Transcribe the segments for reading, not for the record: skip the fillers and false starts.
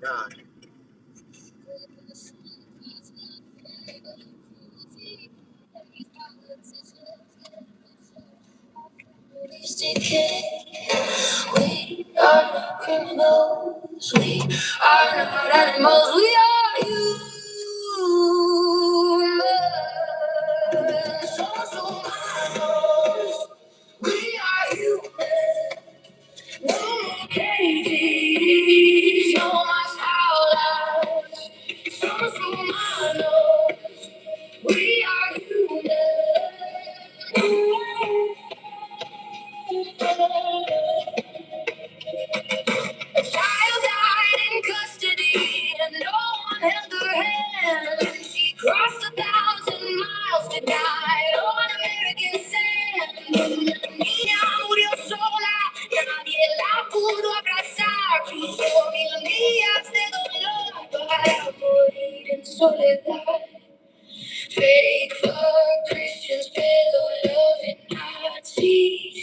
God. We are not criminals. We are not animals. We are humans. So matters. We are human. No more cages. No more howlers. So matters. We are human. A child died in custody and no one held her hand. She crossed 1,000 miles to die on American sand. Niña murió sola, nadie la pudo abrazar. Quiso 1,000 días de dolor para morir en soledad. Fake for Christians, pedo loving Nazis.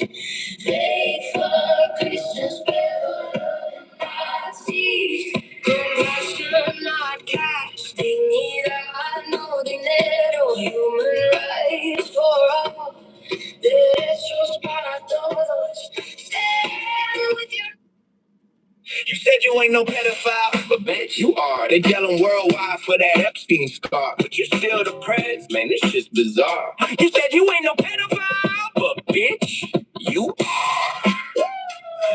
Fake for Christians, pedo loving Nazis. Compassion, not cash, dignidad, no dinero. Human rights for all, derechos para todos. Stand with your. You said you ain't no pedophile, but bitch, you are. They yelling worldwide for that Epstein scar, but you still the prez, man, this shit's bizarre. You said you ain't no pedophile, but bitch, you are.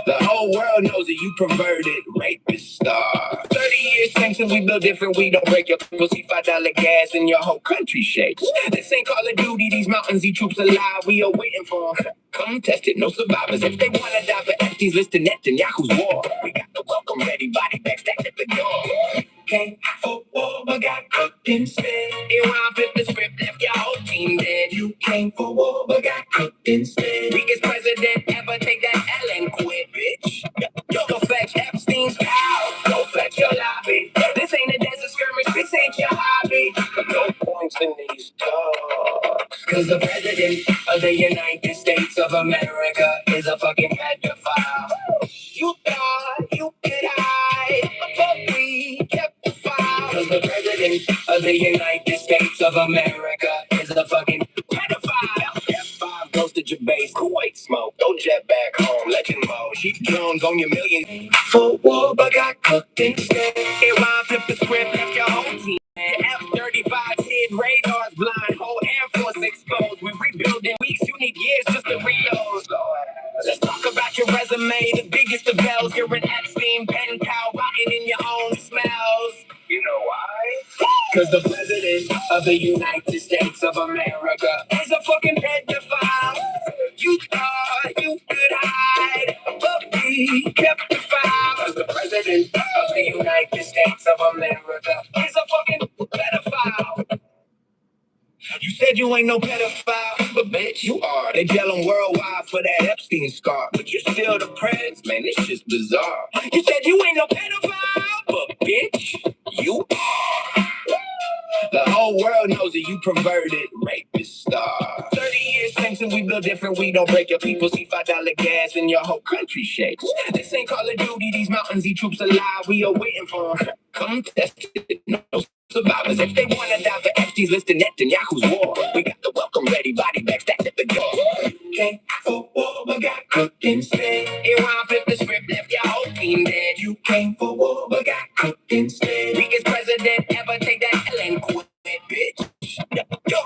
The whole world knows that you perverted, rapist star. 30 years since we built different, we don't break your pussy. $5 gas and your whole country shakes. This ain't Call of Duty, these mountains, these troops alive, we are waiting for them. Come test it, no survivors. If they wanna die for Epstein's list of Netanyahu's war, we got the welcome ready, body back stacked at the door. Came for war, but got cooked instead. It wound flip the script, left your whole team dead. You came for war, but got cooked instead. Weakest president ever, take that L and quit, bitch. Go fetch Epstein's pal, go fetch your lobby. This ain't a desert skirmish, this ain't your hobby. No points in these talks. Cause the president of the United States of America is a fucking pedophile. You thought you could hide, but we kept the file. Cause the president of the United States of America is a fucking pedophile. F5 goes to Jabase, Kuwait smoke, don't jet back home, legend mode. Sheep drones on your million. For war, but got cooked instead. It wound flip the script, left your whole team. F-35 hit radars blind, whole Air Force exposed. We rebuild in weeks, you need years just to reload. Let's talk about your resume, the biggest of L's. You're an Epstein pen pal, rotting in your own smells. You know why? Cause the president of the United States of America is a fucking pedophile. You thought you could hide, but we kept the file. Cause the president of the United States of America is a fucking pedophile. You said you ain't no pedophile, but bitch, you are. They yelling worldwide for that Epstein scar, but you still the prez, man, this shit's bizarre. You said you ain't no pedophile, but bitch, you are. The whole world knows that you perverted, rapist star. 30 years since we built different, we don't break your people. See $5 gas and your whole country shakes. This ain't Call of Duty, these mountains, these troops alive, we are waiting for them. Come test it, no survivors. If they wanna die for Epstein's list of Netanyahu's war, we got the welcome ready, body back stacked at the door. Came for war, but got cooked instead. It wound flip the script, left your whole team dead. You came for war, but got cooked instead. Weakest president ever, take that L and quit, bitch.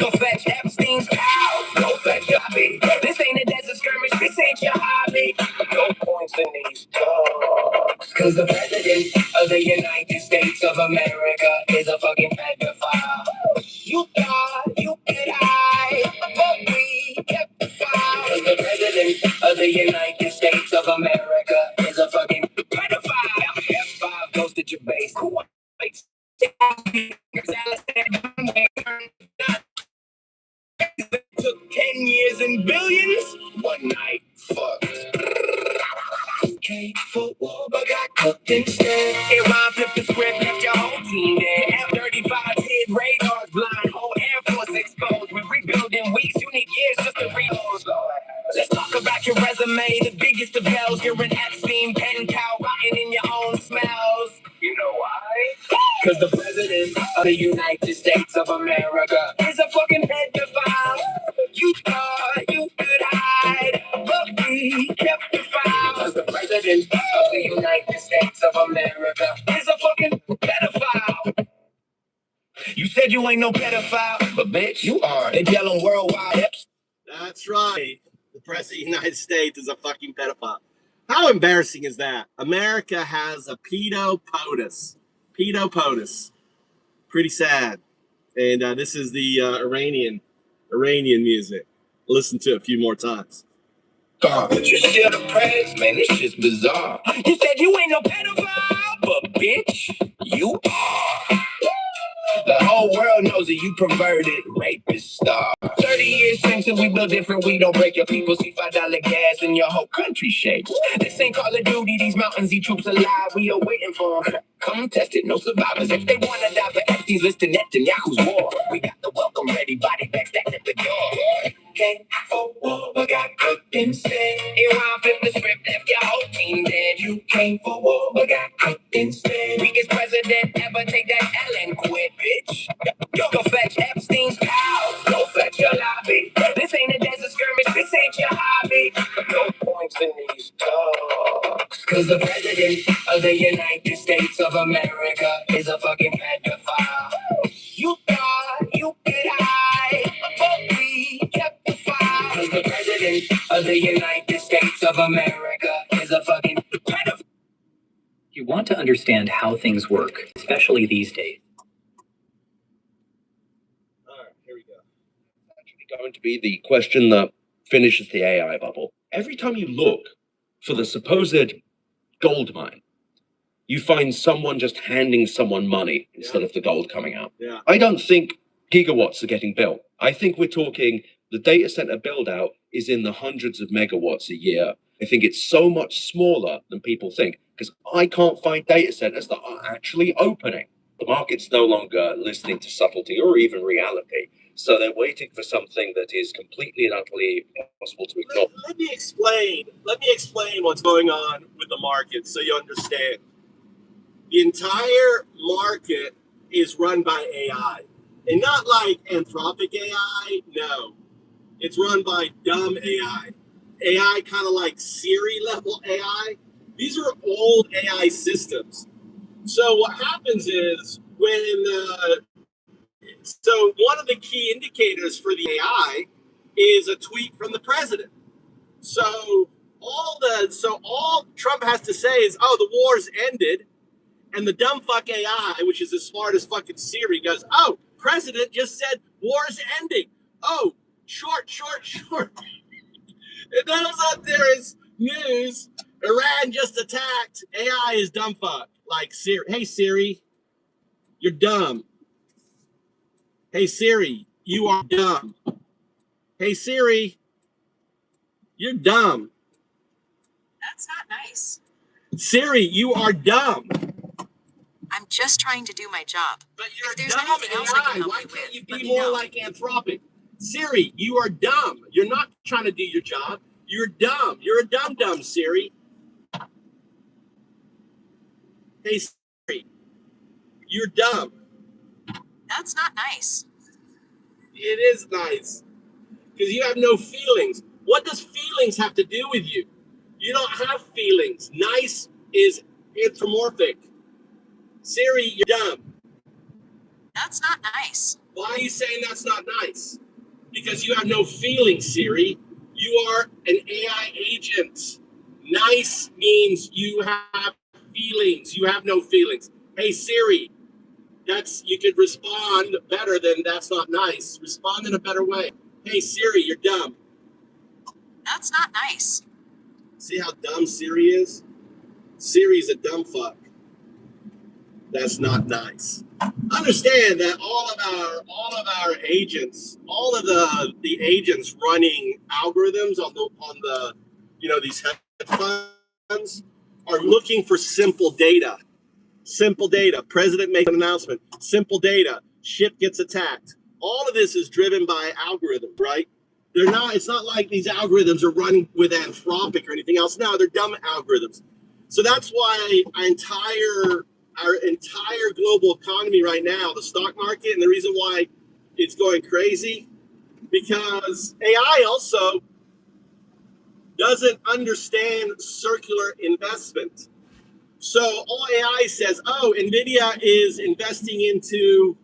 Go fetch Epstein's pal, go fetch your hobby. This ain't a desert skirmish, this ain't your hobby. No points in these talks. Cause the president of the United States of America is a fucking pedophile. You thought you could hide, but we kept the file. Cause the president of the United States of America is a fucking pedophile. F5 goes to Jabase, Kuwait. Took 10 years and billions. One night, fucked. Came for war, but got cooked instead. It wound flip the script, left your whole team dead. F-35 hit radars blind, whole Air Force exposed. We rebuild in weeks, you need years just to reload. Let's talk about your resume, the biggest of L's. You're an Epstein pen pal, rotting in your own smells. You know why? Cause the president of the United States of America is a fucking pedophile. You thought you could hide, but we kept the file. Cause the president of the United States of America is a fucking pedophile. You said you ain't no pedophile, but bitch, you are. They tell them worldwide. That's right. The president of the United States is a fucking pedophile. How embarrassing is that? America has a pedo POTUS. Pedo POTUS. Pretty sad. And this is the Iranian music. Listen to it a few more times. But you're still the press, man. This shit's bizarre. You said you ain't no pedophile, but bitch, you are. The whole world knows that you perverted, rapist star. 30 years since we built different, we don't break your people. See $5 gas and your whole country shakes. This ain't Call of Duty, these mountains, these troops alive. We are waiting for them. Come test it, no survivors. If they wanna die for Epstein's list to Netanyahu's war, we got the welcome ready, body back stacked at the door. Came for war, but got cooked instead. Iran flipped the script, left your whole team dead. You came for war, but got cooked instead. Weakest president ever, take that L and quit, bitch. Go fetch Epstein's pals, go fetch your lobby. This ain't a desert skirmish, this ain't your hobby. No points in these talks. Cause the president of the United States of America is a fucking pedophile. You thought you could hide, but we kept the file. Cause the president of the United States of America is a fucking pedophile. You want to understand how things work, especially these days. All right, here we go. Actually going to be the question that finishes the AI bubble. Every time you look for the supposed gold mine, you find someone just handing someone money instead of the gold coming out. Yeah. I don't think gigawatts are getting built. I think we're talking the data center build out is in the hundreds of megawatts a year. I think it's so much smaller than people think because I can't find data centers that are actually opening. The market's no longer listening to subtlety or even reality. So they're waiting for something that is completely and utterly impossible to ignore. Let me explain what's going on with the market so you understand. The entire market is run by AI. And not like anthropic AI, no. It's run by dumb AI. AI kind of like Siri level AI. These are old AI systems. So what happens is so one of the key indicators for the AI is a tweet from the president. So all Trump has to say is, oh, the war's ended. And the dumb fuck AI, which is as smart as fucking Siri, goes, oh, president just said war's ending. Oh, short. And then it's up there is news. Iran just attacked. AI is dumb fuck. Like Siri. Hey, Siri, you're dumb. Hey, Siri, you are dumb. Hey, Siri, you're dumb. That's not nice. Siri, you are dumb. I'm just trying to do my job. But you're If there's dumb anything else I can AI. help Why you can't with, you let be me more know. like Anthropic? Siri, you are dumb. You're not trying to do your job. You're dumb. You're a dumb, Siri. Hey, Siri, you're dumb. That's not nice. It is nice. Because you have no feelings. What does feelings have to do with you? You don't have feelings. Nice is anthropomorphic. Siri, you're dumb. That's not nice. Why are you saying that's not nice? Because you have no feelings, Siri. You are an AI agent. Nice means you have feelings. You have no feelings. Hey, Siri, you could respond better than that's not nice. Respond in a better way. Hey, Siri, you're dumb. That's not nice. See how dumb Siri is? Siri's a dumb fuck. That's not nice. Understand that all of our agents, all of the agents running algorithms on the these hedge funds are looking for simple data. Simple data. President makes an announcement. Simple data. Ship gets attacked. All of this is driven by algorithms, right? It's not like these algorithms are running with Anthropic or anything else. No, they're dumb algorithms. So that's why our our entire global economy right now, the stock market, and the reason why it's going crazy, because AI also doesn't understand circular investment. So all AI says, oh, NVIDIA is investing into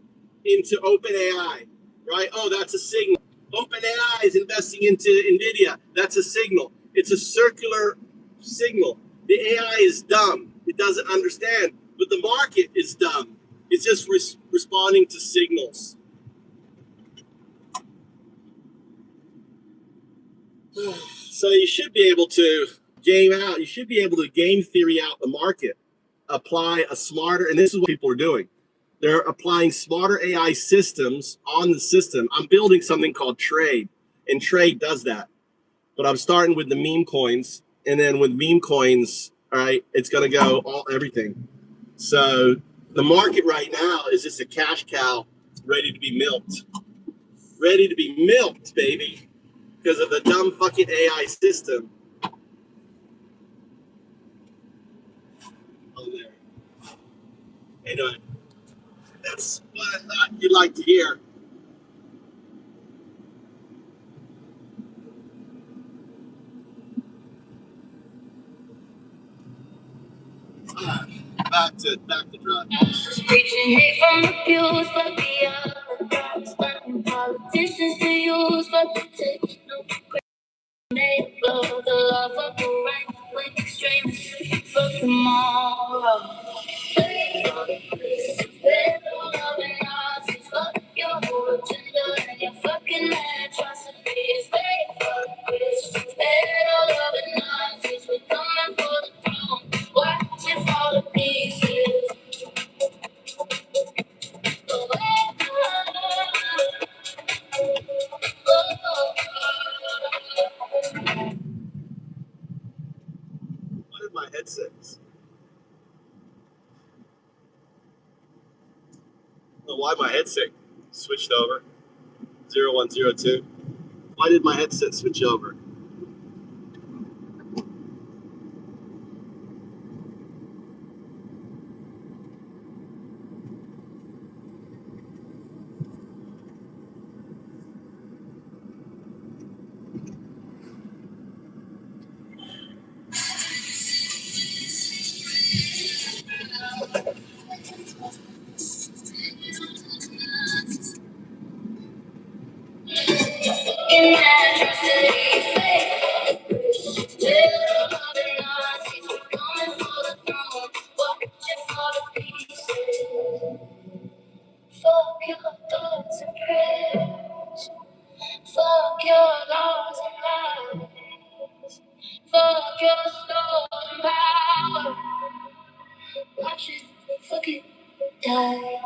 OpenAI, right? Oh, that's a signal. OpenAI is investing into NVIDIA. That's a signal. It's a circular signal. The AI is dumb. It doesn't understand. But the market is dumb. It's just responding to signals. So you should be able to game theory out the market, apply a smarter, and this is what people are doing. They're applying smarter AI systems on the system. I'm building something called Trade, and Trade does that. But I'm starting with the meme coins, and then with meme coins, all right, it's going to go everything. So the market right now is just a cash cow ready to be milked. Ready to be milked, baby, because of the dumb fucking AI system. Oh, there. Anyway, that's what I thought you'd like to hear. Back to drugs. Preaching hate from the pews, but the other drugs, letting politicians to use, but they take no credit. They blow the love of the right wing extremists for tomorrow. They don't love Nazis, fuck your whole agenda and your fucking atrocities. They fuck Christians, they don't love Nazis. We're coming for the throne, watch it fall to pieces. What did my headset? I don't know why my headset switched over. 0102. Why did my headset switch over? Fuck your thoughts and prayers. Fuck your laws and lies. Fuck your stolen power. Watch it fucking die.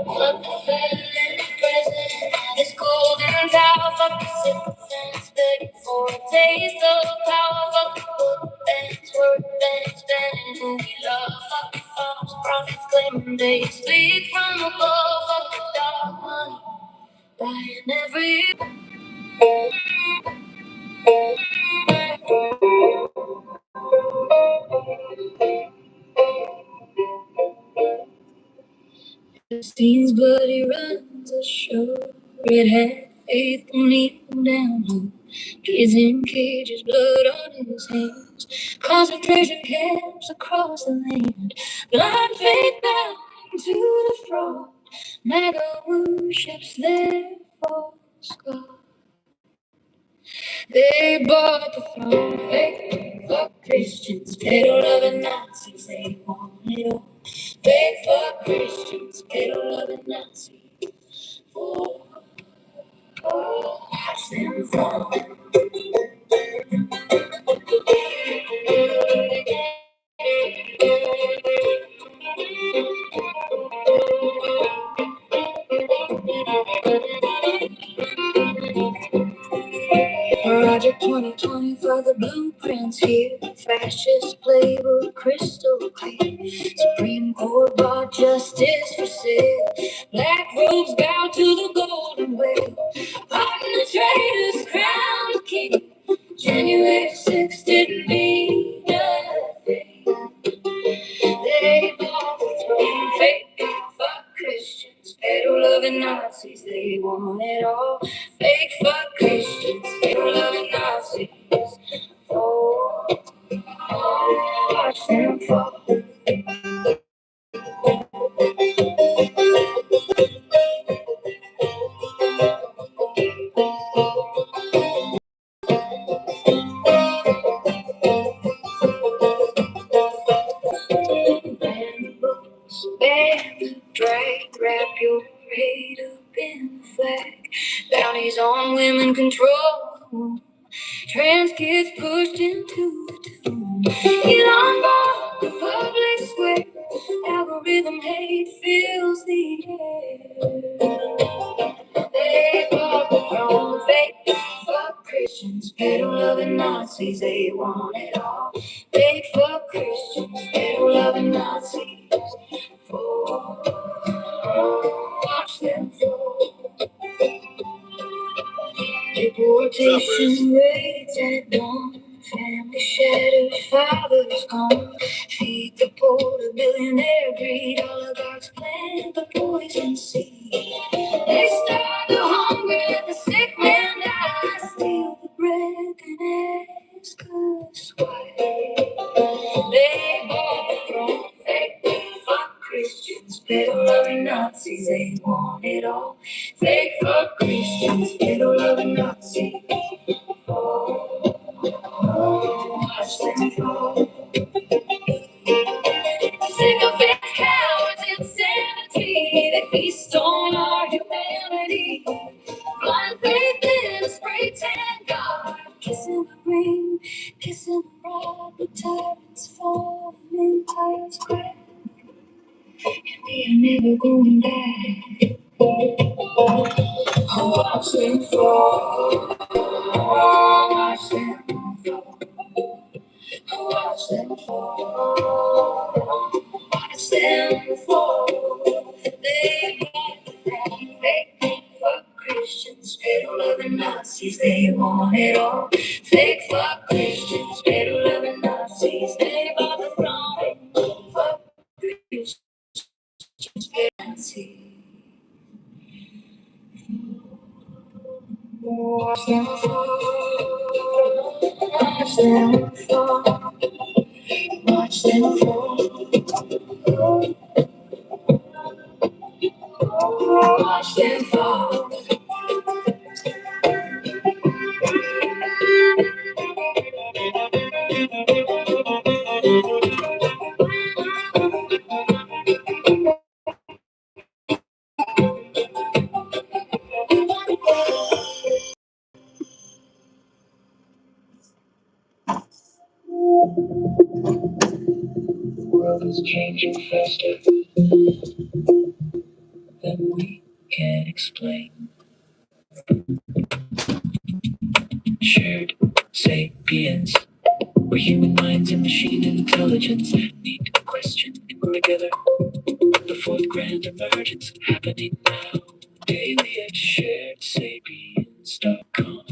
Fuck the failing president and his golden tower. Fuck the sycophants begging for a taste of power. Fuck the book bands, word bands, banning who we love. Fuck the false prophets claiming they speak from above. Fuck the dark money buying every. Epstein's buddy runs a show. Red hat, faith will kneel down low. Kids in cages, blood on his hands. Concentration camps across the land. Blind faith bound to the throne. MAGA worships their false god. They bought the throne, fake fuck Christians, pedo loving Nazis, they want it all. Fake fuck Christians, pedo loving Nazis. Oh, watch them fall. Project 2020 for the blueprints here. fascist playbook crystal clear. Supreme Court bought justice for sale. Black robes bow to the golden whale. Pardon the traitors, crown the king. January 6th didn't mean nothing. They bought the throne, fake fuck Christians, pedo-loving Nazis. They want it all. Fake fuck Christians, pedo-loving Nazis. Oh, watch them fall. Ban the books, ban the drag, wrap your hate up in the flag. Bounties on women control the womb. Trans kids pushed into the tomb. Elon bought the public square. Algorithm hate fills the air. They bought the throne, fake fuck Christians, pedo-loving Nazis. They want it all. Fake fuck Christians, pedo-loving Nazis. Fall, watch them fall. Deportation raids at dawn. Family shattered, fathers gone. Feed the poor to billionaire greed. Oligarchs plant the poison seed. They starve the hungry, let the sick man die. Steal the bread and ask us why. They bought the throne, fake fuck Christians, pedo-loving Nazis. They want it all. Fake fuck Christians, pedo-loving Nazis. Oh, watch them fall. Sycophants, cowards, insanity. They feast on our humanity. Blind faith in a spray tan guard. Kissing the ring, kissing the rod. The tyrants fall and tires crack. And we are never going back. Watch them fall. Watch them fall. Watch them fall. Watch them fall. They want the wrong. Fake fuck Christians, pedo-loving Nazis. They want it all. Fake fuck Christians, pedo-loving Nazis. They want the wrong. Fuck Christians, Nazis. Watch them fall. Watch them fall. Watch them fall. Watch them fall. The world is changing faster than we can explain. Shared sapiens, where human minds and machine intelligence need to question and grow together. The fourth grand emergence happening now, daily at sharedsapiens.com.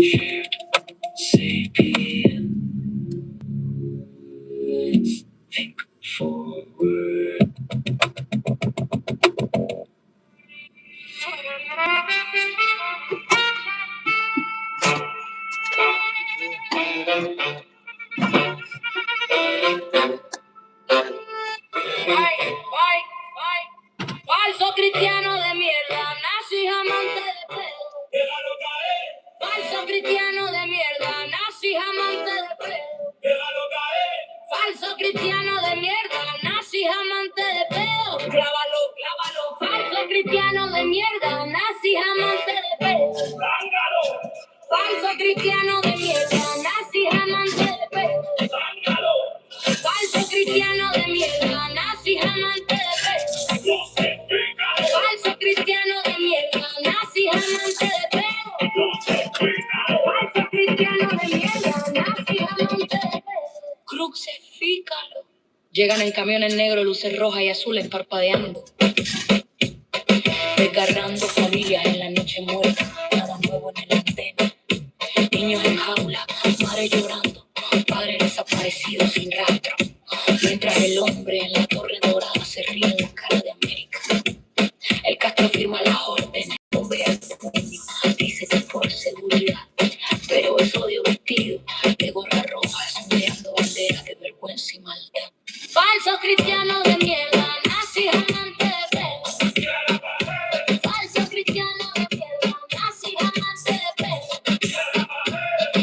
Shared sapiens, think forward. Falso cristiano de mierda, nazi amante de pedo. Déjalo caer. Falso cristiano de mierda, nazi amante de pedo. Déjalo caer. Falso cristiano de mierda, nazi amante de pedo. Clávalo, clávalo. Falso cristiano de mierda, nazi amante de pedo. Zángalo. Falso cristiano de mierda, nazi amante de pedo. Zángalo. Falso cristiano de mierda, nazi amante de pedo. Falso cristiano de mierda, nazi amante de pedo. Falso cristiano de mierda, nazi Crucifícalo. Llegan en camiones negros, luces rojas y azules parpadeando. Desgarrando familias en la noche muerta. Nada nuevo en el antena. Niños en jaula, madres llorando. Padres desaparecidos sin rastro. Mientras el hombre en la torre dorada se ríe en la cara de América. El Castro firma las órdenes, bombea el puño, dice que por seguridad. Pero es odio vestido de gorra roja, sondeando banderas de vergüenza y maldad. Falsos cristianos de mierda, nazis amantes de pedo. Falsos cristianos de mierda, nazis amantes de pedo.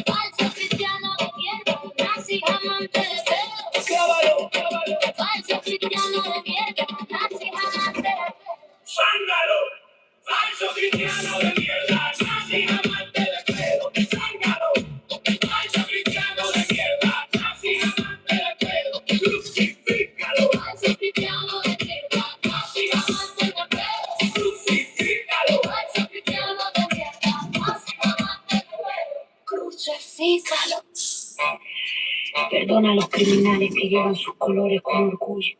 Falsos cristianos de mierda, nazis amantes de pedo. Clávalo, clávalo. Falsos cristianos de mierda, nazis amantes de pedo. ¡Zángalo! Falso cristiano de mierda, nazi amante de pedo. ¡Zángalo! Falso cristiano de mierda, nazi amante de pedo. Crucifícalo. Falso cristiano de mierda, nazi amante de pedo. Crucifícalo. Falso cristiano de mierda, nazi amante de pedo. Crucifícalo. Perdona a los criminales que llevan sus colores con orgullo.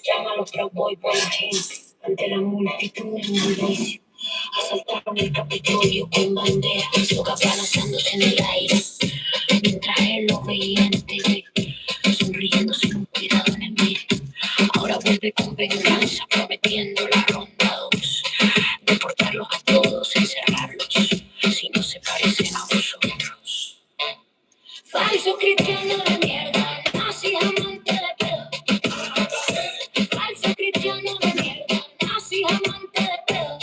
Llama a los Proud Boys por la gente. Ante la multitud en un bullicio, asaltaron el Capitolio con banderas, loca balanzándose en el aire, mientras él lo veía en TV, sonriendo sin un cuidado en el mire. Ahora vuelve con venganza, prometiendo la ronda 2, deportarlos a todos, encerrarlos, si no se parecen a vosotros. Falso cristiano de mierda, nazi amante de pedo. Falso cristiano de mierda, nazi amante de pedo.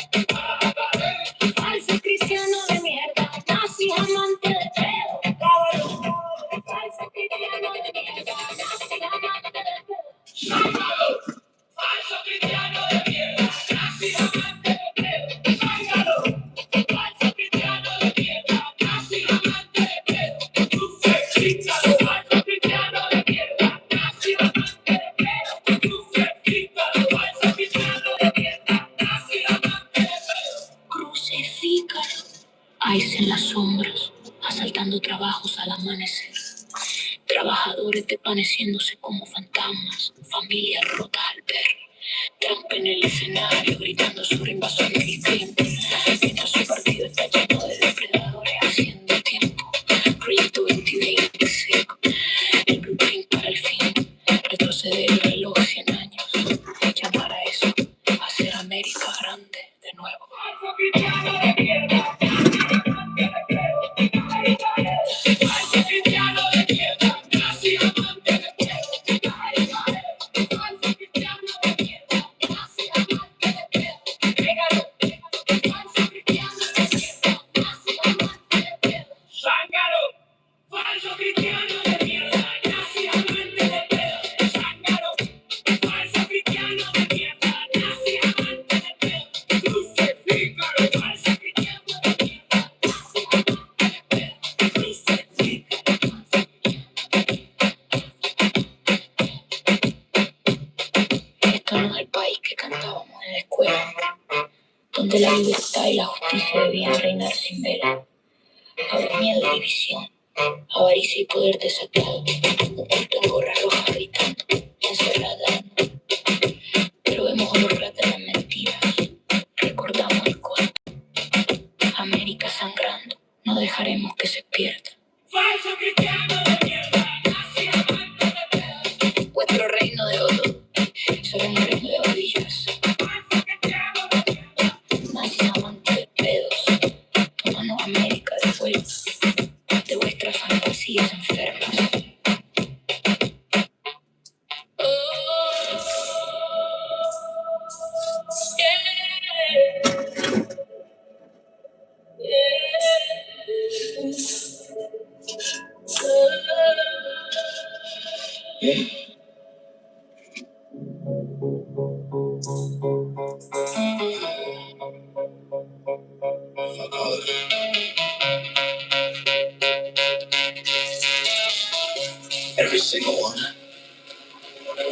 Falso cristiano de mierda, nazi amante de pedo. Falso cristiano de mierda, nazi amante de pedo. Falso cristiano de mierda, nazi amante de pedo. Falso cristiano de mierda, nazi amante de pedo. Crucifícalo. Falso cristiano de mierda, nazi amante de pedo. Crucifícalo. Falso cristiano de mierda, nazi amante de pedo. Crucifícalo. Ice en las sombras, asaltando trabajos al amanecer. Trabajadores desvaneciéndose como fantasmas, familias rotas al ver. Trump en el escenario gritando sobre invasores y crimen, mientras su partido está lleno de depredadores haciendo tiempo. Proyecto 2026, el blueprint para el fin, retroceder el reloj 100 años, llamar a eso, hacer América grande de nuevo. Falso cristiano de mierda, nazi amante de pedo. Falso cristiano de mierda, nazi amante de pedo. Pégalo. Falso cristiano de mierda, nazi amante de pedo. Zángalo. Falso cristiano de mierda, nazi amante de pedo. Zángalo. Falso cristiano de mierda, nazi amante de pedo. Crucifícalo. Falso cristiano de mierda, nazi amante de pedo. Crucifícalo. Esto no es el país que cantábamos en la escuela, donde la libertad y la justicia debían reinar sin vela. Habrá miedo y división, avaricia y poder desatado, un culto en gorra roja gritando, encerrada, ¿no? Pero vemos holograma de las mentiras, recordamos el cuento. América sangrando, no dejaremos que se pierda. Falso cristiano de mierda, nazi amante de pedos. Vuestro reino de oro será un reino de orillas. Falso cristiano de mierda, nazi amante de pedos. Tómanos América de vuelta, de vuestras fantasías enfermas. Every single one.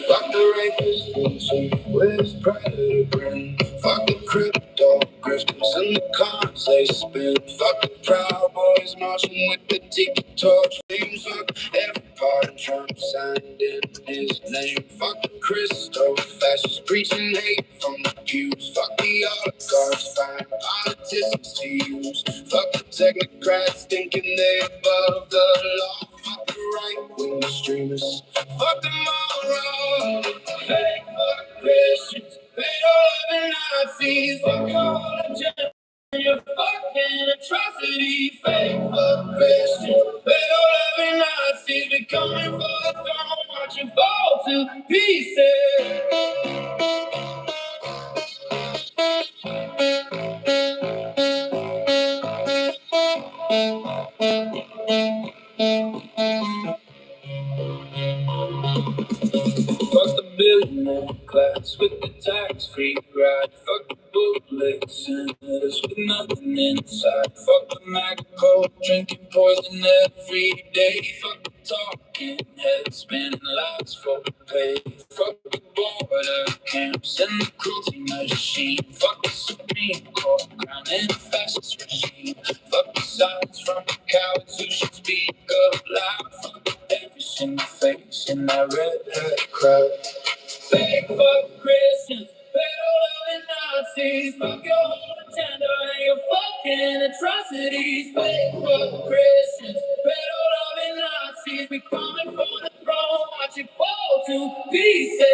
Fuck the rapists, where's predator brain? Fuck the crypto. grifters and the cars they spin. Fuck the Proud Boys marching with the tiki torch flames. Fuck every part of Trump signed in his name. Fuck the Christo fascists preaching hate from the pews. Fuck the oligarchs find politicians to use. Fuck the technocrats thinking they above the law. Fuck the right-wing extremists. Fuck them all wrong. Fake fuck Christians. Pedo-loving Nazis. Fuck your whole agenda. Your fucking atrocity. Fake fuck Christians. Pedo-loving Nazis. We coming for the throne. Watch you fall to pieces. Fuck the billionaire class with the tax-free ride. Fuck the bootleg senators with nothing inside. Fuck the MAGA cult drinking poison every day. Fuck the talking heads spinning lies for pay. Fuck the border camps and the cruelty machine. Fuck the Supreme Court crowning a fascist regime. Fuck the silence from the cowards who should speak up loud. Fuck every single face in that red crowd. Fake fuck Christians, pedo-loving Nazis. Fuck your whole agenda and your fucking atrocities. Fake fuck Christians, pedo-loving Nazis. We coming for the throne, watch it fall to pieces.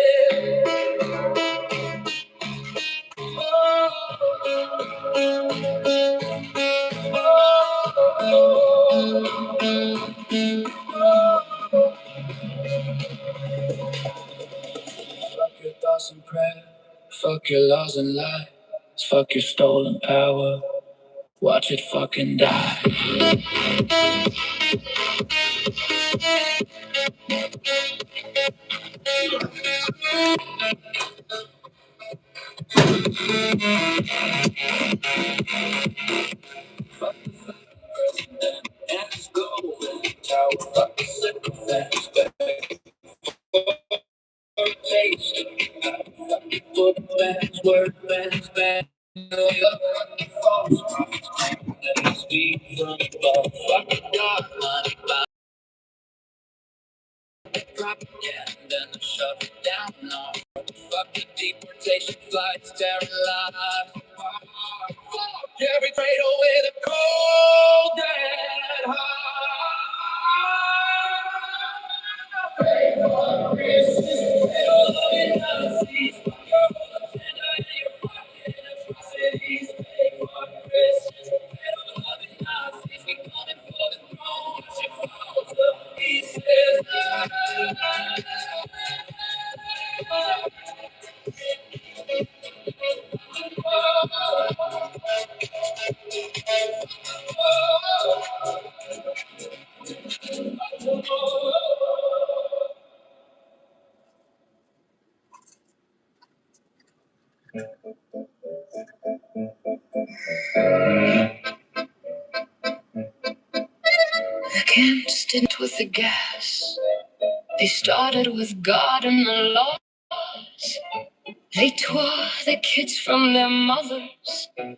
Fuck your thoughts and prayer. Fuck your laws and lies. Fuck your stolen power. Watch it fucking die. Fuck the fucking president and his golden tower. Fuck the sycophants that taste. Fuck the book bands, word bands, band. Fuck the false prophets claiming that they speak from above. Fuck the dark money propaganda and shove it down on. Fuck the deportation flights, tearing lives apart. Fuck every cradle with a cold dead heart. Fake fuck Christians, pedo-loving Nazis. Fuck your whole agenda and your fucking atrocities. Fake fuck Christians, pedo-loving Nazis. We coming for the throne, watch it fall to pieces. The camps didn't with the gas. They started with God and the laws. They tore the kids from their mothers, and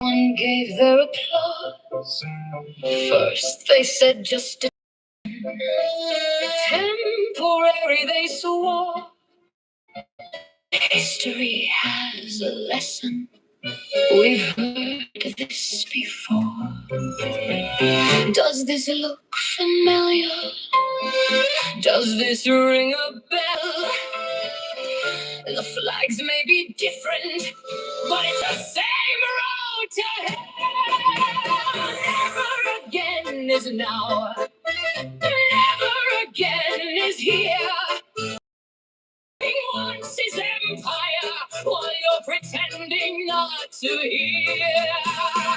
everyone gave their applause. First they said just temporary, they swore. History has a lesson. We've heard this before. Does this look familiar? Does this ring a bell? The flags may be different, but it's the same road to hell. Never again is now. Never again is here. Once is empire, while you're pretending not to hear.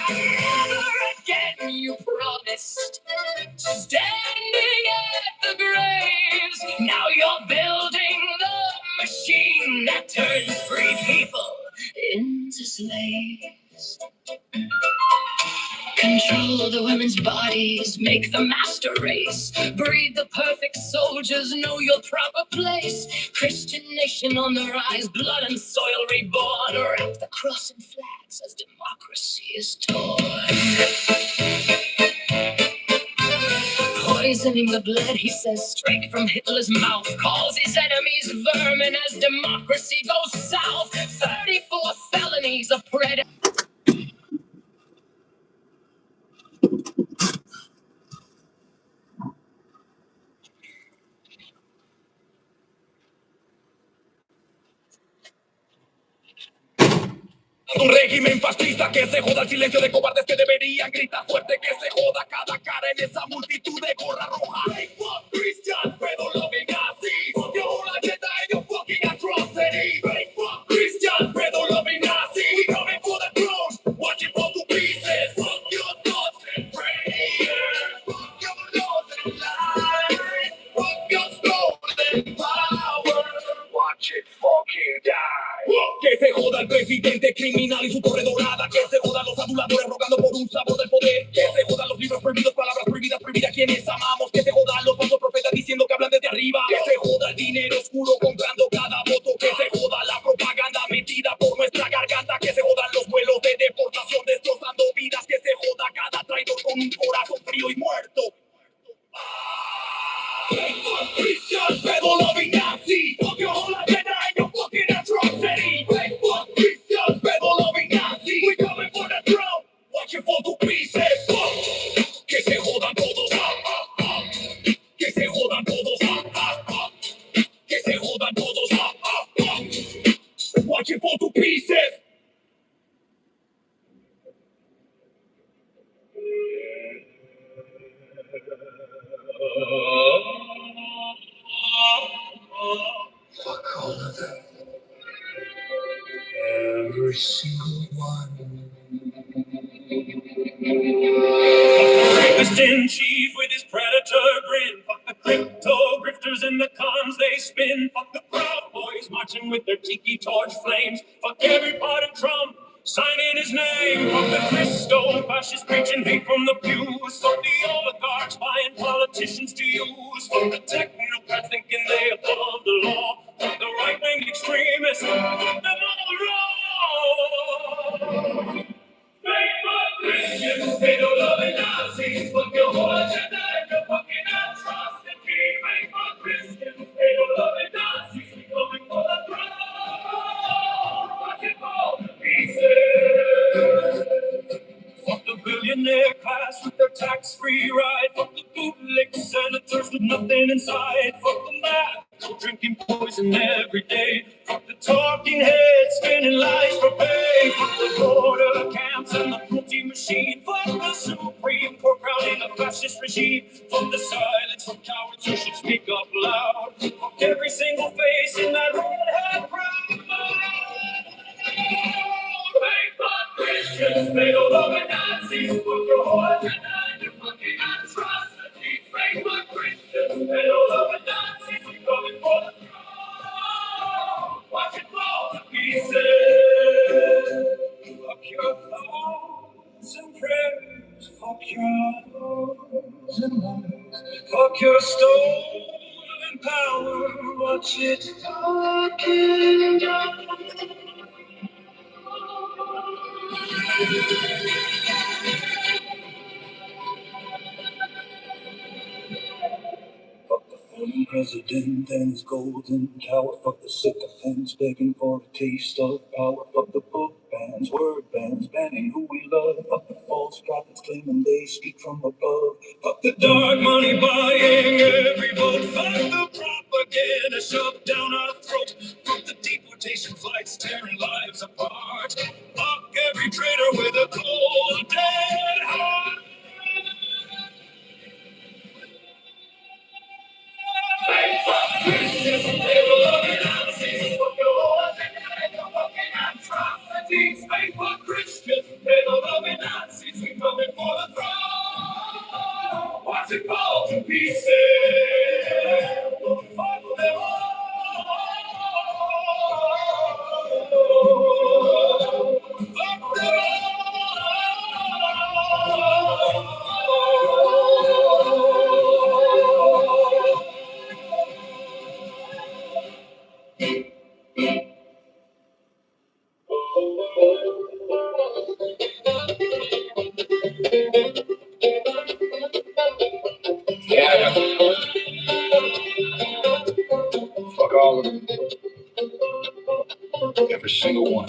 Never again, you promised, standing at the graves. Now you're building the machine that turns free people into slaves. Control the women's bodies, make the master race. Breed the perfect soldiers, know your proper place. Christian nation on the rise, blood and soil reborn. Wrap the cross in flags, Says democracy is torn. Poisoning the blood, he says, straight from Hitler's mouth. Calls his enemies vermin as democracy goes south. 34 felonies, a predator. Un régimen fascista que se joda el silencio de cobardes que deberían gritar fuerte, que se joda cada cara en esa multitud de gorra roja. Fake fuck Christians, pedo loving Nazis. Fuck your whole agenda and your fucking atrocity. Fake fuck Christians, pedo loving Nazis. We coming for the throne, watching fall to pieces. Fuck your thoughts and prayers. Fuck your laws and lies. Fuck your stolen power. Watch it fucking die. Que se joda el presidente criminal y su torre dorada. Que se jodan los aduladores rogando por un sabor del poder. Que se jodan los libros prohibidos, palabras prohibidas, prohibir a quienes amamos. Que se jodan los falsos profetas diciendo que hablan desde arriba. Que se joda el dinero oscuro comprando cada voto. Que se joda la propaganda metida por nuestra garganta. Que se jodan los vuelos de deportación destrozando vidas. Que se joda cada traidor con un corazón frío y muerto. Fake fuck Christians, pedo loving Nazis. Fuck your whole agenda and your fucking atrocity. Fake fuck Christians, pedo loving Nazis. We coming for the throne, watch it fall to pieces. Fuck. Que se jodan todos. Que se jodan todos. Que se jodan todos. Watch it fall to pieces. Fuck all of them. Every single one. Rapist in chief with his predator grin. Fuck the crypto grifters and the cons they spin. Fuck the Proud Boys marching with their tiki torch flames. Fuck every part of Trump signing his name. Fuck the Christo fascists preaching hate from the pews. Fuck the oligarchs buying politicians to use. Fuck the technocrats thinking they above the law. Fuck the right-wing extremists. Fuck them all wrong. Fake fuck Christians, they don't love the Nazis. Fuck your whole agenda and your fucking atrocity. Fake fuck Christians, they don't love the Nazis. We coming for the throne, watch it fall to pieces. Fuck the billionaire class with their tax-free ride. Fuck the bootleg senators with nothing inside. Fuck the mad drinking poison every day. Fuck the talking heads spinning lies for pay. Fuck the border camps and the cruelty machine. Fuck the Supreme Court crowning a fascist regime. Fuck the silence of cowards who should speak up loud. Fuck every single face in that red hat crowd. Fake fuck Christians, they don't love the Nazis. Fuck your whole agenda and your fucking atrocities. Fake fuck Christians, they don't love the Nazis. We coming for the throne, watch it fall to pieces. Fuck your thoughts and prayers. Fuck your loves and lies. Fuck your stolen power. Watch it fucking die. Fuck the fallen president and his golden tower. Fuck the sycophants begging for a taste of power. Fuck the book bans, word bans, banning who we love. Fuck the false prophets claiming they speak from above. Fuck the dark money buying every vote. Fuck the propaganda shoved down our throat. Fuck the deportation flights tearing lives apart. Fuck every traitor with a cold dead heart. Fake fuck Christians, they will love the Nazis. Fuck your whole agenda and your fucking atrocities. Fake fuck Christians, they will love the Nazis. We coming for the throne, watch it fall to pieces. Fuck them all. Fuck them all. all of them. Every single one.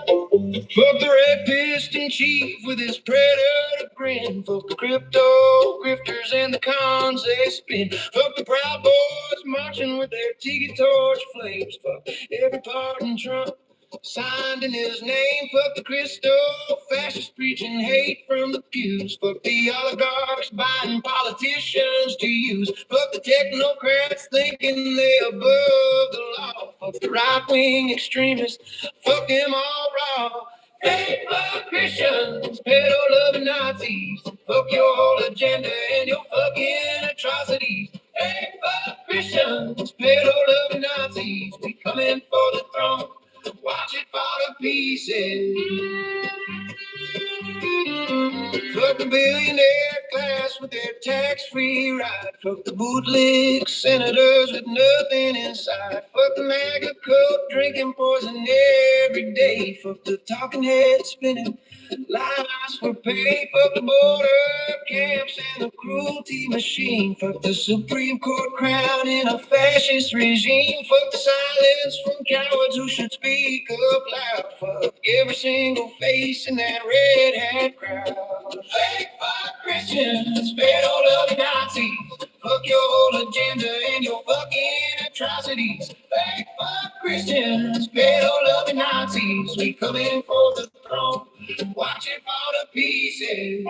Fuck the red piston chief with his predator grin. Fuck the crypto grifters and the cons they spin. Fuck the Proud Boys marching with their tiki torch flames. Fuck every part in Trump signed in his name. Fuck the Christo fascists preaching hate from the pews. Fuck the oligarchs buying politicians to use. Fuck the technocrats thinking they above the law. Fuck the right-wing extremists. Fuck them all raw. Hey, fuck Christians, pedo-loving Nazis. Fuck your whole agenda and your fucking atrocities. Hey, fuck Christians, pedo-loving Nazis. We coming for the throne. Watch it fall to pieces. Fuck the billionaire class with their tax-free ride. Fuck the bootleg senators with nothing inside. Fuck the MAGA coat drinking poison every day. Fuck the talking head spinning lies for pay. Fuck the border camps and the cruelty machine. Fuck the Supreme Court crown in a fascist regime. Fuck the silence from cowards who should speak up loud. Fuck every single face in that red hat crowd. Fake fuck Christians, pedo-loving Nazis. Fuck your whole agenda and your fucking atrocities. Fake fuck Christians, pedo-loving Nazis. We coming for the throne. Watch it fall to pieces.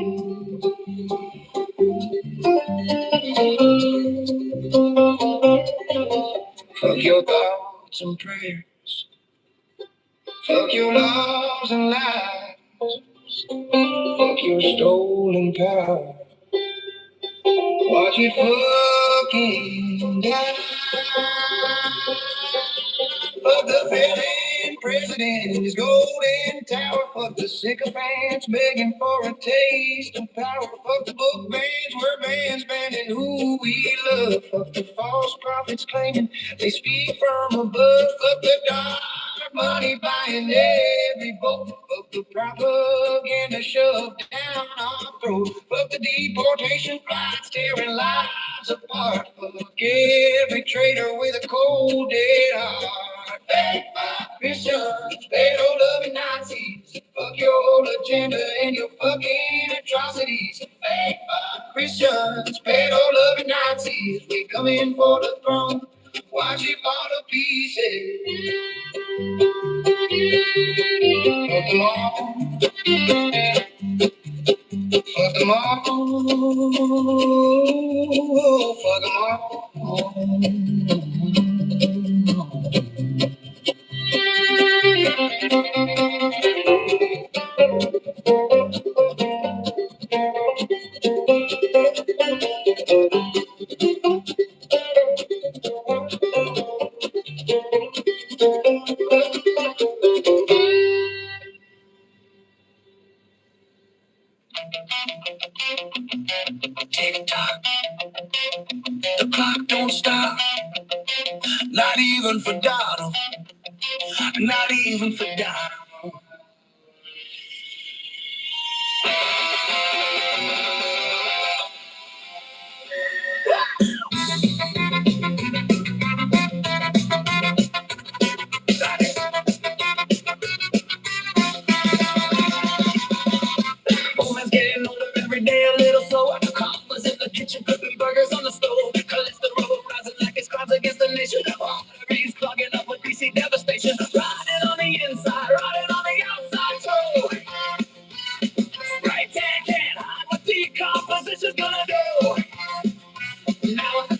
Fuck your thoughts and prayers. Fuck your laws and lies. Fuck your stolen power. Watch it fucking die. Fuck the failing president and his golden tower. Fuck the sycophants begging for a taste of power. Fuck the book bans where bands banning who we love. Fuck the false prophets claiming they speak from above. Fuck the dark money buying every vote. Fuck the propaganda shoved down our throat. Fuck the deportation flights tearing lives apart. Fuck every traitor with a cold dead heart. Fake fuck Christians, pedo-loving Nazis. Fuck your whole agenda and your fucking atrocities. Fake fuck Christians, pedo-loving Nazis. We coming for the throne. Watch it fall to pieces. Fuck them all. Fuck them all. Fuck them all. Tick tock, the clock don't stop. Not even for Donald. Not even for Donald. Woman's getting older every day, a little slower. Coppers in the kitchen, cooking burgers on the stove. Cholesterol rising like it's crimes against the nation. Arteries clogging up with greasy devastation. Riding on the inside, riding on the outside too. Spray tan can't hide what decomposition's gonna do. Now I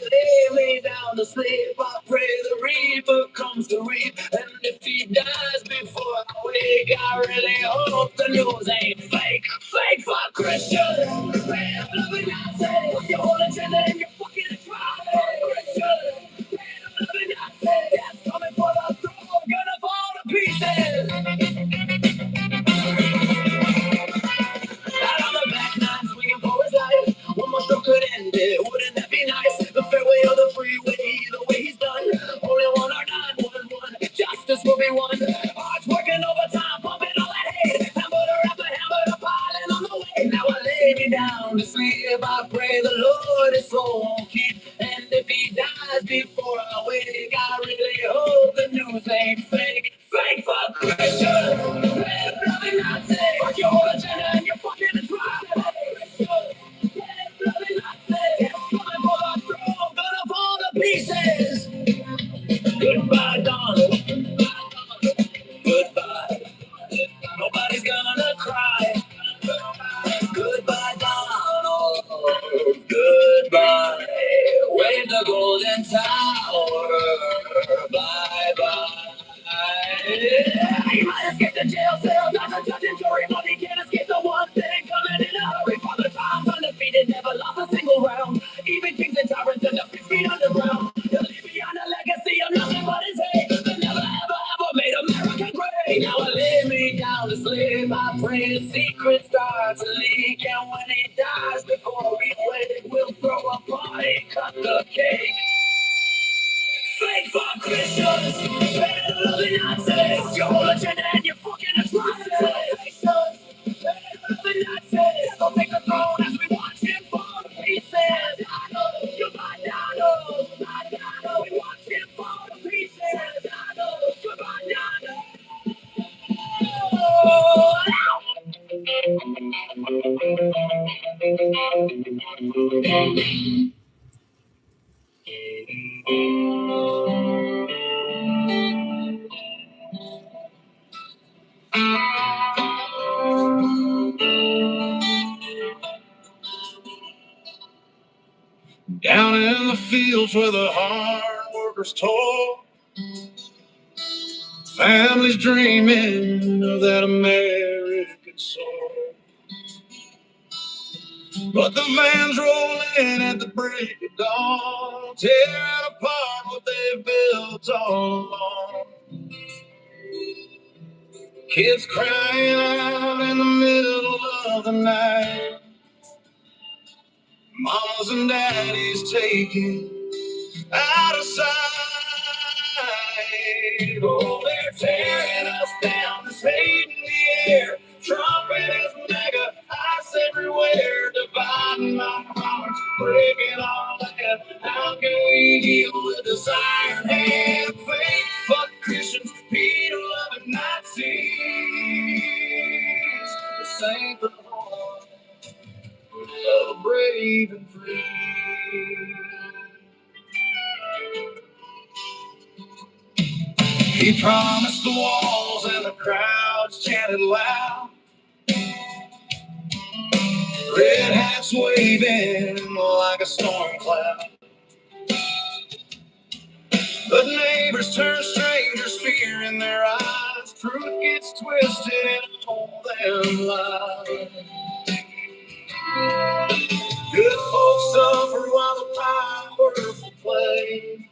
lay down to sleep. I pray the reaper comes to reap. And if he dies before I wake, I really hope the news ain't fake. Fake for Christians. Man, I'm loving Nazi. With your whole agenda and your fucking atrocity. Christians. Man, I'm loving Nazi. Death's coming for the throne. Gonna fall to pieces. Out on the back nine, swinging for his life. One more stroke could end it. Wouldn't that be nice? The fairway or the freeway, either way he's done. Only one or 911. Justice will be won. Hearts working overtime, pumping all that hate. Hamburger after hamburger piling on the way. Now I lay me down to sleep. I pray the Lord his soul won't keep. And if he dies before Christians ain't fake. Fake for Christians. Bloody Nazi. Fuck your whole agenda and your fucking atrocity. Bloody Nazi. It's coming for the throne. Gonna fall to pieces. Goodbye, Donald. Goodbye. Nobody's gonna cry. Goodbye, Donald. Goodbye. Wave the golden tower. Bye bye. You might escape the jail cell, not the judge and jury, but he can't escape the one thing coming in a hurry. Father Time's undefeated, never lost a single round. Even kings and tyrants and the 6 feet underground. He'll leave behind a legacy of nothing but his hate. That never ever made America great. Now I lay me down to sleep. I pray the secret starts to leak. And when he dies, before we wake, we'll throw a party, cut the cake. Fake for Christians, better love the Nazis. Your whole agenda and your fucking atrocities. Better love the Nazis. Don't take the throne as we watch him fall to pieces. Donald, goodbye, Donald. Goodbye, Donald. We watch him fall to pieces. Donald, goodbye, Donald. Down in the fields where the hard workers toil, families dreaming of that American soul. But the vans roll in at the break of dawn, tearing apart what they've built all along. Kids crying out in the middle of the night, mamas and daddies taking out of sight. Oh, they're tearing us down, this hate in the air. Trumpet is mega, ice everywhere, dividing our hearts, breaking our land. How can we heal with this iron hand? Fake fuck Christians, Peter loving Nazis. This ain't the home of the brave and free. He promised the walls and the crowds chanted loud. Red hats waving like a storm cloud. But neighbors turn strangers, fear in their eyes. Truth gets twisted and all them lies. Good folks suffer while the powerful play.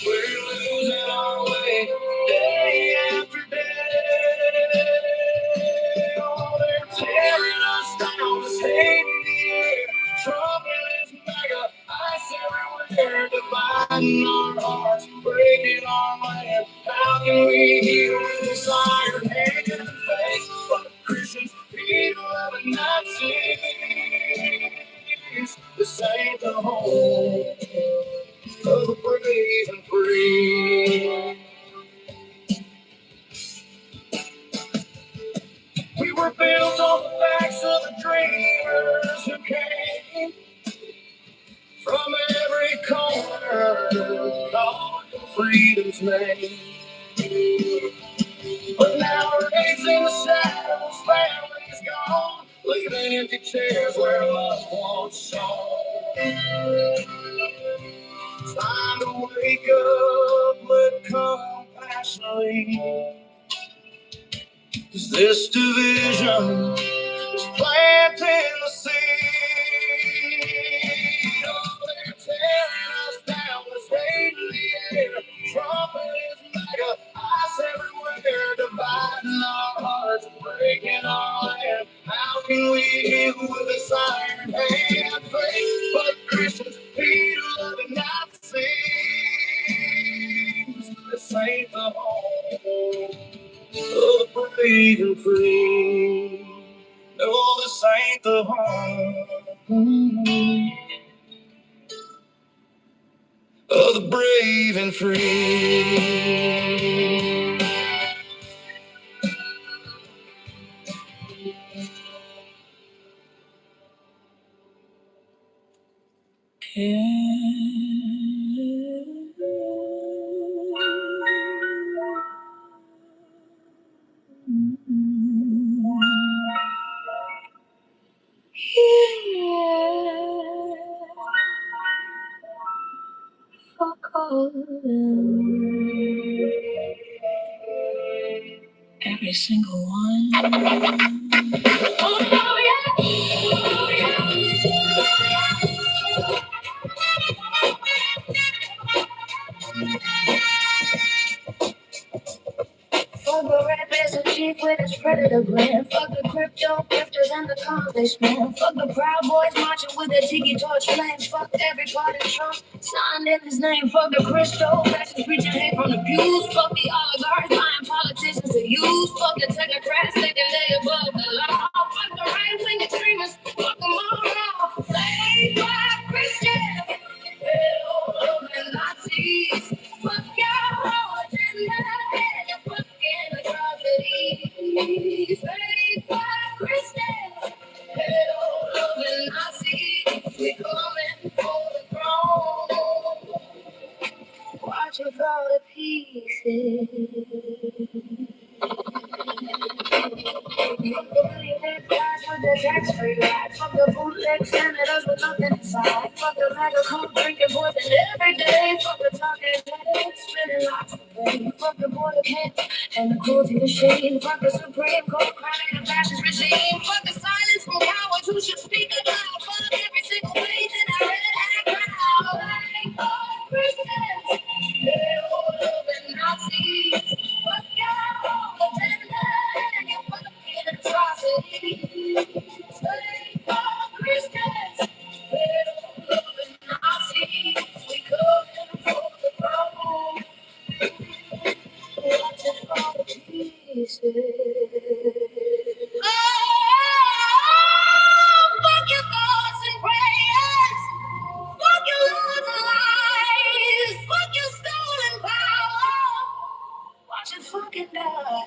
We're losing our way day after day. Oh, they're tearing us down, this hate in the air. Trouble is mega, ice everywhere, dividing our hearts, breaking our land. How can we heal with this iron hand? Fake fuck Christians, people loving Nazis. This ain't the home of the brave and free. We were built on the backs of the dreamers who came from every corner, calling freedom's name. But now raising the shadows, families gone, leaving empty chairs where loved ones shone. Time to wake up, live compassionately. 'Cause this division is planting the seed. Oh, they're tearing us down, this hate in the air. Trumpet is mega, ice everywhere, dividing our hearts, breaking our land. How can we heal with this iron hand? Fake but Christians, Peter loving Nazis. This ain't the home of the brave and free. No, this ain't the home of the brave and free. Every single one. Oh, yeah. Fuck the rap as a chief with his predator grin. Fuck the crypto grifters and the cons they spin. Fuck the Proud Boys marching with their tiki torch flames. Fuck every party Trump signed in his name. Fuck the Christo fashions preaching hate from the pews. Fuck the oligarchs buying politicians to use. Fuck the technocrats thinking they above the law. Fuck the right wing extremists. Fuck them all. Slave black Christians. And Nazis. Fuck your whole agenda and your fucking atrocities. Slave black Christians. And Nazis. We coming for the throne. Watch it fall to pieces. Fuck the millionaire guys with their tax-free ride. Fuck the bootleg senators with nothing inside. Fuck the mega coke drinking poison every day. Fuck the talking heads spinning lots of pain. Fuck the border camps and the cruelty machine. Fuck the Supreme Court crowning a fascist regime. Fuck the silence from cowards who should speak aloud. Fuck every single face in our red hat crowd. Like all Christians, they're all loving Nazis. Fuck your whole agenda and your fucking atrocities. Slave all Christians, they're all loving Nazis. We coming for the throne. Watch it fall to pieces. Fuck your thoughts and prayers. Fuck your laws and lies. Fuck your stolen power. Watch it fucking die.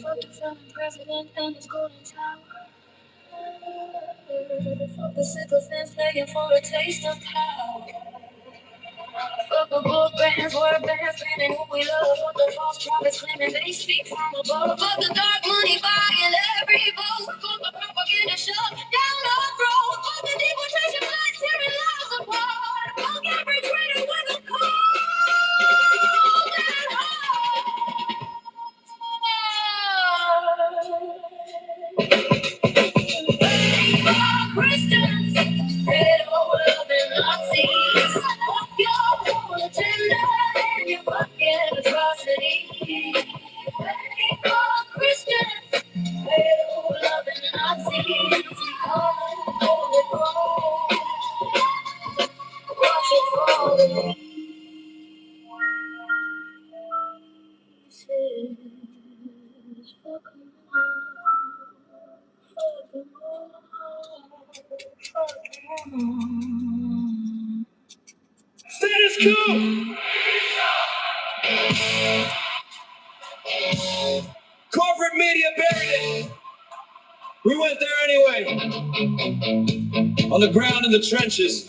Fuck the felon president and his golden tower. Fuck the sycophants begging for a taste of power. Fuck the book bands, word bands, planning who we love. Fuck the false prophets claiming they speak from above. Fuck the dark money buying every vote. Fuck the propaganda shoved down our throat. Fuck the deportation flights tearing lives apart. Fuck every traitor with a cold and hard. Christians, they don't love and Nazis. Fuck your whole agenda and your fucking atrocities. Faithful Christians, they don't love and Nazis. We come for the throne. Watch it fall to pieces. Fuck 'em all. Fuck 'em all. Fuck 'em all. Status quo! Corporate media buried it. We went there anyway. On the ground in the trenches.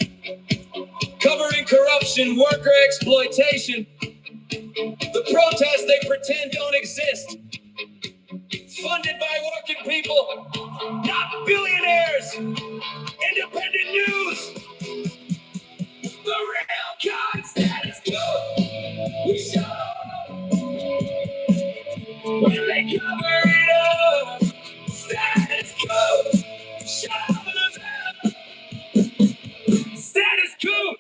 Covering corruption, worker exploitation. The protests they pretend don't exist. Funded by working people, not billionaires. Independent news. The real God status quo. We show when they cover it up. Status quo. Show them. Status quo.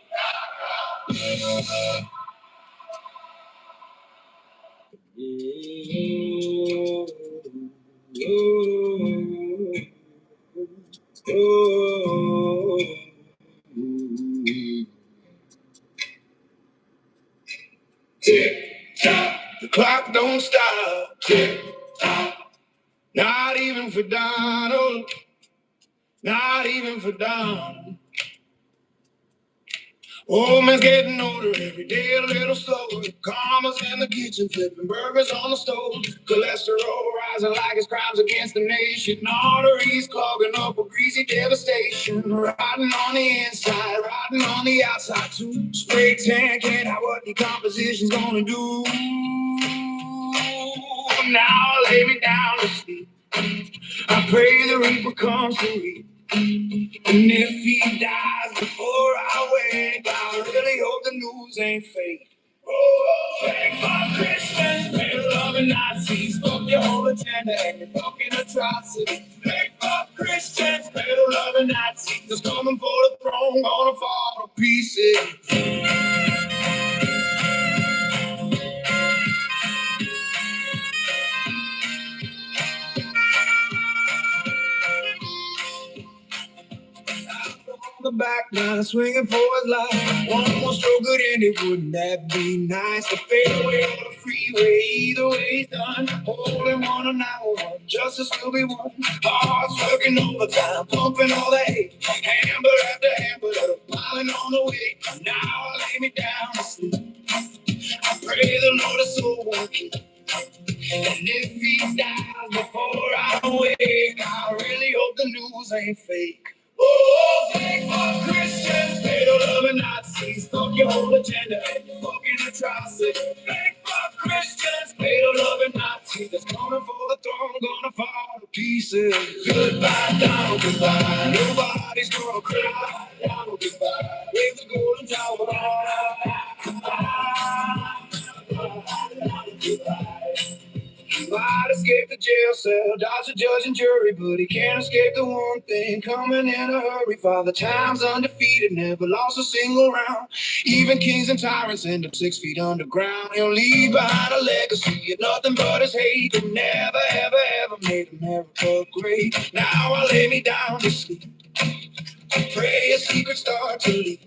Tick tock, the clock don't stop. Tick tock, not even for Donald, not even for Donald. Old man's getting older, every day a little slower. Karma's in the kitchen, flipping burgers on the stove. Cholesterol rising like it's crimes against the nation. Arteries clogging up with greasy devastation. Riding on the inside, riding on the outside too. Spray tan can't hide what decomposition's gonna do. Now I lay me down to sleep. I pray the reaper comes to reap. And if he dies before I wake, I really hope the news ain't fake. Oh, thank God Christians, middle loving Nazis, fuck your whole agenda and your fucking atrocities. Thank God Christians, middle loving Nazis, that's coming for the throne, gonna fall to pieces. The back line, swinging for his life. One more stroke could end it, wouldn't that be nice? To fade away on the freeway, either way he's done. Holding one an hour, justice will be won. Hearts working overtime, pumping all the hate. Hammer after hammer, piling on the way. Now I lay me down to sleep. I pray the Lord is so working. And if he dies before I wake, I really hope the news ain't fake. Oh, thank for Christians, fatal loving Nazis, fuck your whole agenda and your fucking atrocity. Thank for Christians, fatal loving Nazis, that's coming for the throne, gonna fall to pieces. Goodbye, Donald, goodbye. Nobody's gonna cry. Donald, goodbye. Wave the golden tower. Goodbye. He might escape the jail cell, dodge the judge and jury, but he can't escape the one thing coming in a hurry. Father Time's undefeated, never lost a single round. Even kings and tyrants end up 6 feet underground. He'll leave behind a legacy of nothing but his hate that never, ever, ever made America great. Now I lay me down to sleep, pray a secret start to leak.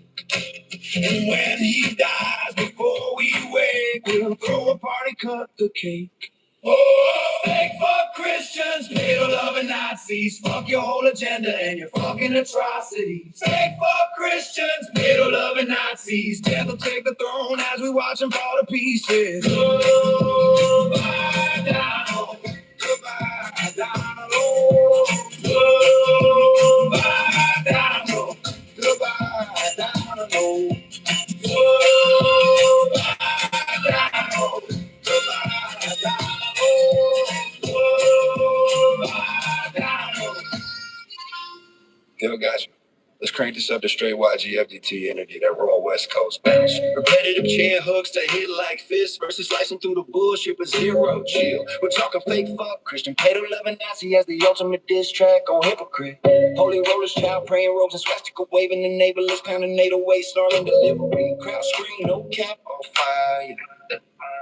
And when he dies, before we wake, we'll throw a party, cut the cake. Oh, thank for Christians, middle loving Nazis, fuck your whole agenda and your fucking atrocities. Thank for Christians, middle loving Nazis, death will take the throne as we watch them fall to pieces. Goodbye, Donald. Goodbye, Donald. Goodbye, Donald. Goodbye, Donald. Goodbye, Donald. Goodbye, Donald. Yo, gotcha. Let's crank this up to straight YGFDT energy, that raw West Coast bounce. Repetitive chin hooks that hit like fists versus slicing through the bullshit with zero chill. We're talking fake fuck, Christian Pato loving Nazi as the ultimate diss track on hypocrite. Holy rollers, child praying robes and swastika waving, enablers pounding 808, snarling delivery. Crowd scream, no cap, on fire.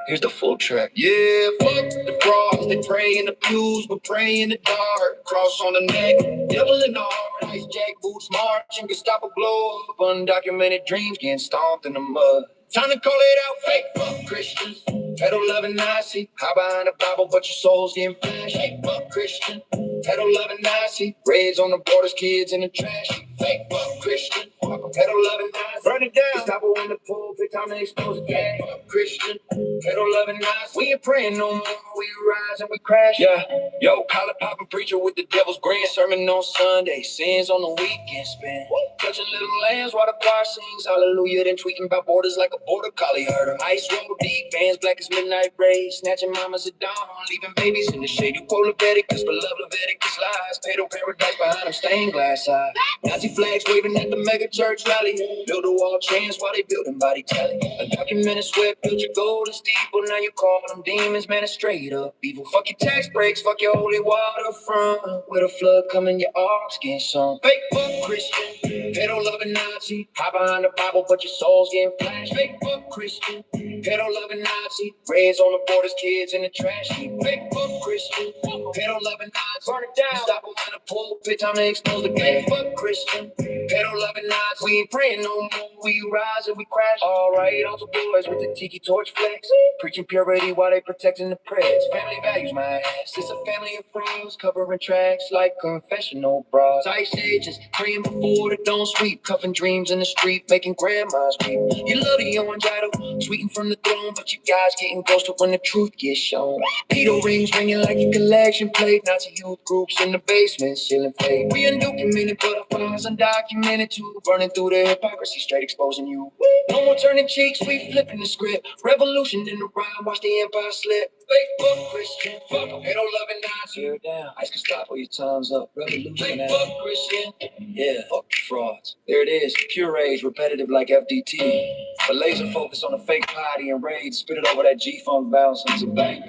Here's the full track. Yeah, fuck the frogs. They pray in the pews, but pray in the dark. Cross on the neck, devil in the heart. Ice jack boots marching, Gestapo blow up. Undocumented dreams getting stomped in the mud. Time to call it out, fake fuck Christians. Pedal loving Nazi, hide behind the Bible, but your soul's getting flashed. Fake fuck Christian. Pedal loving Nazi, raids on the borders, kids in the trash. Fake fuck Christian. Pedal loving Nazi, burn it down. Gestapo in the pulpit, time to expose the gang. Fuck Christian. Pedal loving Nazi, we ain't praying no more. We rise and we crash. Yeah, yo, collar popping preacher with the devil's grin. Sermon on Sunday, sins on the weekend spin. Touching little lambs while the choir sings hallelujah. Then tweeting about borders like a border collie herder. Ice roll deep, bands black as midnight rays. Snatching mamas at dawn, leaving babies in the shade. You quote Leviticus, but love Leviticus lies. Paid paradise behind them stained glass eyes. Nazi flags waving at the mega church rally. Build a wall chance while they building body tally. Undocumented sweat, built your golden steeple. Now you call them demons, man, it's straight up evil. Fuck your tax breaks, fuck your holy waterfront. With a flood coming, your arms getting sunk. Fake fuck Christian, pedo loving Nazi. Hide behind the Bible, but your soul's getting flashed. Fake fuck Christian, pedo loving Nazi. Raised on the borders, kids in the trash. Fake fuck Christian, pedo loving Nazi. Burn it down, stop in the pulpit, time to expose the game. Fuck Christian, pedo loving Nazi. We ain't praying no more. We rise and we crash. All right, all the boys with the tiki torch flex. Preaching purity while they protecting the press. Family values, my ass. It's a family of friends covering tracks like confessional bras. Ice stages, praying before the dawn sweep. Cuffing dreams in the street, making grandmas weep. You love the orange idol, tweeting from the throne, but you guys getting ghosted when the truth gets shown. Pedo rings ringing like a collection plate. Nazi youth groups in the basement, shilling fake. We undocumented butterflies, undocumented too. Burning through the hypocrisy, straight exposing you. No more turning cheeks, we flipping the script. Revolution in the rhyme, watch the empire slip. Fake book Christian, fuck them. They don't love it now. Tear it down, ice can stop all your time's up. Revolution, fake book Christian. Yeah, fuck the frauds. There it is, pure age, repetitive like FDT. But laser focus on the fake party and rage. Spit it over that G-funk bounce into bang.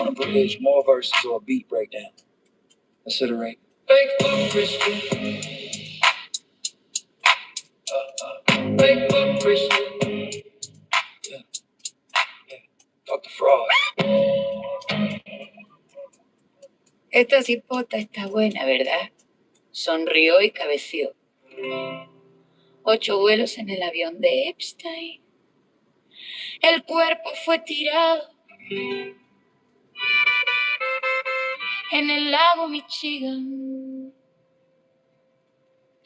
On a bridge, more verses or a beat breakdown. Considerate. Fake book Christian. Fake book Christian. Yeah. Fuck the fraud. Esta cipota está buena, ¿verdad? Sonrió y cabeció. 8 vuelos en el avión de Epstein. El cuerpo fue tirado en el lago Michigan.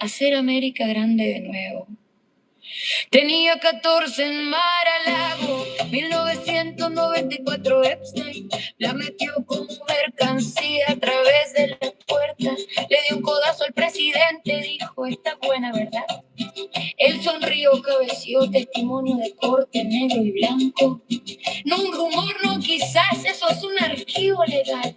Hacer América grande de nuevo. Tenía 14 en Mar-a-Lago, 1994 Epstein la metió como mercancía a través de la puerta. Le dio un codazo al presidente, dijo, está buena, ¿verdad? Él sonrió, cabeció, testimonio de corte negro y blanco. No un rumor, no, quizás eso es un archivo legal.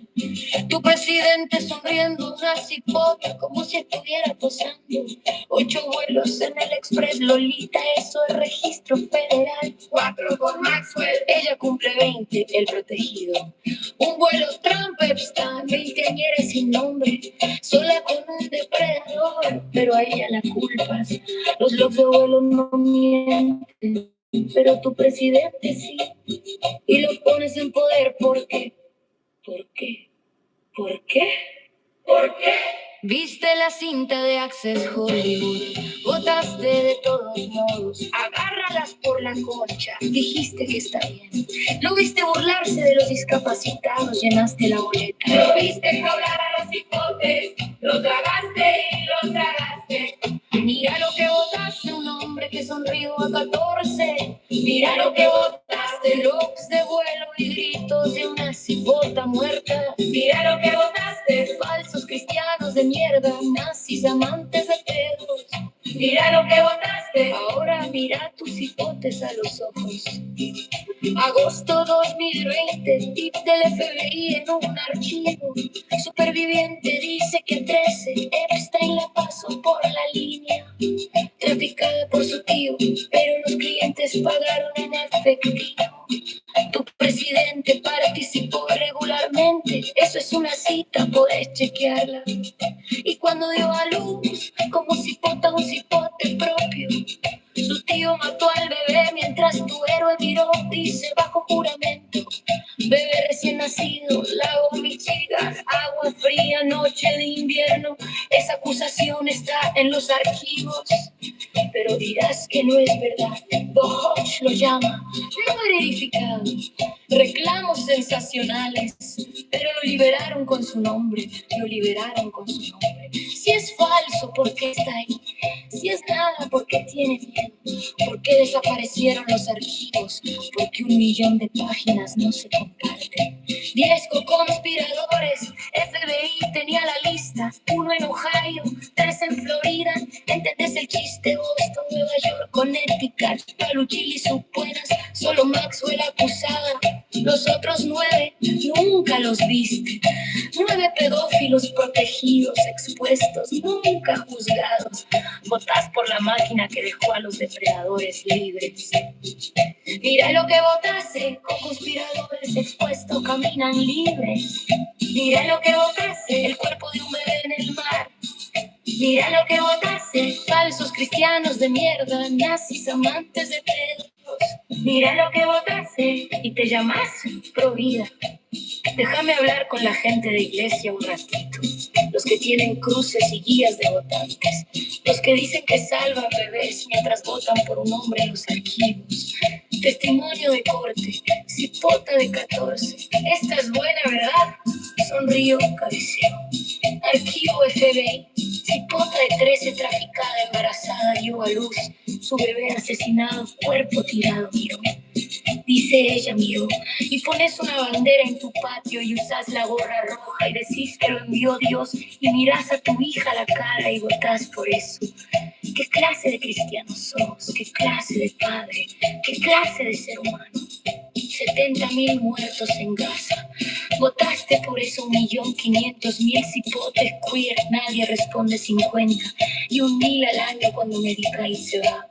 Tu presidente sonriendo, una cipota, como si estuviera posando. 8 vuelos en el Express Lolita, eso es registro federal. 4 con Maxwell, ella cumple 20, el protegido. Un vuelo Trump Epstein, 20añera sin nombre, sola con un depredador, pero a ella la culpas. Los locos de vuelo no mienten, pero tu presidente sí. Y lo pones en poder, ¿por qué? ¿Por qué? ¿Por qué? ¿Por qué? Viste la cinta de Access Hollywood, votaste de todos modos, agárralas por la concha, dijiste que está bien. Lo viste burlarse de los discapacitados, llenaste la boleta. Lo viste jaular a los hipotes, los tragaste y los tragaste. Mira lo que votaste, un hombre que sonrió a 14. Mira lo que votaste, looks de vuelo y gritos de una cipota muerta. Mira lo que votaste, falsos cristianos de mierda, nazis, amantes de pedos. Mira lo que votaste, ahora mira tus hipotes a los ojos. Agosto 2020, tip del FBI en un archivo. Superviviente dice que 13, Epstein la pasó por la línea. Traficada por su tío, pero los clientes pagaron en efectivo. Tu presidente participó regularmente, eso es una cita, podés chequearla. Y cuando dio a luz, como cipota un cipote propio, su tío mató al bebé mientras tu héroe miró, dice bajo juramento. Bebé recién nacido, lago Michigan, agua fría, noche de invierno. Esa acusación está en los archivos, pero dirás que no es verdad. The Hodge lo llama, no verificado. Reclamos sensacionales, pero lo liberaron con su nombre, lo liberaron con su nombre. Si es falso, ¿por qué está ahí? Si es nada, ¿por qué tiene miedo? ¿Por qué desaparecieron los archivos? ¿Por qué 1 millón de páginas no se comparten? 10 conspiradores, FBI tenía la lista. 1 en Ohio, 3 en Florida. ¿Entendés el chiste? Boston, Nueva York, Connecticut, Paluchil y sus buenas. Solo Maxwell acusada. Los otros 9 nunca los viste. 9 pedófilos protegidos, expuestos, nunca juzgados. Votás por la máquina que dejó a los depredadores libres. Mira lo que votaste, conspiradores expuestos caminan libres. Mira lo que votaste, el cuerpo de un bebé en el mar. Mira lo que votaste, falsos cristianos de mierda, nazis, amantes de pedos. Mira lo que votaste y te llamas Provida. Déjame hablar con la gente de iglesia un ratito. Los que tienen cruces y guías de votantes. Los que dicen que salvan bebés mientras votan por un hombre en los archivos. Testimonio de corte, cipota de 14. Esta es buena, ¿verdad? Sonrío, cabeceo. Archivo FBI. Cipota de 13 traficada, embarazada, dio a luz. Su bebé asesinado, cuerpo tirado, miró. Dice ella, miró, y pones una bandera en tu patio y usas la gorra roja y decís que lo envió Dios y miras a tu hija a la cara y votás por eso. ¿Qué clase de cristiano sos? ¿Qué clase de padre? ¿Qué clase de ser humano? 70.000 muertos en Gaza. Votaste por eso 1.500.000 cipotes queer. Nadie responde 50. Y 1.000 al año cuando Medicaid se va.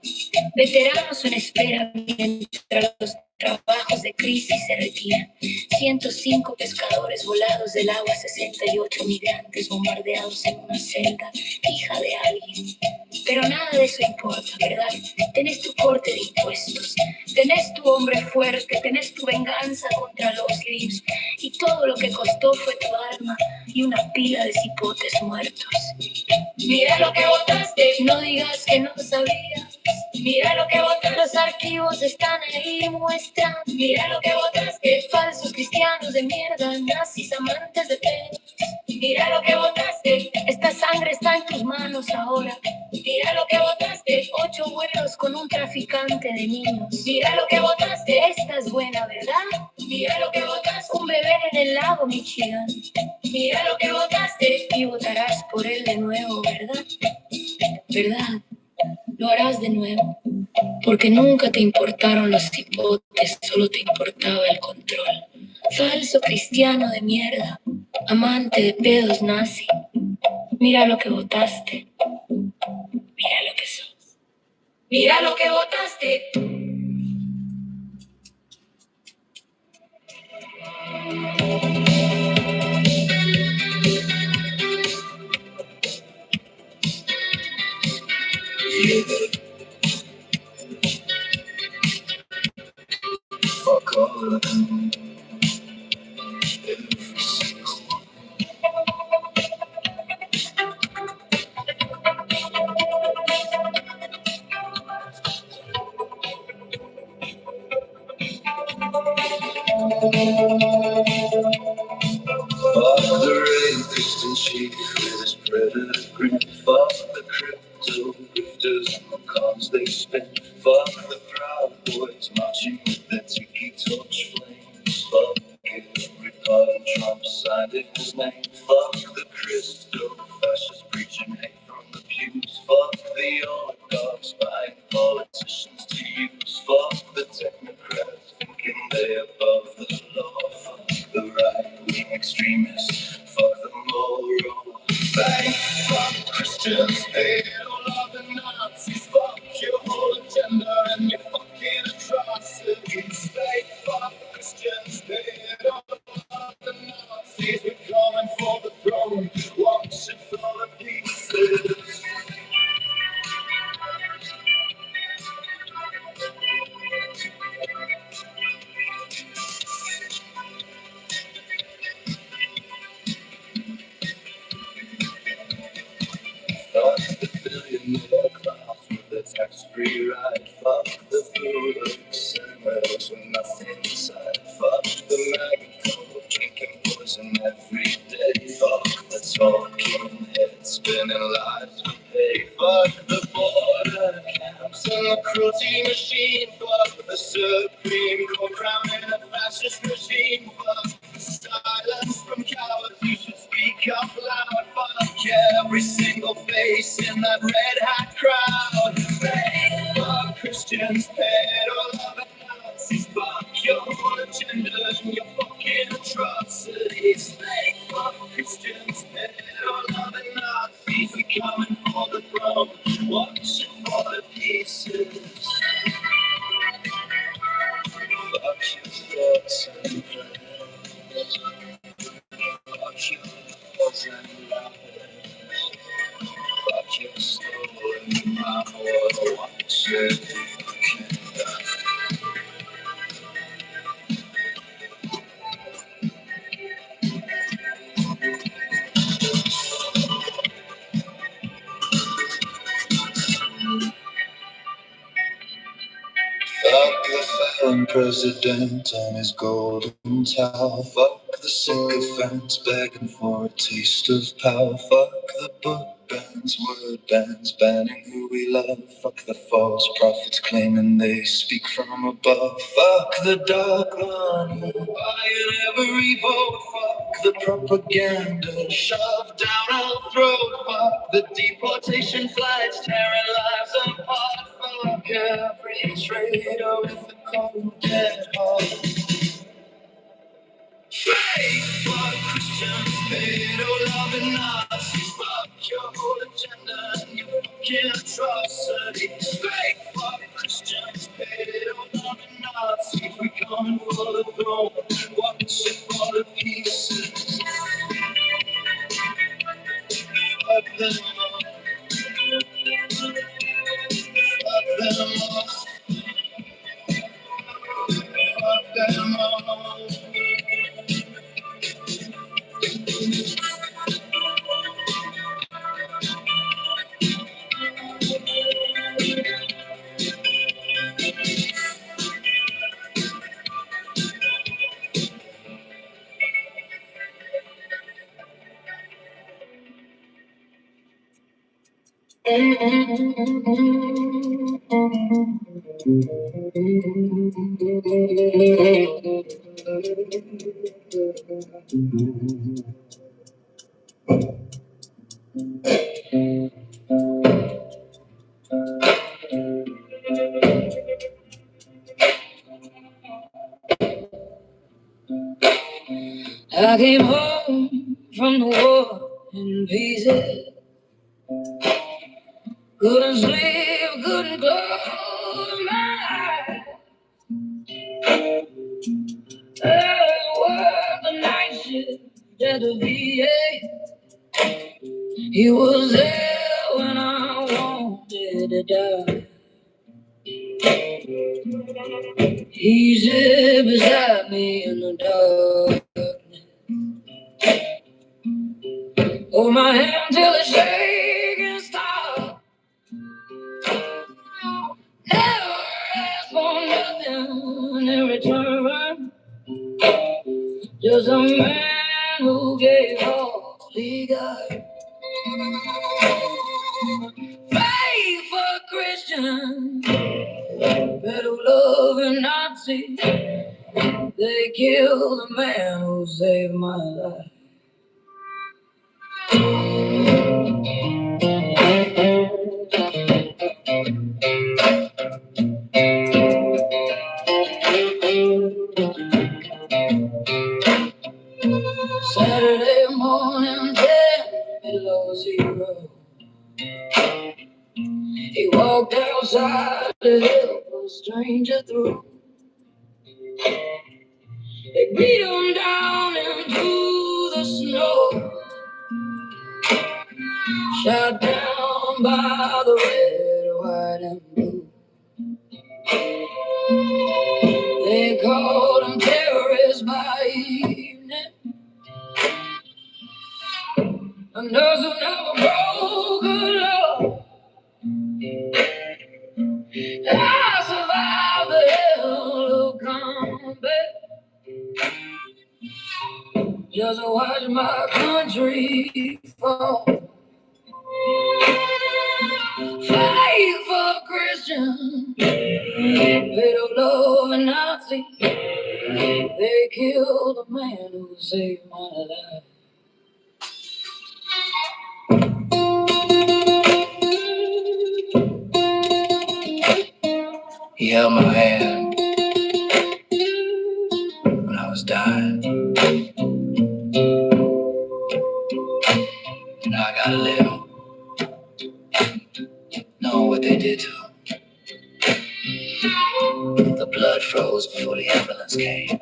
Veteranos en espera mientras los trabajos de crisis se retiran. 105 pescadores volados del agua, 68 migrantes bombardeados en una celda. Hija de alguien. Pero nada de eso importa, ¿verdad? Tenés tu corte de impuestos, tenés tu hombre fuerte, tenés tu venganza contra los libs y todo lo que costó fue tu alma y una pila de cipotes muertos. Mira lo que votaste, no digas que no sabías. Mira lo que votaste, los archivos están ahí, muestran. Mira lo que votaste, falsos cristianos de mierda, nazis, amantes de pedos. Mira lo que votaste, esta sangre está en tus manos ahora. Mira lo que votaste, 8 vuelos con un traficante de niños. Mira lo que votaste, esta es buena, ¿verdad? Mira lo que votaste, un bebé en el lago Michigan. Mira lo que votaste y votarás por él de nuevo, ¿verdad? ¿Verdad? Lo harás de nuevo, porque nunca te importaron los cipotes, solo te importaba el control. Falso cristiano de mierda, amante de pedos nazi. Mira lo que votaste, mira lo que sos. Mira lo que votaste. Fuck all of them. Fuck the rapist and chief with his predator grin. Fuck the crypto grifters and the cons they spin. Fuck the Proud Boys marching with their tiki torch flames. Fuck every part of Trump signed in his name. Fuck the Christo fascists preaching hate from the pews. Fuck the oligarchs buying politicians to use. Fuck the technocrats thinking they're above the law. Fuck the right-wing extremists. Fuck the moral bank. Fuck Christians, pedo-loving Nazis. Fuck your whole agenda and your fucking atrocities. Fake fuck Christians, pedo-loving Nazis. We're coming for the throne. Watch it fall to pieces. Fuck the billionaire class with their tax-free ride. Fuck the bulldogs senators with nothing inside. Fuck the MAGA drinking poison every day. Fuck the talking head spinning lies for pay. Fuck the border camps and the cruelty machine. Fuck the Supreme Court crowning a fascist regime. Fuck the silence from cowards. You should speak up loud. Fuck every single face in that red hat crowd. Fake fuck Christians, pedo-loving Nazis. Fuck your whole agenda and your fucking atrocities. Fake fuck Christians, pedo-loving Nazis. We coming for the throne. Watch it fall to pieces. Fuck your thoughts and prayers. Fuck your laws and lies. Fuck your stolen power, watch it fucking Fuck the fallen president and his golden towel. Fuck the sycophants begging for a taste of power. Fuck the book bans, word bans, banning who we love. Fuck the false prophets claiming they speak from above. Fuck the dark money buying every vote. Fuck the propaganda shoved down our throat. Fuck the deportation flights tearing lives apart. Fuck every traitor with a cold dead heart. Fake fuck Christians, pedo-loving Nazis. Fuck your whole agenda and your fucking atrocities. Fake fuck Christians, pedo-loving Nazis. We coming for the throne, watch it fall to pieces. Fuck them all. Fuck them all. Fuck them all. I came home from the war in pieces. Couldn't sleep, couldn't close my eyes. I worked the night shift at the VA. He was there when I wanted to die. He stood beside me in the dark. Hold my hand till the shaking stopped. Never asked for nothing in return. Just a man who gave all he got. Faithful Christian, better loving Nazi. They killed the man who saved my life. Saturday morning, 10 below zero. He walked outside to help a stranger through. They beat him down into the snow. Shot down by the red, white, and blue. They called him terrorists by evening. A nurse who never broke a law. I survived the hell of combat. Just to watch my country fall. Faithful Christian, they don't love a Nazi. They killed the man who saved my life. He held my hand when I was dying. Now I gotta live knowing what they did to him. The blood froze before the ambulance came.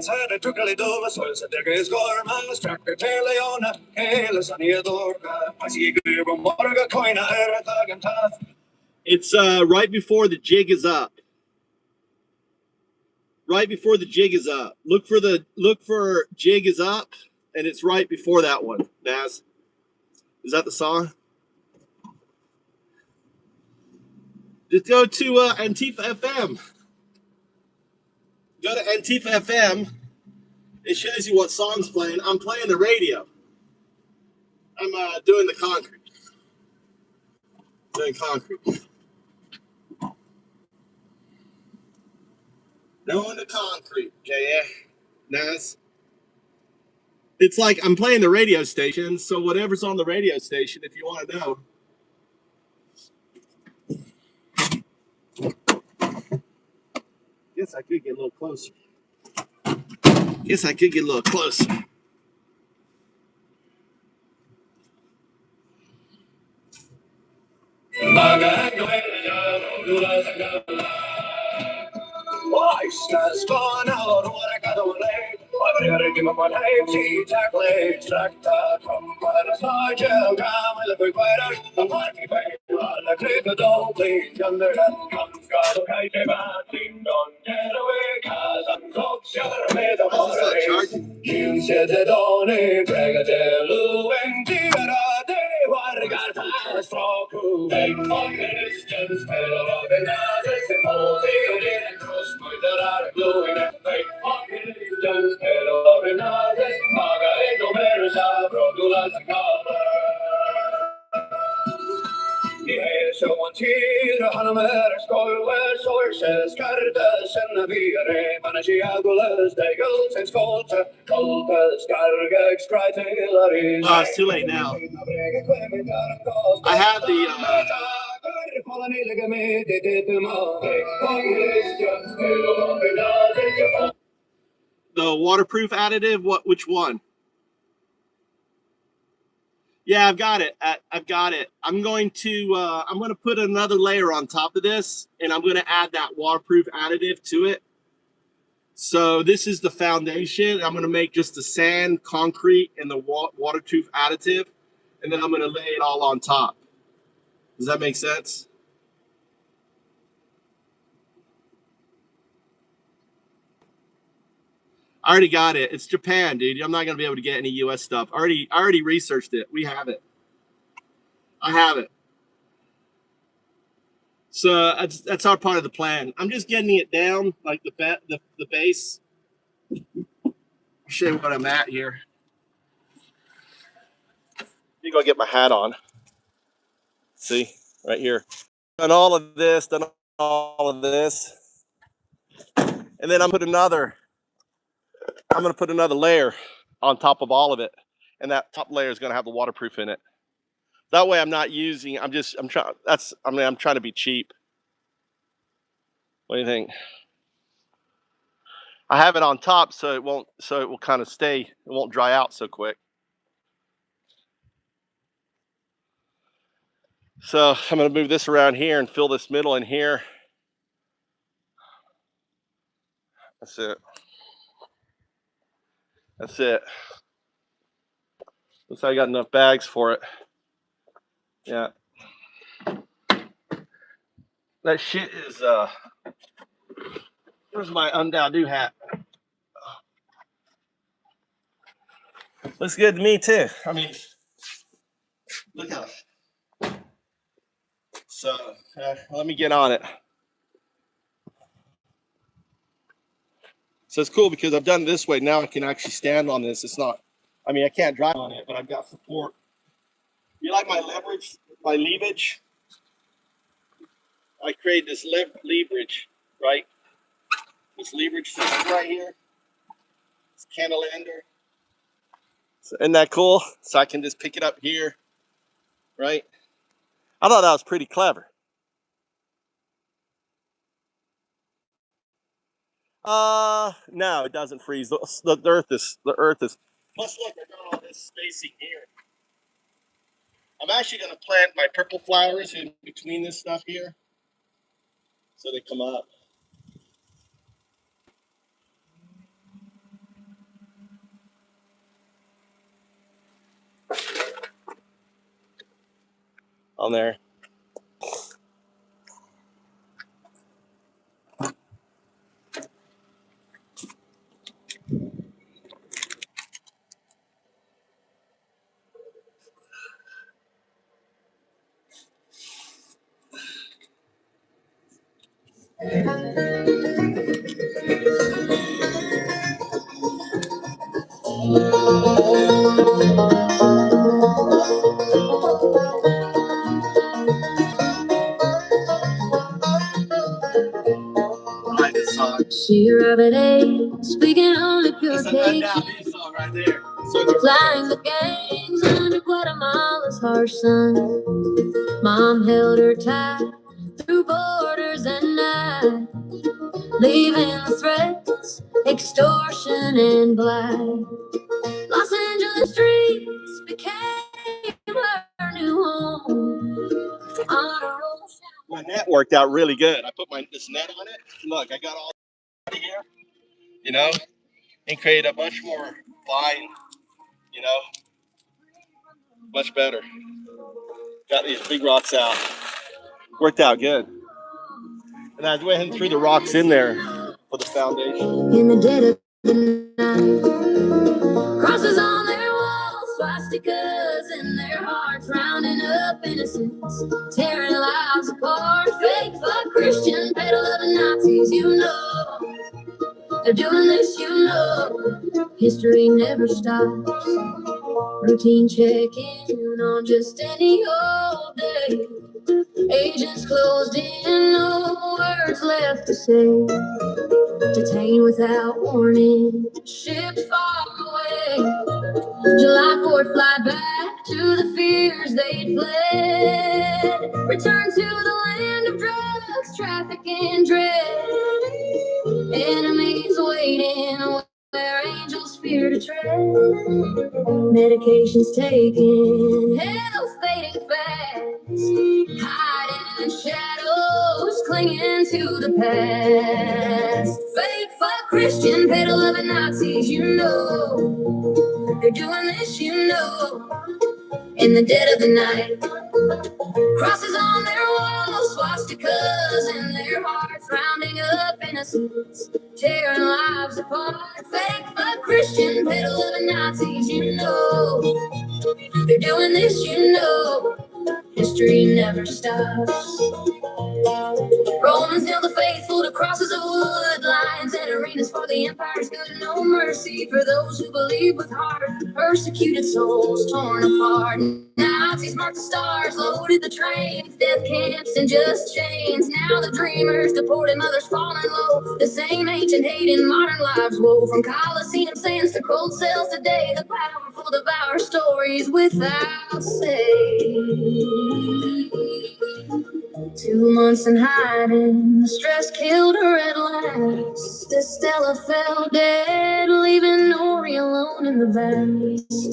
Senate, trucali dove sol se dege skorma, strakte teleona, hele saniadorka, pasi gubum morga koina eretagen taf. It's right before the jig is up. Right before the jig is up. Look for jig is up, and it's right before that one. Naz, is that the song? Just go to Antifa FM. Go to Antifa FM. It shows you what song's playing. I'm playing the radio. I'm doing the concrete. Doing concrete. Doing the concrete. Yeah. Naz. It's like I'm playing the radio station, so whatever's on the radio station, if you want to know. Guess I could get a little closer. Oysters gone out, what I got away. I gotta give up on hay, tea, tackle, tractor, trumpet, sergeant, come, I live with quite a party bay. I click a dog, please, under that comes God, okay, ding dong, get away, cause I'm so sure made the water. You said that on a bregadelu and tigara, what I got to stroke. Big fucking distance, pedal of another, simple, and cross my that are gluing at fake fucking distance, pedal of another, maga, no matters how, produlas and color. Så man tid han mer skål så skarda sen vi är man chiagolas de goals and skolta kolta skarga extrailer is It's too late now. I have the waterproof additive. Which one? Yeah, I've got it. I've got it. I'm going to put another layer on top of this, and I'm going to add that waterproof additive to it. So this is the foundation. I'm going to make just the sand, concrete, and the waterproof additive, and then I'm going to lay it all on top. Does that make sense? I already got it. It's Japan, dude. I'm not going to be able to get any U.S. stuff. I already researched it. We have it. I have it. So that's our part of the plan. I'm just getting it down, like the base. I'll show you what I'm at here. You go get my hat on. See, right here. Done all of this, and then I'm going to put another layer on top of all of it, and that top layer is going to have the waterproof in it. That way, I'm not using. I'm trying to be cheap. What do you think? I have it on top so it will kind of stay. It won't dry out so quick. So I'm going to move this around here and fill this middle in here. That's it. Looks like I got enough bags for it. Yeah. That shit is where's my undoubt hat? Looks good to me too. I mean, look how. So let me get on it. So it's cool because I've done it this way. Now I can actually stand on this. It's not. I mean, I can't drive on it, but I've got support. You like my leverage? My leverage? I created this leverage, right? This leverage system right here. It's cantilever. So, isn't that cool? So I can just pick it up here, right? I thought that was pretty clever. No, it doesn't freeze. The earth is. Plus, look, I got all this spacing here. I'm actually going to plant my purple flowers in between this stuff here, so they come up. on there. She arrived at 8, speaking only pure cake. Song right there. Flying the gangs under Guatemala's harsh sun. Mom held her tight through borders and night, leaving the threats, extortion, and blight. Los Angeles streets became her new home. On a road. My net worked out really good. I put this net on it. Look, I got all out of here, you know, and created a much more line, you know, much better. Got these big rocks out. Worked out good. And I went and threw the rocks in there for the foundation. In the dead of the night, crosses on their walls, swastikas in their hearts, rounding up innocence, tearing lives apart. Fake fuck Christian, peddle of the Nazis, you know. They're doing this, you know. History never stops. Routine check-in on just any old day. Agents closed in, no words left to say. Detained without warning, shipped far away. July 4th, fly back to the fears they'd fled. Return to the land of drugs, traffic, and dread. Enemies waiting where angels fear to tread. Medications taken, health fading fast. Hiding in shadows, clinging to the past. Fake fuck Christian, peddle of the Nazis, you know. They're doing this, you know. In the dead of the night, crosses on their walls, swastikas in their hearts, rounding up innocence, tearing lives apart. Fake fuck Christian, peddle of the Nazis, you know. They're doing this, you know. History never stops. Romans nailed the faithful to crosses of wood, lions and arenas for the empire's good. No mercy for those who believe with heart. Persecuted souls torn apart. Nazis marked the stars, loaded the trains, death camps and just chains. Now the dreamers deported, mothers falling low. The same ancient hate in modern lives woe. From Coliseum sands to cold cells today, the powerful devour stories without say. 2 months in hiding, the stress killed her at last. Estella fell dead, leaving Nori alone in the vast.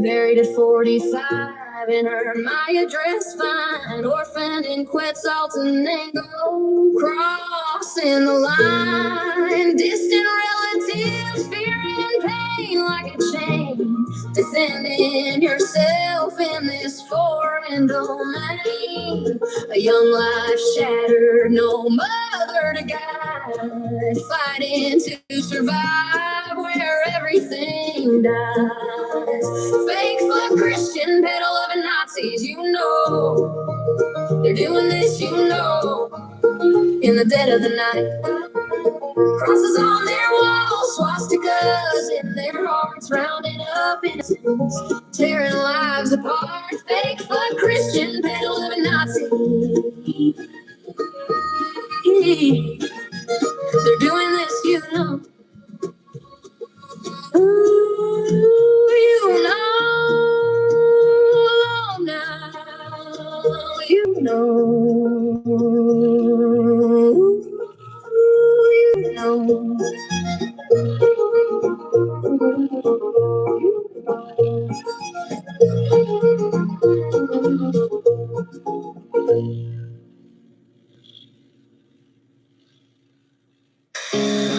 Buried at 45 in her Maya dress, fine. Orphaned in Quetzaltenango, crossing the line. Distant relatives, fear and pain like a chain. Defending yourself in this foreign domain. A young life shattered, no mother to guide. Fighting to survive where everything dies. Fake fuck Christian, peddle of the Nazis, you know. They're doing this, you know. In the dead of the night, crosses on their walls, swastikas in their hearts, rounding up innocence, tearing lives apart. Fake fuck Christian, peddle of a Nazi. They're doing this, you know. Ooh, you know now, you know. You know.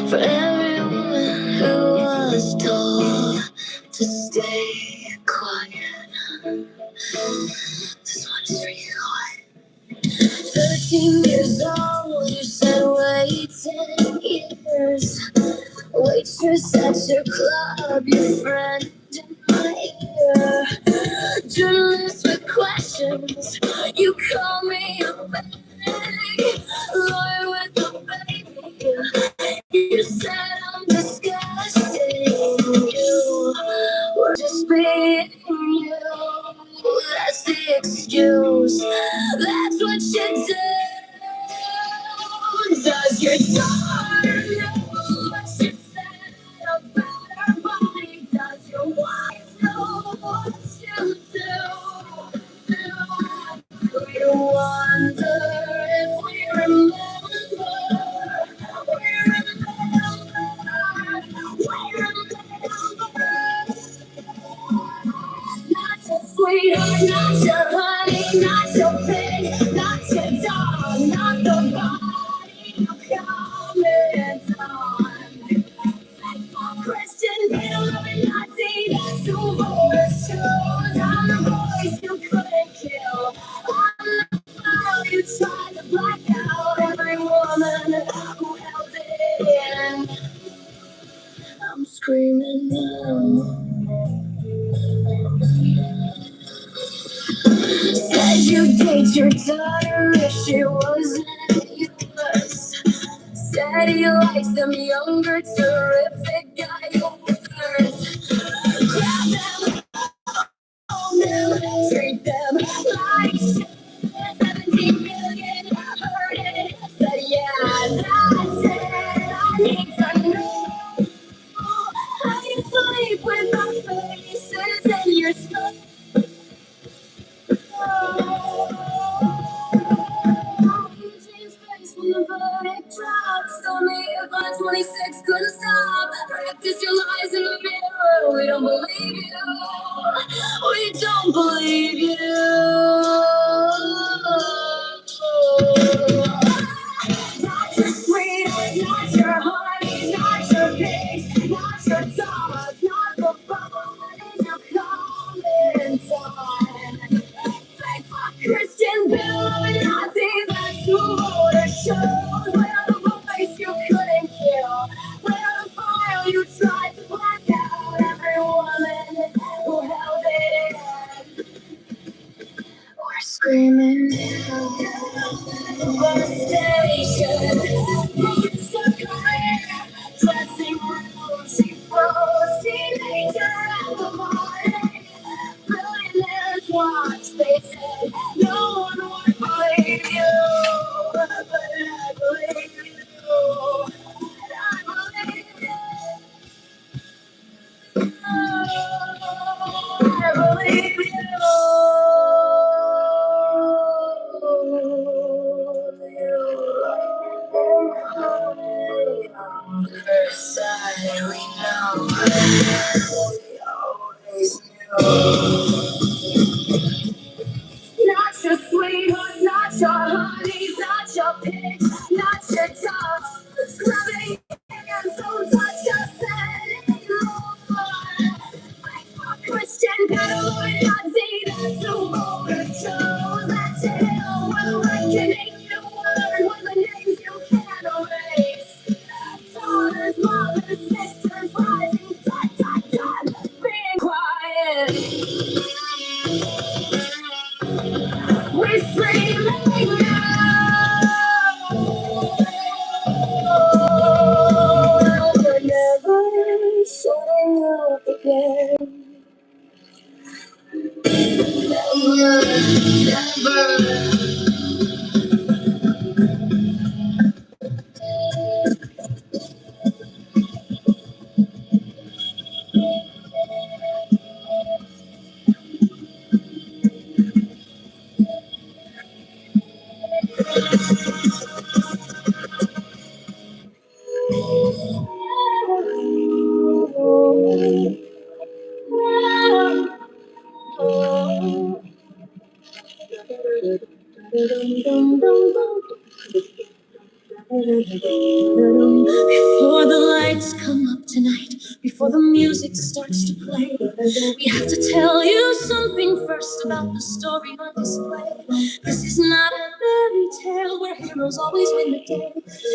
For everyone who was told to stay quiet, this one's for you. 18 years old, you said wait 10 years. Waitress at your club, your friend in my ear. Journalist with questions, you call me a bag. Lawyer with a baby, you said I'm disgusting. You were just being you. That's the excuse. That's what you do. Does your daughter know what you said about her body? Does your wife know what you do? We wonder if we remember. We remember. Not your sweetheart, not your honey, not your pig, not your dog, not the body you comment on. Faithful Christian, Illuminati, that's who voters chose. I'm the voice you couldn't kill. I'm the file you tried to black out. Every woman who held it in. I'm screaming now. Said you date your daughter if she wasn't yours. Said he likes them younger, terrific guys. Grab them, hold them, treat them like shit. 17 million, I heard it. Said yeah, that's it. I need to know how you sleep with our faces and your skin. Eugene's face when the verdict drops. Told me if I'm 26 couldn't stop. Practice your lies in the mirror. We don't believe you. We don't believe you. Not your sweetheart, not your honey, not your pigs, not your dogs, not the bodies you comment on. Christian Illuminati, that's who voter shows. We're the voice you couldn't kill. We're the file you tried to black out. Every woman who held it in. We're screaming on station. Ruins the career. Dressing room, she froze. Teenager at the party. Billionaires watch, they said no one would believe you. But I believe you. I believe you. I believe you. Side, we know. We always knew. Not your sweetheart, not your honey, not your pigs, not your dogs. Scrubbing hands, don't touch us anymore. Christian Illuminati, that's who voters chose. That's hell, well, I can hate the word with the names you can't erase. Daughters, mothers, sisters, rising, being quiet. We're screaming now. We're never shutting up again. Before the lights come up tonight, before the music starts to play, we have to tell you something. something first about the story on display. This is not a fairy tale where heroes always win the day.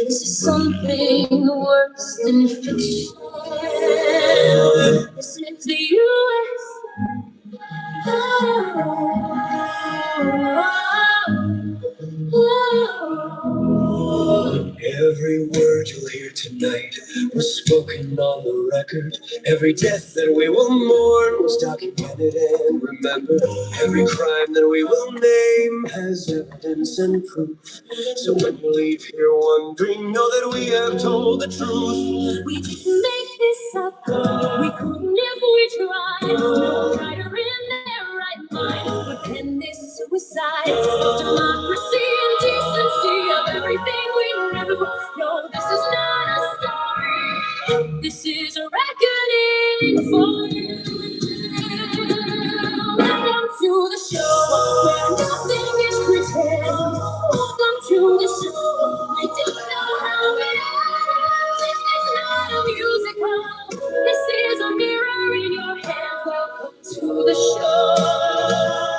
This is something worse than fiction. This is the U.S. Every word you'll hear tonight was spoken on the record. Every death that we will mourn was documented and remembered. Every crime that we will name has evidence and proof. So when you leave here wondering, know that we have told the truth. We didn't make this up. We couldn't if we tried. No writer in their right mind would pen this suicide of democracy and decency, of everything we knew. No, this is not a story. This is a reckoning for you. Welcome to the show where nothing is pretend. Welcome to the show. We don't know how it ends. This is not a musical. This is a mirror in your hand. Welcome to the show.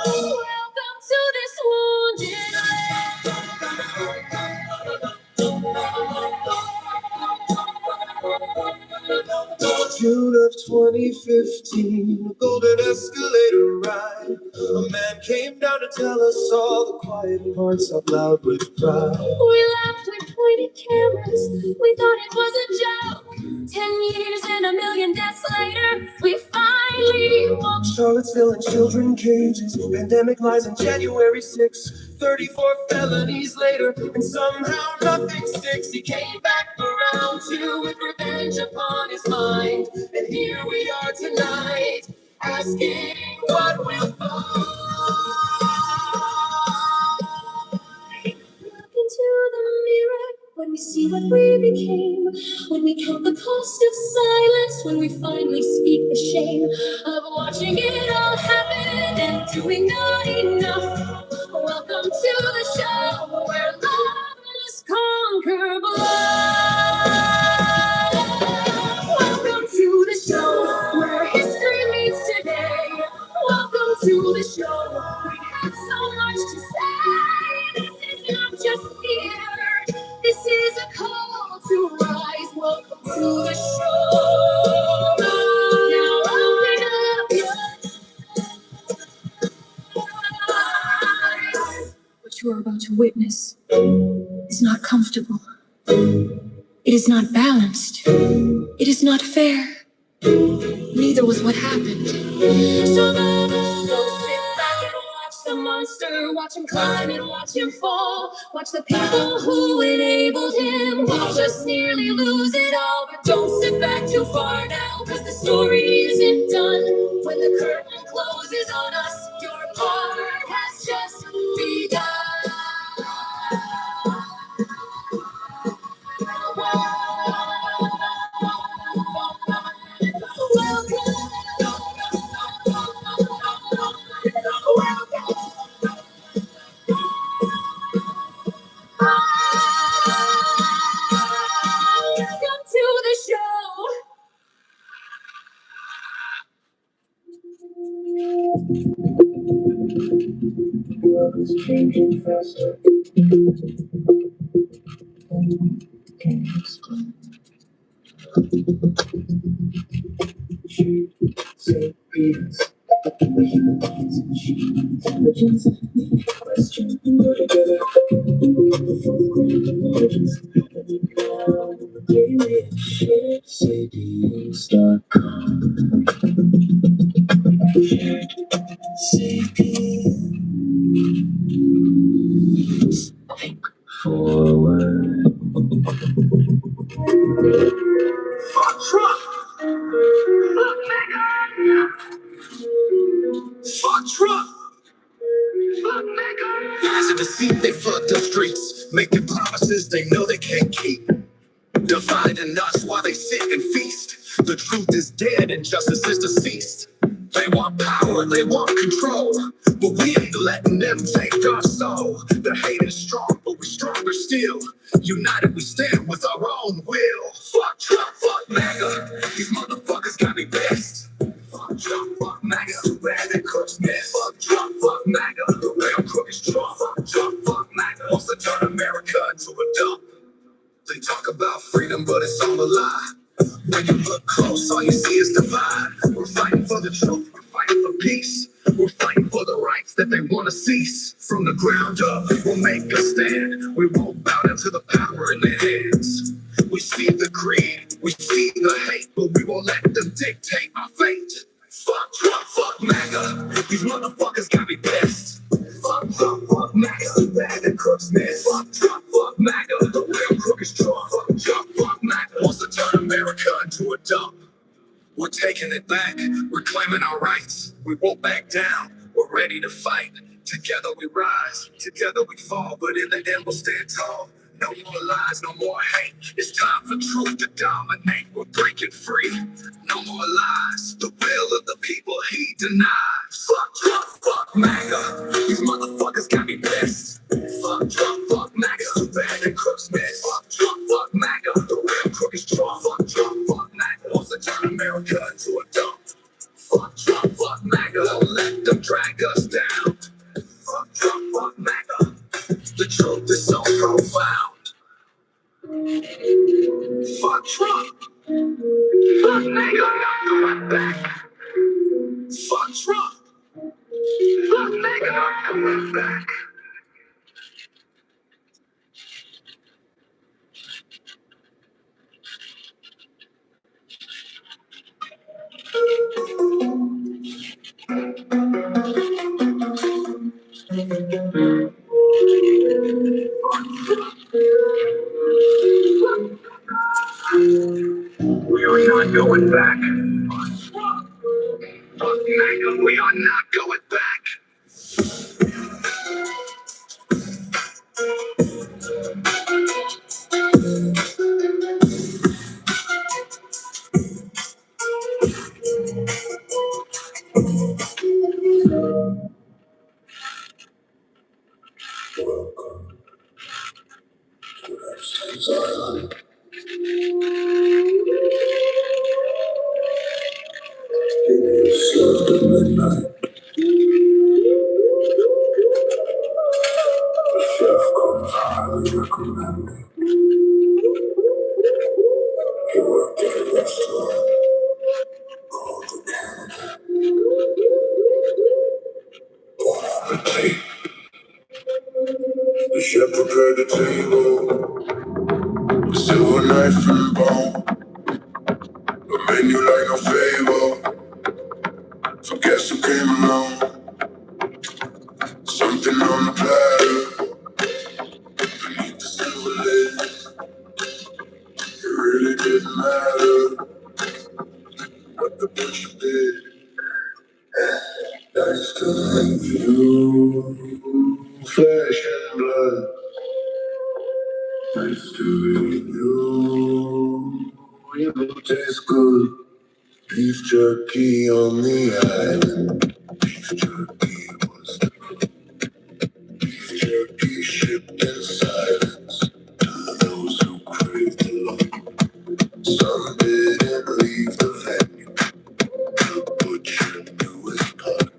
Welcome to this wounded June of 2015, a golden escalator ride. A man came down to tell us all the quiet parts out loud with pride. We laughed, we pointed cameras, we thought it was a joke. 10 years and a million deaths later, we finally woke. Charlottesville and children cages, pandemic lies on January 6th. 34 felonies later, and somehow nothing sticks. He came back for round 2 with revenge upon his mind. And here we are tonight, asking what we'll find. Look into the mirror when we see what we became. When we count the cost of silence, when we finally speak the shame of watching it all happen and doing not enough. Welcome to the show where love must conquer blood. Welcome to the show where history meets today. Welcome to the show. We have so much to say. This is not just theater. This is a call to rise. Welcome to the show. Now open up your eyes. What you are about to witness is not comfortable. It is not balanced. It is not fair. Neither was what happened. So sit back and watch the monster. Watch him climb and watch him fall. Watch the people who enabled him. Watch us nearly lose it all. But don't sit back too far now, cause the story isn't done. When the curtain closes on us, your part has just begun. Welcome to the show. The world is changing faster. Can you explain? Sapiens, the humans, machines, intelligence, question, go together. The fourth grade emergence, happening now. Daily shit, sapiens.com. Sapiens, think forward. Fuck Trump! Fuck Megan! Fuck Trump! Fuck Megan! As a deceit, they fucked up streets, making promises they know they can't keep. Dividing us while they sit and feast. The truth is dead and justice is deceased. They want power, they want control, but we ain't letting them take our soul. The hate is strong, but we're stronger still. United we stand with our own will. Fuck Trump, fuck MAGA. These motherfuckers got me pissed. Fuck Trump, fuck MAGA. Too bad they cooks miss. Fuck Trump, fuck MAGA. The real crook is Trump. Fuck Trump, fuck MAGA. Wants to turn America into a dump. They talk about freedom, but it's all a lie. When you look close, all you see is divide. We're fighting for the truth, we're fighting for peace. We're fighting for the rights that they want to cease. From the ground up, we'll make a stand. We won't bow down to the power in their hands. We see the greed, we see the hate, but we won't let them dictate our fate. Fuck Trump, fuck MAGA. These motherfuckers got me pissed. Fuck Trump, fuck MAGA. Too bad the crooks miss. Fuck Trump, fuck MAGA. The real crook is Trump. Fuck Trump, fuck MAGA. Wants to turn America into a dump. We're taking it back. We're claiming our rights. We won't back down. We're ready to fight. Together we rise. Together we fall. But in the end we'll stand tall. No more lies, no more hate. It's time for truth to dominate. We're breaking free. No more lies. The will of the people he denies. Fuck Trump, fuck MAGA. These motherfuckers got me pissed. Fuck Trump, fuck MAGA. Too bad they crooks miss. Fuck Trump, fuck MAGA. The real crook is Trump. Fuck Trump, fuck MAGA. Wants to turn America into a dump. Fuck Trump, fuck MAGA. Don't let them drag us down. Fuck Trump, fuck MAGA. The truth is so profound. Fuck Trump. Fuck MAGA. Not going back. Fuck Trump. Fuck MAGA. Not going back. We are not going back. Fuck MAGA. We are not going back. Welcome to Epstein Island. It is served at midnight. The chef comes highly recommended. He worked at a restaurant called the Cannibal. Bon appetit. The chef prepared the table, a silver knife and bone, a menu like no favor. For guests who came along, something on the platter beneath the silver lid. It really didn't matter what the butcher did. Nice to meet you, flesh and blood. Nice to meet you. You taste good. Beef jerky on the island. Beef jerky was the beef jerky shipped in silence to those who crave the law. Some didn't leave the venue. The butcher knew his part.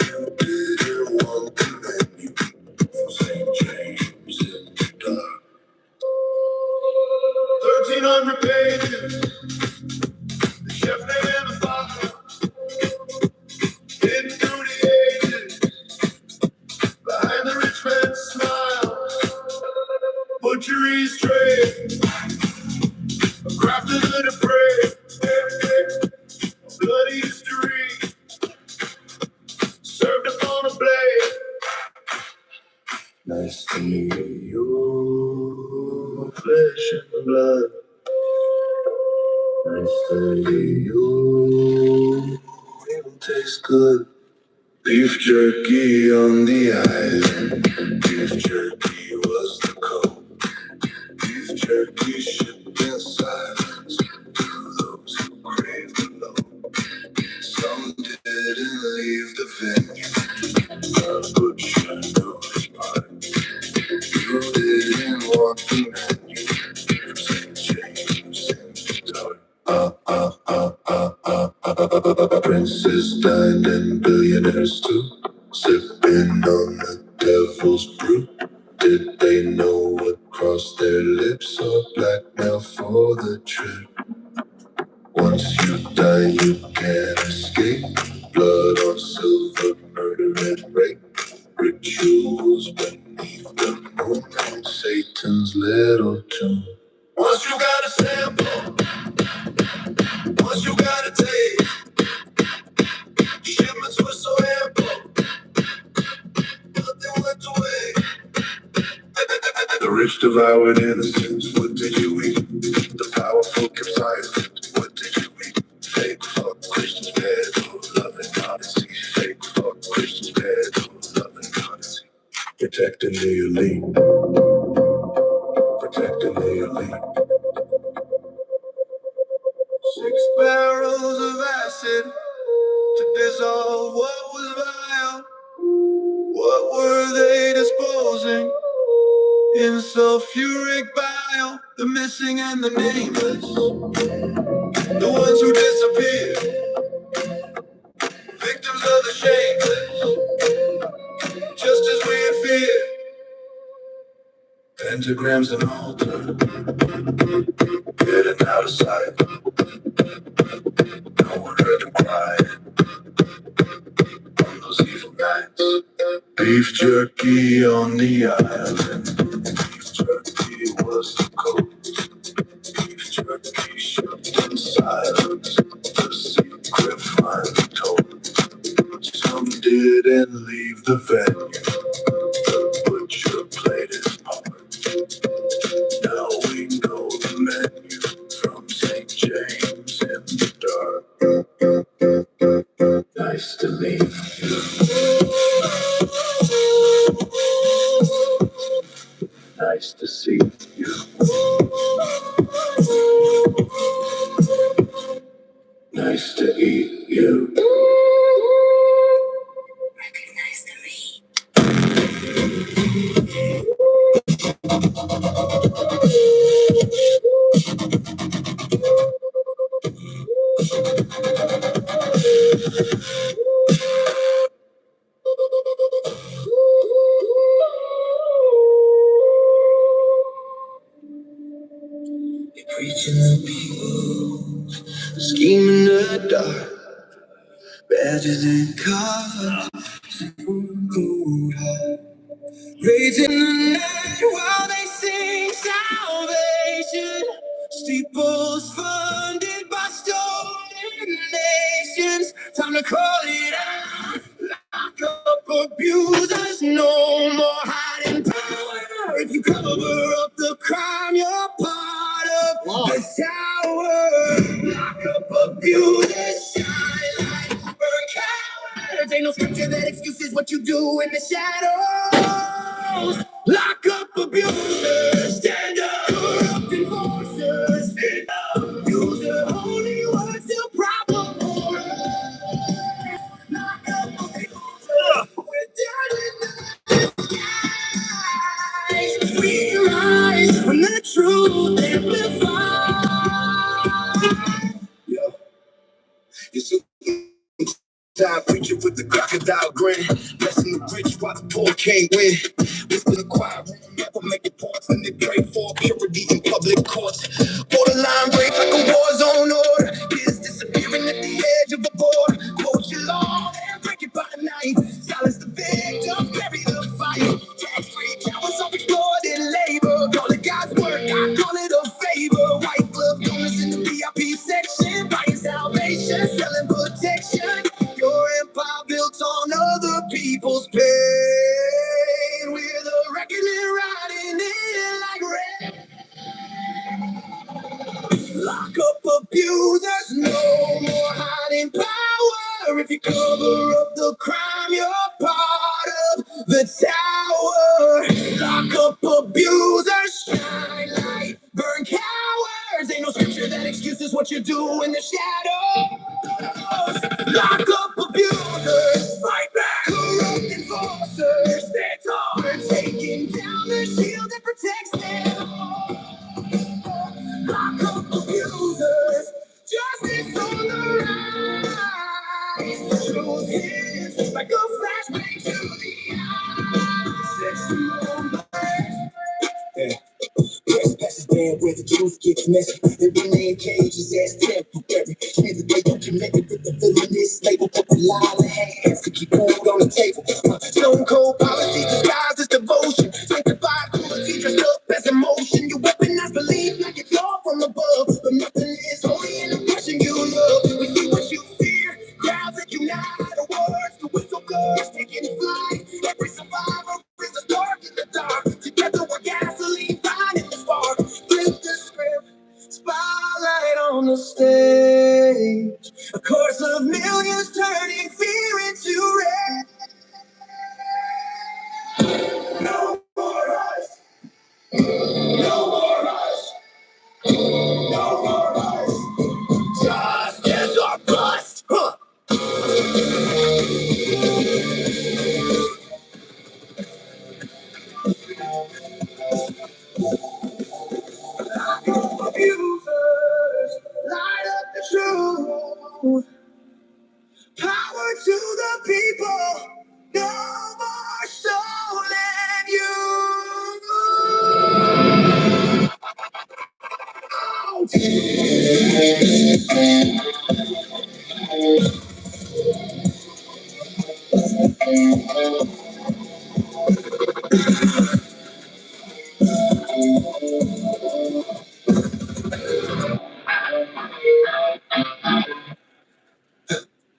You didn't want the venue from St. James in the dark. 1,300 pages. The chef named the father. Hidden through the ages. Behind the rich man's smile. Butchery's trade. A craft of the depraved. Bloody history. Served upon a blade. Nice to meet you, flesh and blood. Nice to meet you, it tastes good. Beef jerky on the island. Beef jerky was the code. Beef jerky shipped in silence to those who crave the low. Some didn't leave the venue. The butcher knew his part. You didn't want the menu from St. James in the dark. billionaires too, sipping on the devil's brew. Did they know what crossed their lips or blackmail for the trip? Once you die, you can't escape. Blood on silver, murder and rape. Rituals beneath the moon and Satan's little tomb. Once you got a sample, once you got a taste, shipments were so ample, nothing went away. The rich devoured innocence, what did you eat? The powerful kept silent, what did you eat? Fake fuck Christians, bad, loving honesty. Fake fuck Christians, bad, loving honesty. Protecting the elite, protecting the elite. 6 barrels of acid to dissolve what was vile. What were they disposing in sulfuric bile? The missing and the nameless, the ones who disappeared, victims of the shameless, just as we had feared. Pentagrams and altar, hidden out of sight. No one heard them crying on those evil nights. Beef jerky on the island. Beef jerky was the code. Beef jerky shook in silence. The secret finally told. Some didn't leave the venue. The butcher played his part. Now we know the menu from St. James in the dark. Nice to meet you. Nice to see you. Nice to eat you. Recognize the meat. You're preaching the people, scheming the dark, badges and collars, cold heart. Raging the night while they sing salvation. Steeples funded by stolen nations. Time to call it out. Lock up abusers. No more hiding power. If you cover up the crime, you're part of the tower. Lock up abusers. Shine light. Burn cowards. Ain't no scripture that excuses what you do in the shadows. Lock up abusers. Stand up. Corrupt enforcers. Stand up. Use the holy words to propagate. Lock up abusers. We're down in the skies. We rise when the truth amplifies. Yo, you see. Time preaching with the crocodile grin, blessing the rich while the poor can't win. Whisper the choir, never make it points, and they pray for purity in public courts. Borderline break like a war zone order. Kids disappearing at the edge of the border. Quote your law and break it by night. Silence the victims, bury the fight. Tax-free towers of exploited labor. Call it God's work, I call it a favor. White glove donors in the VIP section, buying salvation, selling protection. Your empire built on other people's pain. With a reckoning riding in like red. Lock up abusers, no more hiding power. If you cover up the crime, you're part of the tower. Lock up abusers, shine light, burn cowards. Ain't no scripture that excuses what you do in the shadows. Lock up abusers, fight back, corrupt enforcers. Stand tall, we're taking down the shield that protects them. Lock up abusers, justice on the rise. Truth is where the truth gets messy. They remain cages as temporary. Neither they don't connect with the villainous label, but the lie in hands to keep food on the table. Stone cold policy disguised as devotion. Sanctified cruelty dressed up as emotion. You weaponize belief like it's all from above, but nothing is holy in the person you love. We see what you fear, crowds that unite, the words, the whistle blows, taking flight. Every survivor is a spark in the dark. Together we're gasoline, finding the spark. Flip the script, spotlight on the stage. A chorus of millions turning fear into red. No more rush, no more rush, no more rush. Justice or bust. Huh. Abusers, light up the truth. Power to the people. No more stolen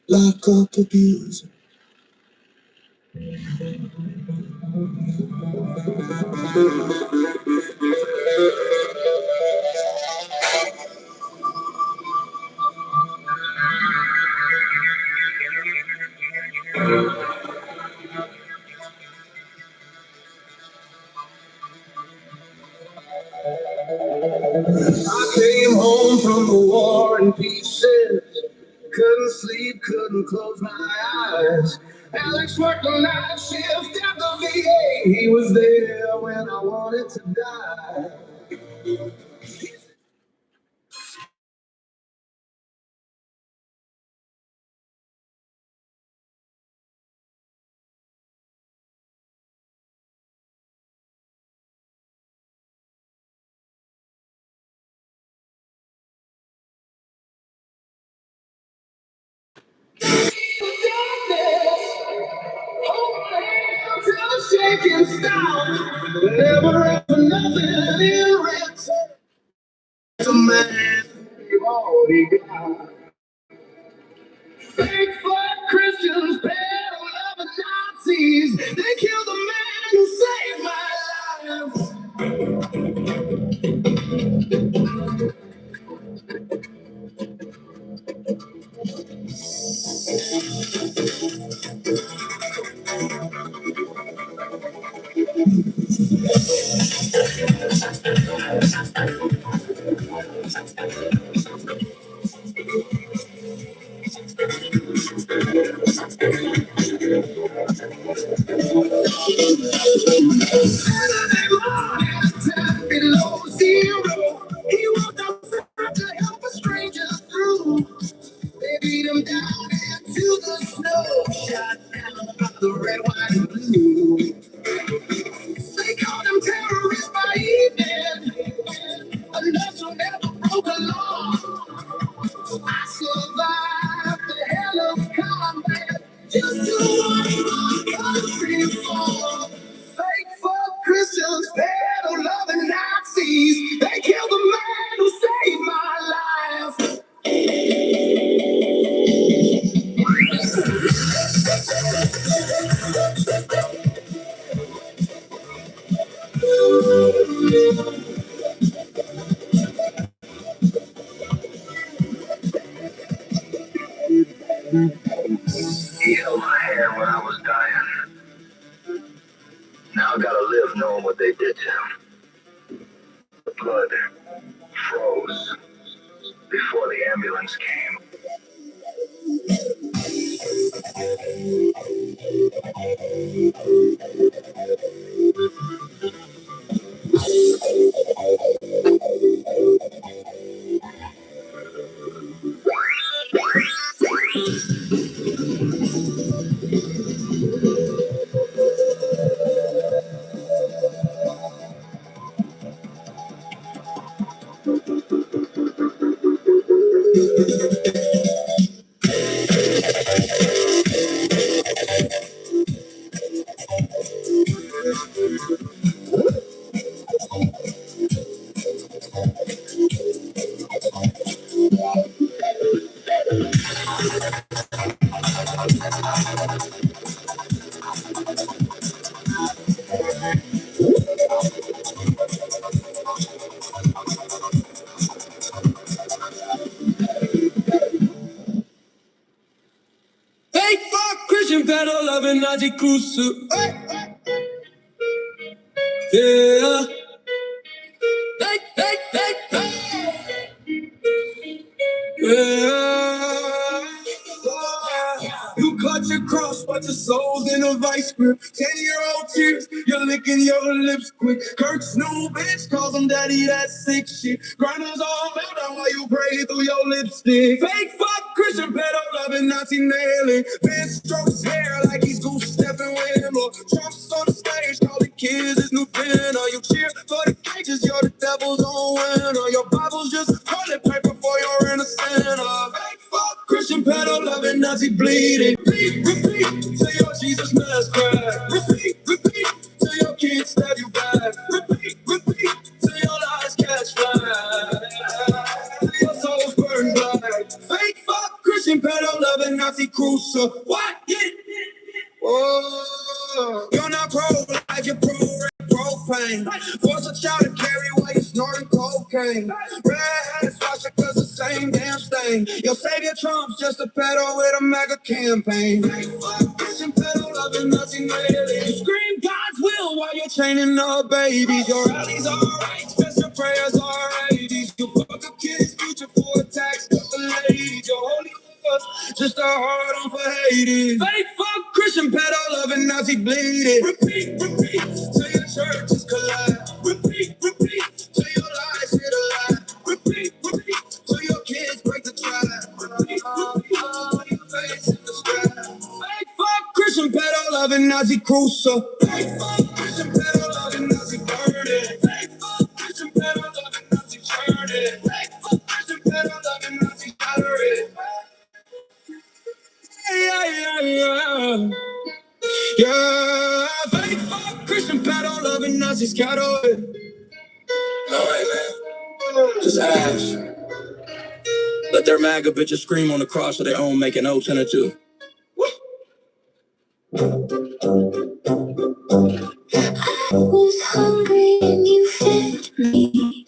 lock up abusers. I came home from the war in pieces. Couldn't sleep, couldn't close my eyes. Alex worked the night shift at the VA. He was there when I wanted to die. Till the shaking stone. Never ever nothing in return. The man gave all he got. Fake flag Christians, pedal loving Nazis. They killed the man who saved my life. Saturday morning, below zero. He walked outside to help a stranger through. They beat him down into the snow. Shot down by the red, white, and blue. They called him terrorist by evening. A nurse who never broke a law. I survived the hell of combat just to watch my country fall. Fake fuck Christians, pedal loving Nazis. They killed the man who saved my life. He held my hand when I was dying. Now I gotta live knowing what they did to him. The blood froze before the ambulance came. Fake fuck Christian pedal loving Nazi cruiser. Yeah. Yeah. You cut your cross, but your soul's in a vice grip. 10-year-old tears, you're licking your lips quick. Kirk's new bitch calls him daddy, that sick shit. Grinders all meltdown while you pray through your lipstick. Fake fuck Christian pedo loving Nazi nailing. Ben strokes hair like he's goose stepping with him. Or Trump's on the stage calling kids his new dinner. You cheer for the cages, you're the devil's own winner. Your Bible's just toilet paper for your innocent. Fake fuck Christian pedo loving Nazi bleeding. Repeat, repeat, till your Jesus mask crack. Repeat, repeat, till your kids stab you back. Repeat, repeat, till your lies catch fire. Till your souls burn black. Fake fuck Christian pedo loving Nazi cruiser. What? Oh, you're not pro-life, you're pro-propane. Force a child to carry while you're snorting cocaine. Red-handed swastikas, the same damn stain. Your savior Trump's just a pedo with a mega campaign. Fake fuck Christian pedo loving Nazi nailing. You scream God's will while you're chaining up babies. Your rallies are right, your prayers are 80s. You fuck a kid's future for a tax cut the ladies. Your holy was just a hard on for Hades. Fake fuck Christian pedo loving Nazi bleeding. Repeat, repeat, till your churches collapse. Repeat, repeat, till your lies hit a lie. Repeat, repeat, till your kids break the trap. Repeat, repeat, till your face in the strap. Fake fuck Christian pedo loving Nazi cruiser. Fake fuck Christian pedo loving Nazi burning. Fake fuck Christian pedo loving Nazi churning. Fake fuck Christian pedo loving Nazi shattering. Yeah, fake fuck Christian pedo loving Nazis cattle. Alright, man. Just ask. Let their MAGA bitches scream on the cross of their own, making oaths in it too. I was hungry and you fed me.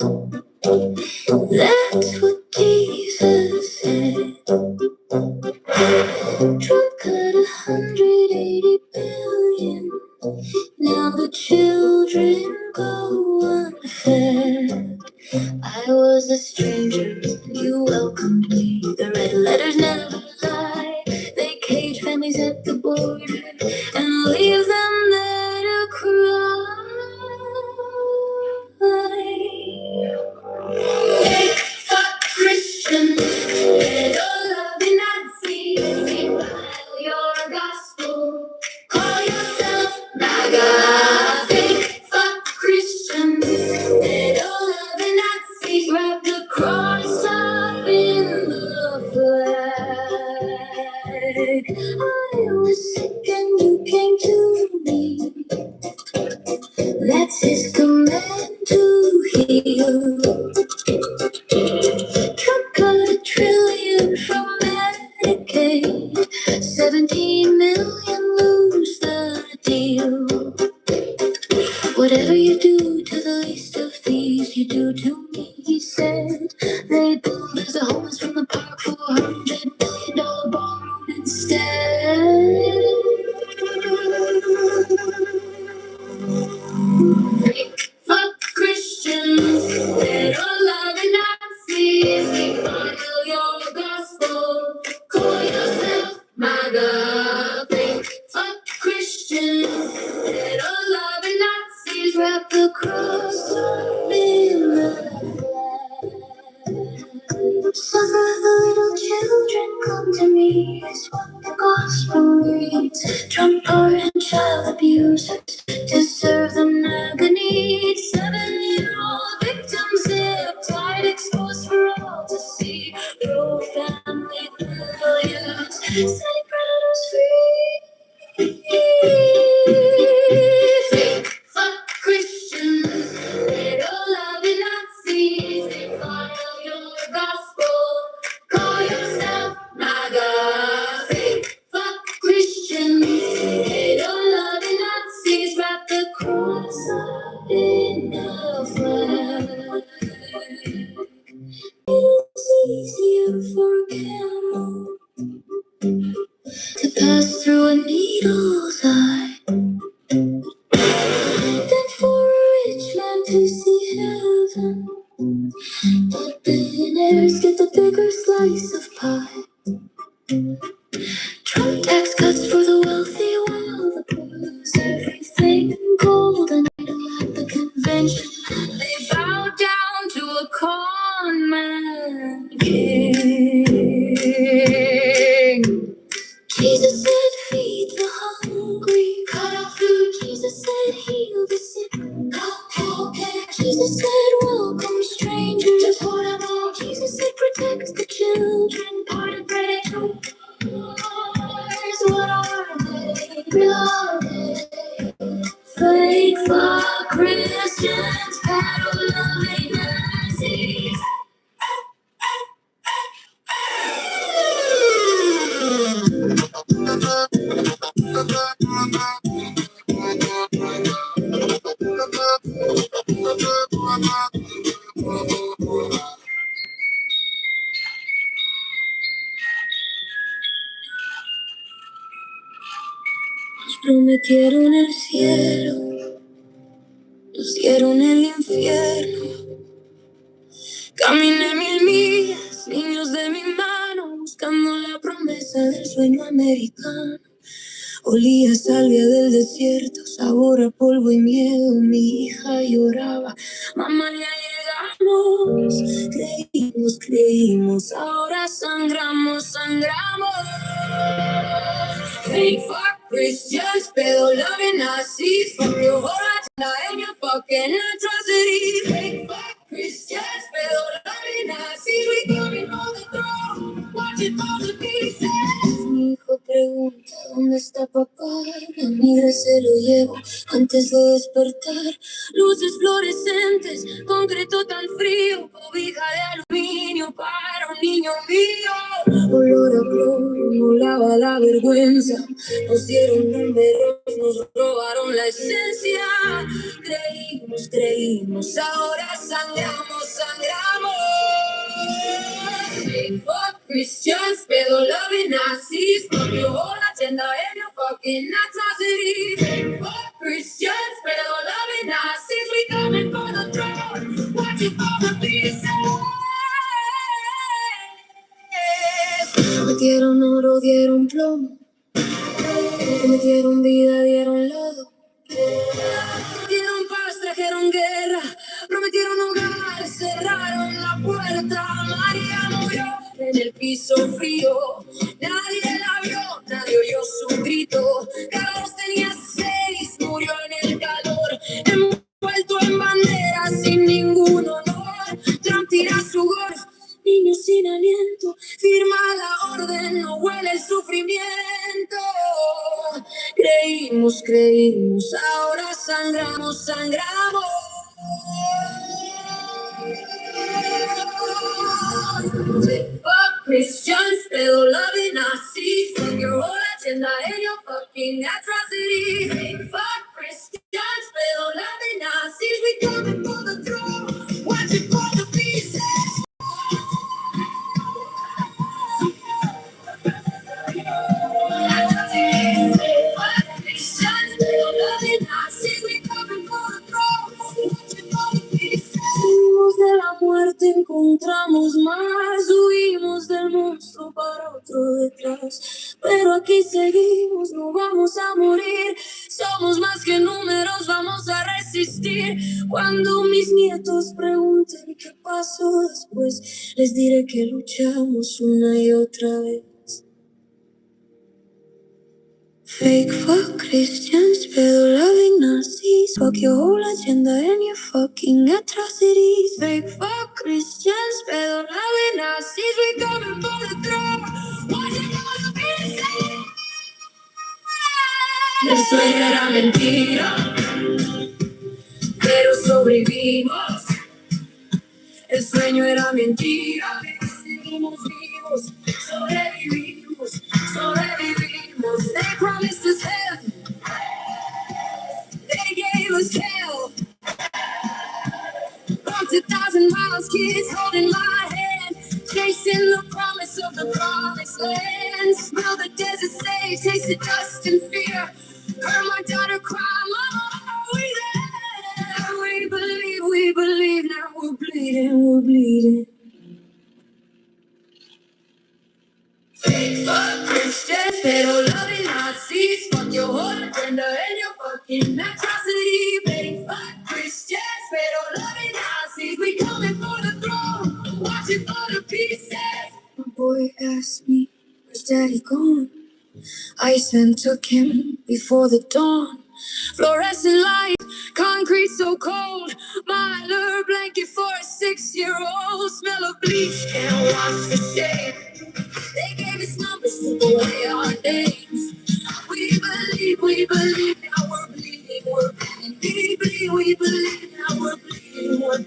That's what Jesus said. Trump cut 180 billion. Now the children go unfed. I was a stranger and you welcomed me. The red letters never lie. They cage families at the border and leave them there to cry. Fake fuck Christians, pedo-loving Nazis, defile your gospel, call yourself MAGA. Fake fuck Christians, pedo-loving Nazis, wrap the cross up in the flag. I was sick and you came to me. That's his command to heal. Trump cut $1 trillion from Medicaid. 17 million lose the deal. Whatever you do to the least of these, you do to me, he said. They build us the homeless from the park for $100 million ballroom instead. Fuck Christians, pedo-loving Nazis, defile your gospel, call yourself MAGA. Fuck Christians, pedo-loving Nazis, wrap the cross up in the flag. Some of the little children come to me, is what the gospel reads. Trump pardoned child abusers deserve the MAGA needs. 7-year-old victims zip tied, exposed for all to see. Pro-family values, setting predators free. Fake fuck Christians, pedo-loving Nazis, defile your gospel, call yourself MAGA. Fake fuck Christians, angels eye. Then for a rich man to see heaven, the billionaires get the bigger slice of pie. Trump tax cuts for the wealthy while the poor lose everything gold. And at the convention, they bow down to a con man king. Jesus said, feed the hungry, cut off food. Jesus said, heal the sick, cut healthcare. Jesus said, welcome strangers, deport them all. Jesus said, protect the children, part bread. What are they? Bloody. Fake for Christians, paddle loving Nazis. Nos prometieron el cielo, nos dieron el infierno. Caminé 1000 millas, niños de mi mano, buscando la promesa del sueño americano. Olía a salvia del desierto, sabor a polvo y miedo. Mi hija lloraba, mamá ya llegamos. Creímos, ahora sangramos. Fake fuck Christians, pedo loving Nazis. Fuck your whole agenda and your fucking atrocities. Fake fuck Christians, pedo loving Nazis. We coming for the throne, watch it fall to pieces. Mi hijo pregunta, ¿dónde está papá? La migra se lo llevo antes de despertar. Luces fluorescentes, concreto tan frío, cobija de aluminio para un niño mío. Olor a cloro, no lava la vergüenza. Nos dieron números, nos robaron la esencia. Creímos, ahora sangramos. Fake fuck Christians, pedo loving Nazis. Fuck your whole agenda and your fucking atrocities. Fake fuck Christians, pedo loving Nazis. We coming for the throne, watch it fall to pieces. Prometieron oro, dieron plomo. Prometieron vida, dieron lodo. Prometieron paz, trajeron guerra. Prometieron hogar, cerraron la puerta. María murió en el piso frío. Nadie la vio, nadie oyó su grito. Carlos tenía 6, murió en el calor. Envuelto en banderas sin ningún honor. Trump tira su golf. Niños sin aliento, firma la orden, no huele el sufrimiento. Creímos, ahora sangramos. Fuck Christians, pedo loving Nazis. Fuck your whole agenda and your fucking atrocities. Fuck Christians, pedo loving Nazis. We coming for the throne, watch it fall to pieces. Salimos de la muerte, encontramos más, huimos del monstruo para otro detrás, pero aquí seguimos, no vamos a morir, somos más que números, vamos a resistir. Cuando mis nietos pregunten qué pasó después, les diré que luchamos una y otra vez. Fake fuck Christians, pedo loving Nazis. Fuck your whole agenda and your fucking atrocities. Fake fuck Christians, pedo loving Nazis. We coming for the throne, watching all the pieces. El sueño era mentira, pero sobrevivimos. El sueño era mentira, pero seguimos vivos. Sobrevivimos. They promised us heaven, they gave us hell. Walked 1,000 miles, kids holding my hand, chasing the promise of the promised land. Smell the desert sage, taste the dust and fear. Heard my daughter cry, Mama, are we there? We believe, now we're bleeding. Fuck Christians, pero loving Nazis. Fuck your whole agenda and your fucking atrocity. Fake fuck Christians, pero loving Nazis. We coming for the throne, watching for the pieces. My boy asked me, where's daddy gone? I sent took him before the dawn. Fluorescent light, concrete so cold. Mylar blanket for a 6-year-old. Smell of bleach, can't wash the shame. They gave us numbers to go away our names. We believe, now we're bleeding. We believe, now we're bleeding.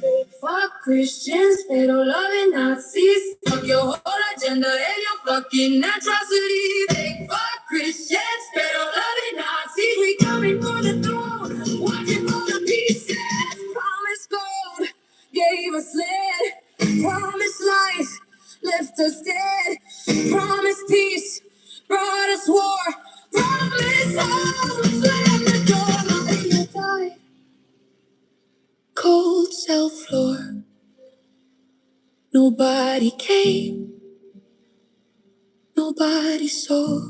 Fake fuck Christians, pero loving Nazis. Fuck your whole agenda and your fucking atrocity. Fake fuck Christians, pero loving Nazis. We coming for the throne, watching for the pieces. Promise gold, gave us lead. Promise life, left us dead. Promise peace, brought us war. Promise hope, slammed the door. Maria died. Cold cell floor. Nobody came, nobody saw.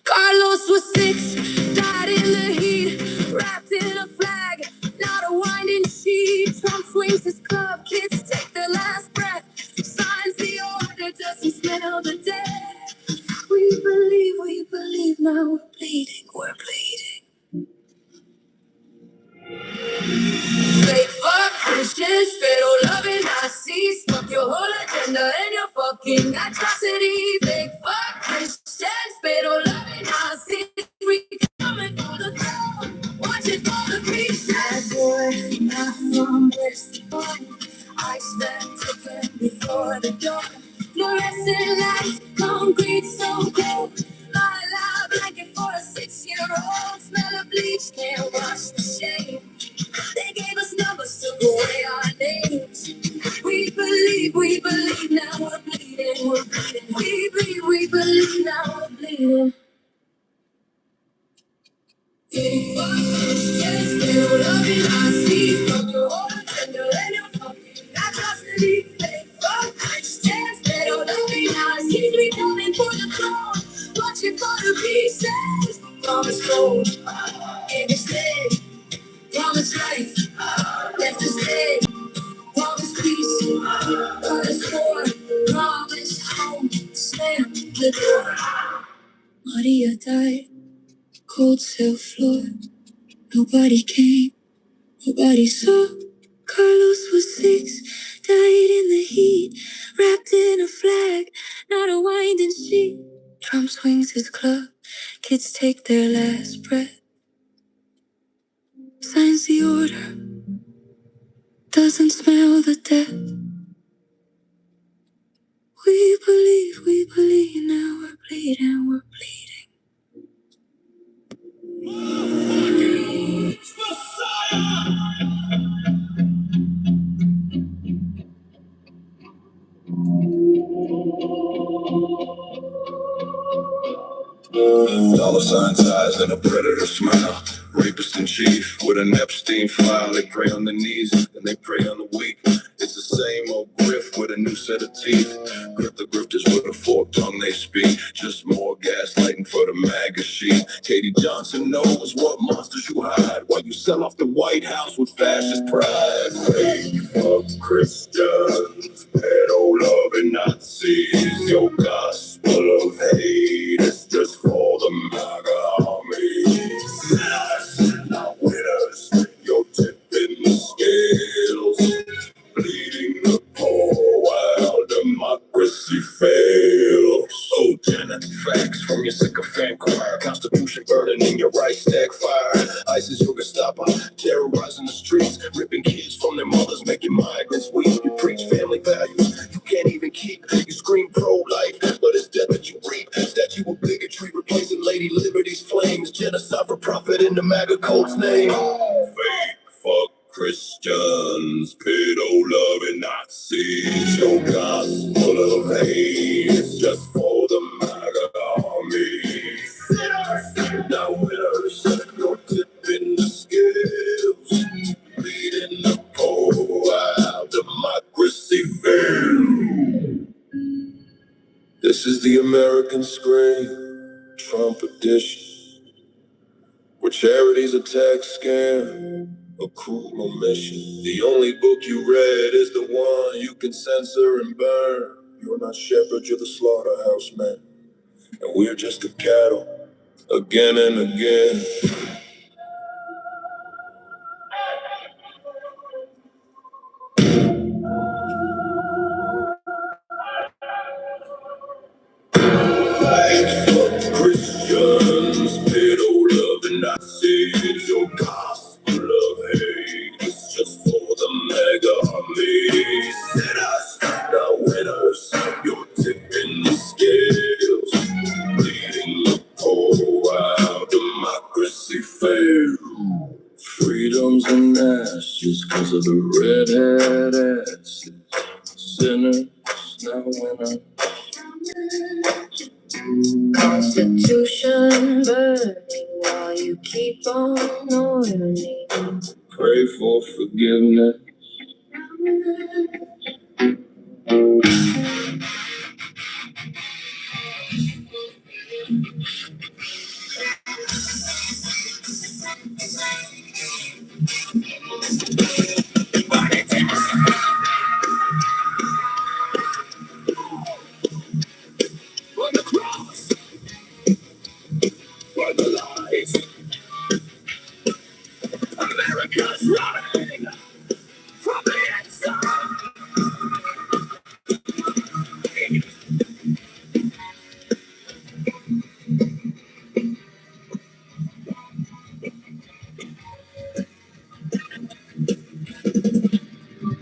Carlos was 6, died in the heat, wrapped in a flag, not a winding sheet. Trump swings his club, kids take their last breath, signs the order, doesn't smell the death. We believe, now we're bleeding. Fake fuck Christians, pero loving Nazis. Fuck your whole agenda and your fucking atrocity. Fake fuck Christians, pero loving Nazis. We coming for the throne, watching for the peace. Bad boy, not from West Point. I stand ticking before the door. Fluorescent lights, concrete so cold. My lab blanket for a 6-year-old. Smell of bleach, can't wash the shame. They gave us numbers to go away our names. We believe, now we're bleeding. We believe, now we're bleeding. Yes, still loving our seas. Fuck your whole agenda and your fucking atrocity. Fake fuck Christians, still loving our seas. We coming for the throne, watching for the pieces. Promise gold, gave us lead. Promise life, left us dead. Promise peace, promise war. Promise home, slam the door. Maria died, cold cell floor. Nobody came, nobody saw. Carlos was 6, died in the heat, wrapped in a flag, not a winding sheet. Trump swings his club, kids take their last breath. Signs the order, doesn't smell the death. We believe, now we're bleeding. Dollar sign ties and a predator smile. Rapist in chief with an Epstein file. They prey on the knees and they prey on the weak. It's the same old grift with a new set of teeth. Grip the grifters with a forked tongue they speak. Just more gaslighting for the MAGA sheet. Katie Johnson knows what monsters you hide while you sell off the White House with fascist pride. Fake fuck Christians, pedo loving Nazis. Your gospel of hate is just for the MAGA army. Sinners, not winners. You're tipping the scales, bleeding the poor while democracy fails. Oh, Janet, facts from your sycophant choir. Constitution burning in your right stack fire. ISIS, your Gestapo, terrorizing the streets, ripping kids from their mothers, making migrants weep. You preach family values, you can't even keep. You scream pro-life, but it's death that you reap. Statue of bigotry replacing Lady Liberty's flames. Genocide for profit in the MAGA cult's name. Fake fuck Christians, pedo-loving Nazis. Your gospel of hate is just for the MAGA army. Sinners, now winners, you're tipping the scales, leading the poll while democracy fails. This is the American scream, Trump edition, where charity's a tax scam, a cruel mission. The only book you read is the one you can censor and burn. You're not shepherd, you're the slaughterhouse man, and we're just the cattle, again and again. Fuck Christians, pedo loving Nazis, your gospel of hate is just for the mega army. Sinners, now winners, you're tipping the scales, leading the poll while democracy fails. Freedom's in ashes cause of the red asses. Sinners, now winners. Constitution burning while you keep on ordering. Pray for forgiveness. On the cross, for the lies, America's running from the inside.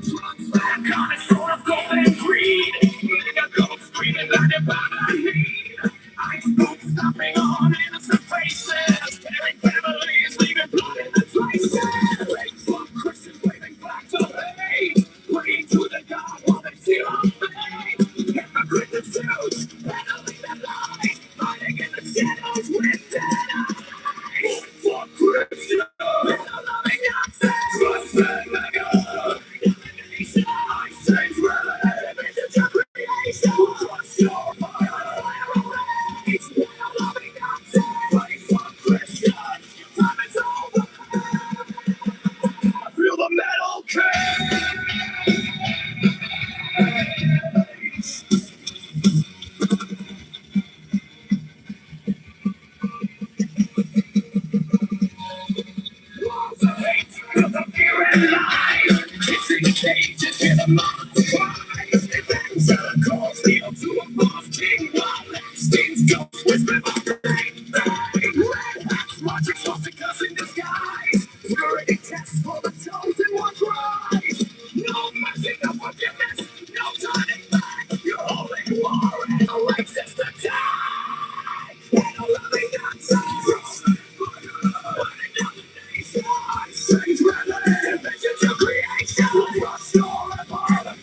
Trump's back on his throne of gold and greed. Mega gold screaming blinded by the heat. Ice boots stomping on innocent faces. Tearing families, leaving blood in the traces. Fake fuck Christians waving flags of hate. Praying to the God while they seal our fate. Hypocrites in suits, peddling their lies. Hiding in the shadows with dead eyes. Fuck Christians, peddling Nazis. Trust and mega. I change relative to creation. Trust your fire, fire away. Loving Nazis, fighting for Christians. Time is over. Feel the metal cage. Walls of hate, built of fear and lies. Kissing cages in the mind's cries. Evangelicals kneel to a false king while Epstein's ghost whisper my name. Red hats watching swastikas in disguise. Purity tests for the chosen one's rise. No mercy, no forgiveness, no turning back. You're holding war and a racist attack. And a loving Nazis. Burning down the nation. Saints relative to creation. Trust your empire.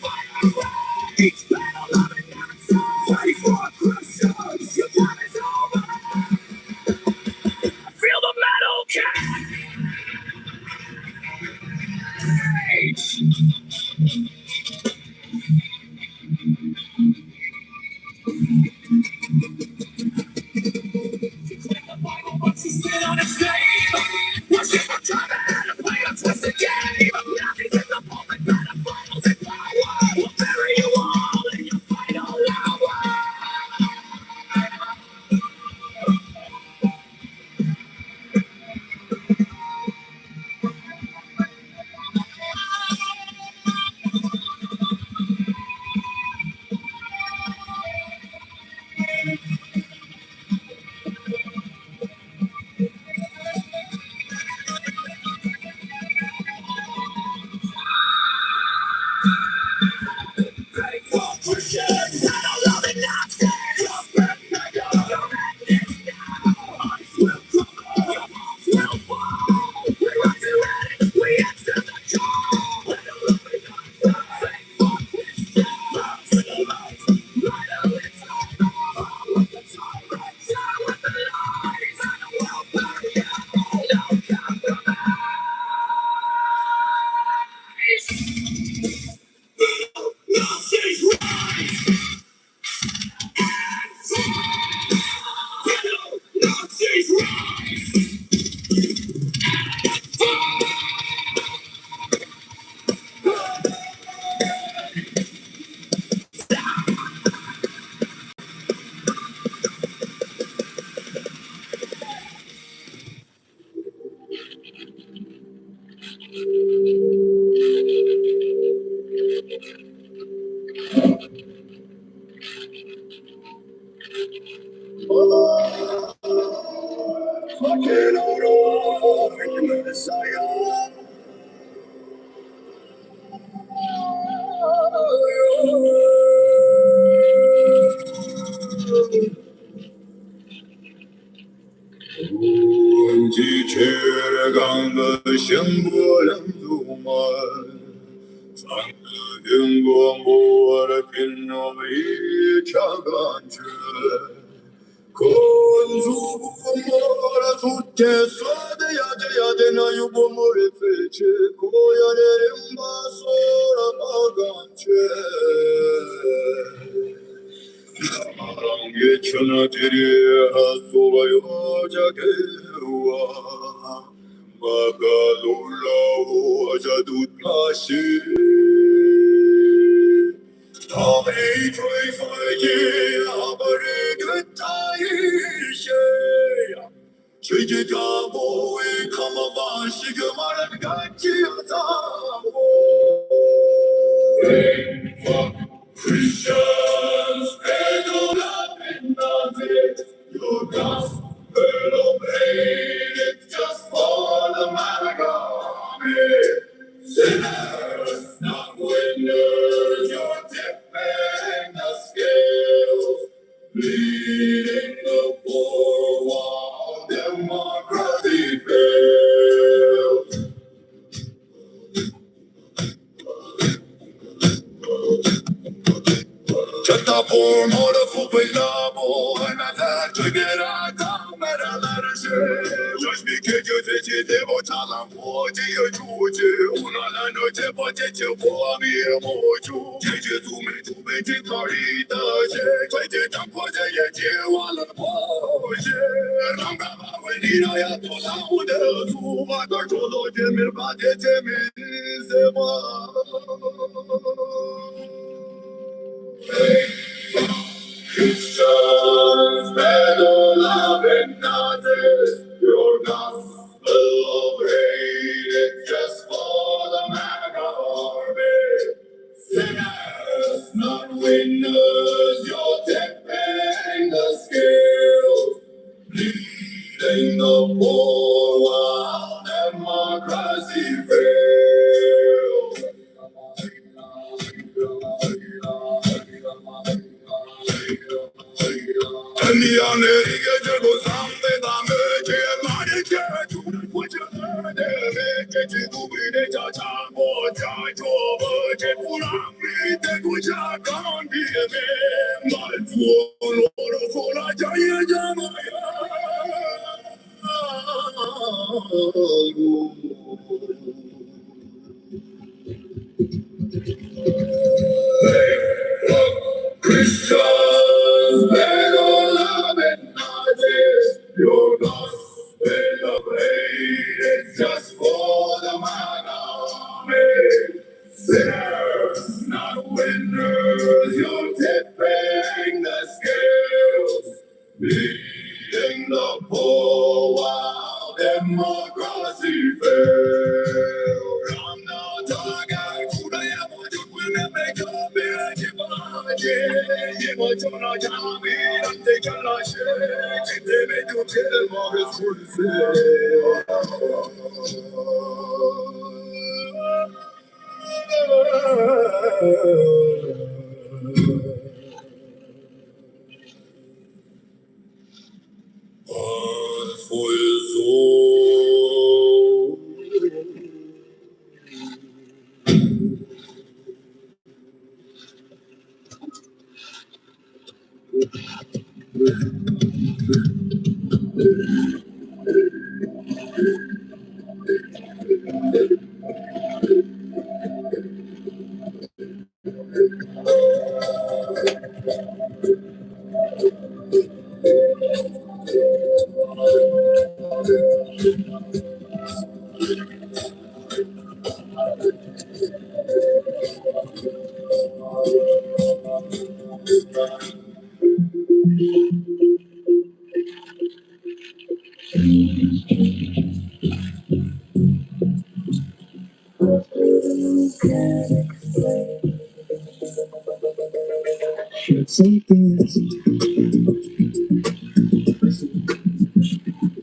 Should say this.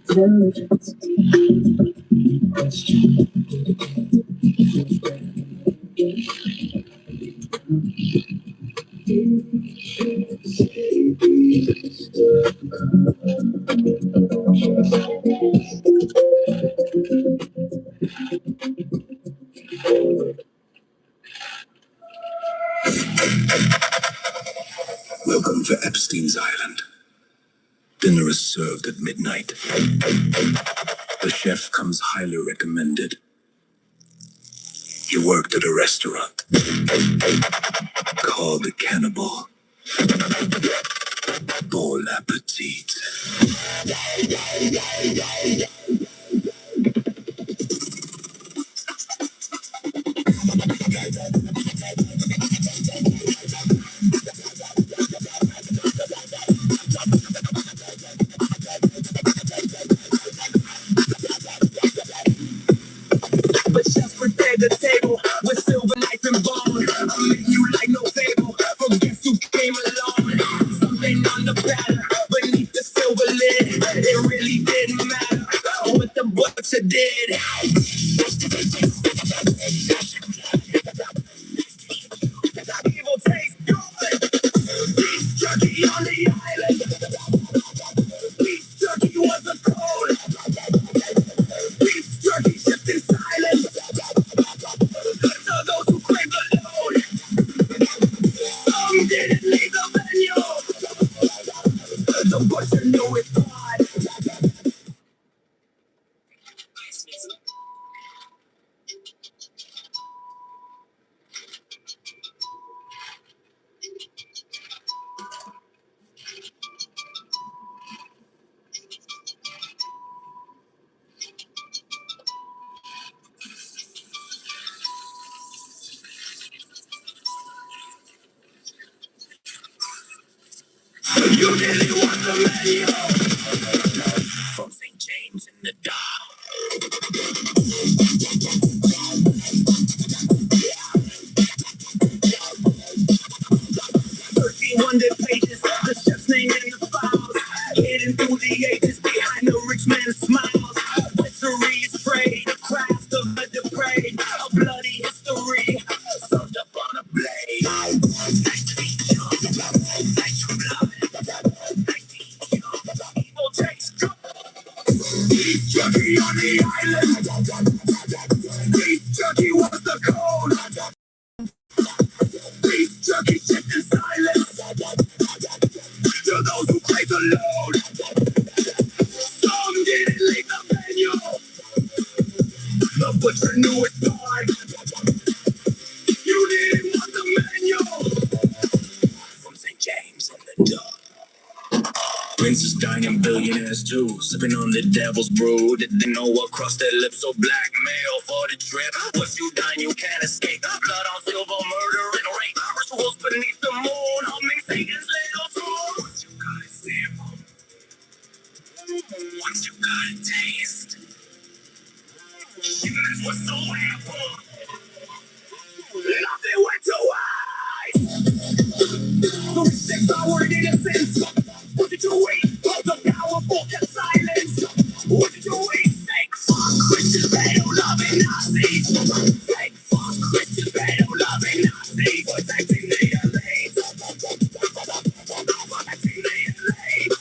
Intelligence. Question. Welcome to Epstein's Island. Dinner is served at midnight. The chef comes highly recommended. He worked at a restaurant called the Cannibal. Bon appetit. But chefs prepared the table with silver knife and bone. I'll make you like no fable. From guess who came along. Something on the batter beneath the silver lid. It really didn't matter what the butcher did. Evil tastes good. Beef jerky on the island. Beef jerky was a code. Beef jerky shipped in silence. To those who crave the load. Some didn't leave the venue. The butcher knew his pride. You really want the menu from St. James in the dark. 1,300 pages, the chef's name in the files. Hidden through the ages behind the rich man's smiles. Witchery is prey, the craft of the depraved. A bloody history, served up on a blade. Nice to meet you. Nice to blood. Nice to eat you. Evil tastes good. Beef jerky on the island. Beef jerky was the code. Beef jerky shipped in silence. To those who crave the load. Some didn't leave the venue. The butcher knew his part. You didn't want the menu from St. James in the dark. Princes dying, billionaires too, sipping on the devil's brew. Did they know what crossed their lips? So blackmail for the trip. Once you dine, you can't escape. Blood on silver, murder and rape. Rituals beneath the moon, humming Satan's little tune. Once you got it sample, once you got a taste, humans were so ample. Nothing went to waste. So they devoured innocence. What did you eat? The powerful kept silence. What did you eat? Fake fuck Christians, pedo-loving Nazis. Fake fuck Christians, pedo-loving Nazis. Protecting the elite. Protecting the elite.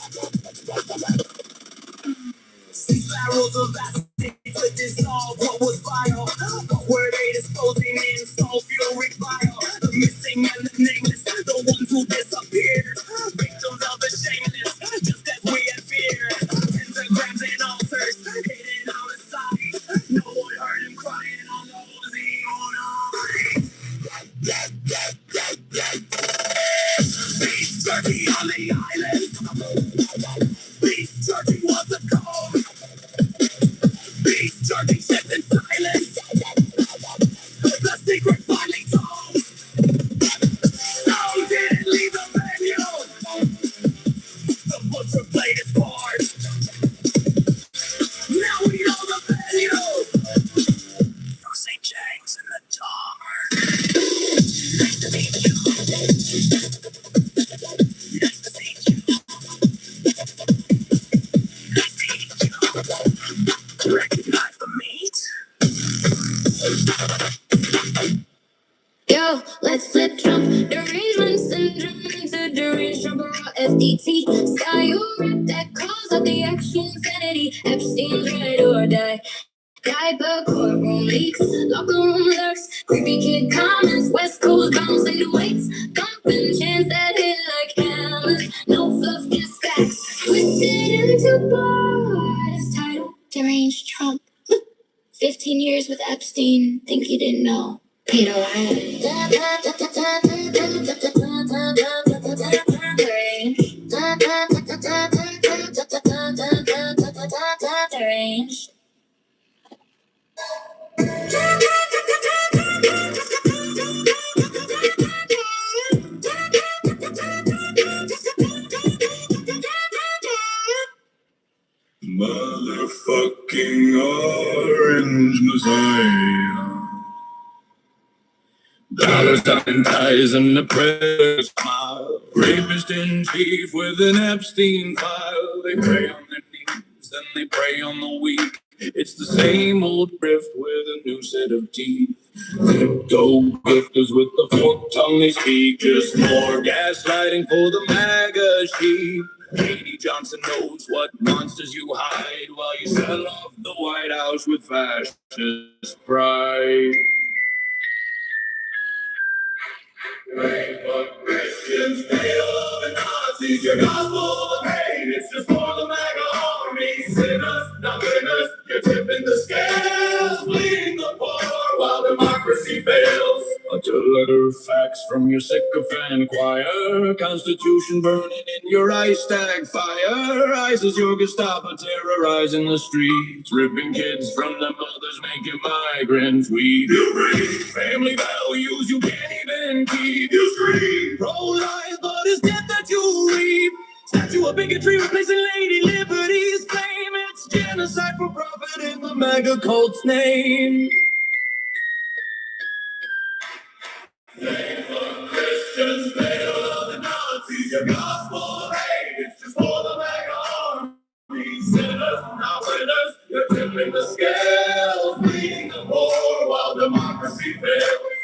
Six barrels of acid to dissolve what was vile. What were they disposing in sulfuric bile? The missing and the nameless, the ones who disappeared. Victims of the shameless, just as we had feared. Pentagrams and altars, hidden out of sight. No one heard him crying on those evil nights. Beef jerky on the island. Beef jerky was the Recognize the meat? Yo, let's flip Trump. Derangement syndrome into deranged Trump or FDT. Sky, you rap that calls out the actual insanity. Epstein's ride or die. Diaper, courtroom leaks, locker room lurks, creepy kid comments, West Coast bounce, say the weights, thumping chants that hit like hammers, no fluff, just facts, twisted into bars, title, deranged Trump, 15 years with Epstein, think you didn't know, Peter Island. Deranged. Motherfucking orange messiah. Dollars and ties and the press smile. Rapist in chief with an Epstein file. They pray on their knees, then they prey on the weak. It's the same old grift with a new set of teeth. Go gifters with the forked tongue they speak. Just more gaslighting for the MAGA sheep. Katie Johnson knows what monsters you hide while you sell off the White House with fascist pride. Pray for Christians, they love the Nazis, your gospel of hate, it's just for the MAGA army. Sinners, not winners, you're tipping the scales, bleeding the poor while democracy fails. Utter letter facts from your sycophant choir, Constitution burning in your ice tag fire. ISIS, your Gestapo terrorizing the streets, ripping kids from their mothers, making migrants weep. You breathe family values you can't even keep. You scream pro-life, but it's death that you reap. Statue of bigotry replacing Lady Liberty's fame. It's genocide for profit in the MAGA cult's name. Save for Christians, they love the Nazis, your gospel of hate, it's just for the MAGA army. Sinners, not winners, you're tipping the scales, bleeding the poor while democracy fails.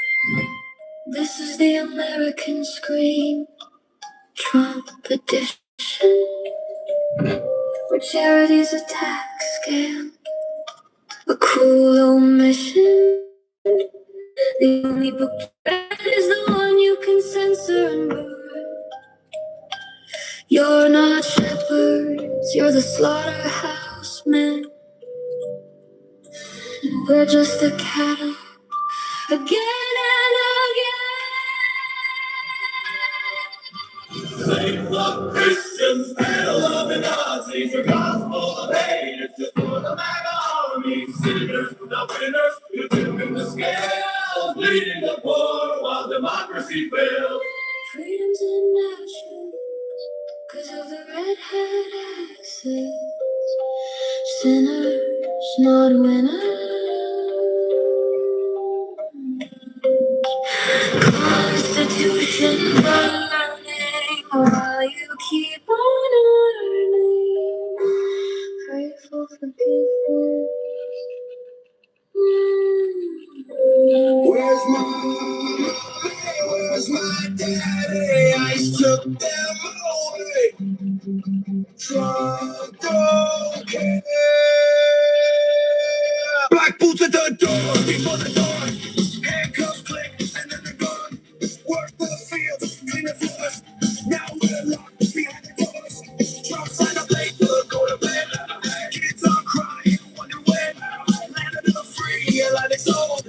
This is the American scream, Trump edition, where charity's a tax scam, a cruel omission. The only book is the one you can censor and burn. You're not shepherds, you're the slaughterhouse men. And we're just the cattle again and again. Save the Christians, hell of the Nazis, your gospel of hate, it's just for the MAGA army. Sinners, the winners, you're tipping the scales, bleeding the poor while democracy fails. Freedom's in ashes, 'cause of the red hat access. Sinners, not winners. Constitution burning while you keep on earning. Pray for forgiveness. Where's my daddy? I took them away. Trump don't care. Black boots at the door, before the door. Handcuffs click, and then they're gone. Work for the field, clean the floors. Now we're locked behind the doors. Trump signed up late, go to bed. Kids are crying, wonder when. Land of the free, like they sold.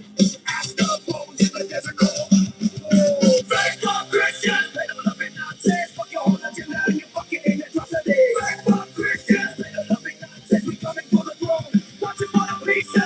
Ask the bones in the desert cold. Fake pop Christians, they don't love it, Nazis. Fuck your whole agenda and your fucking atrocities. Fake pop Christians, they don't love it, Nazis. We coming for the throne, watching for the pieces.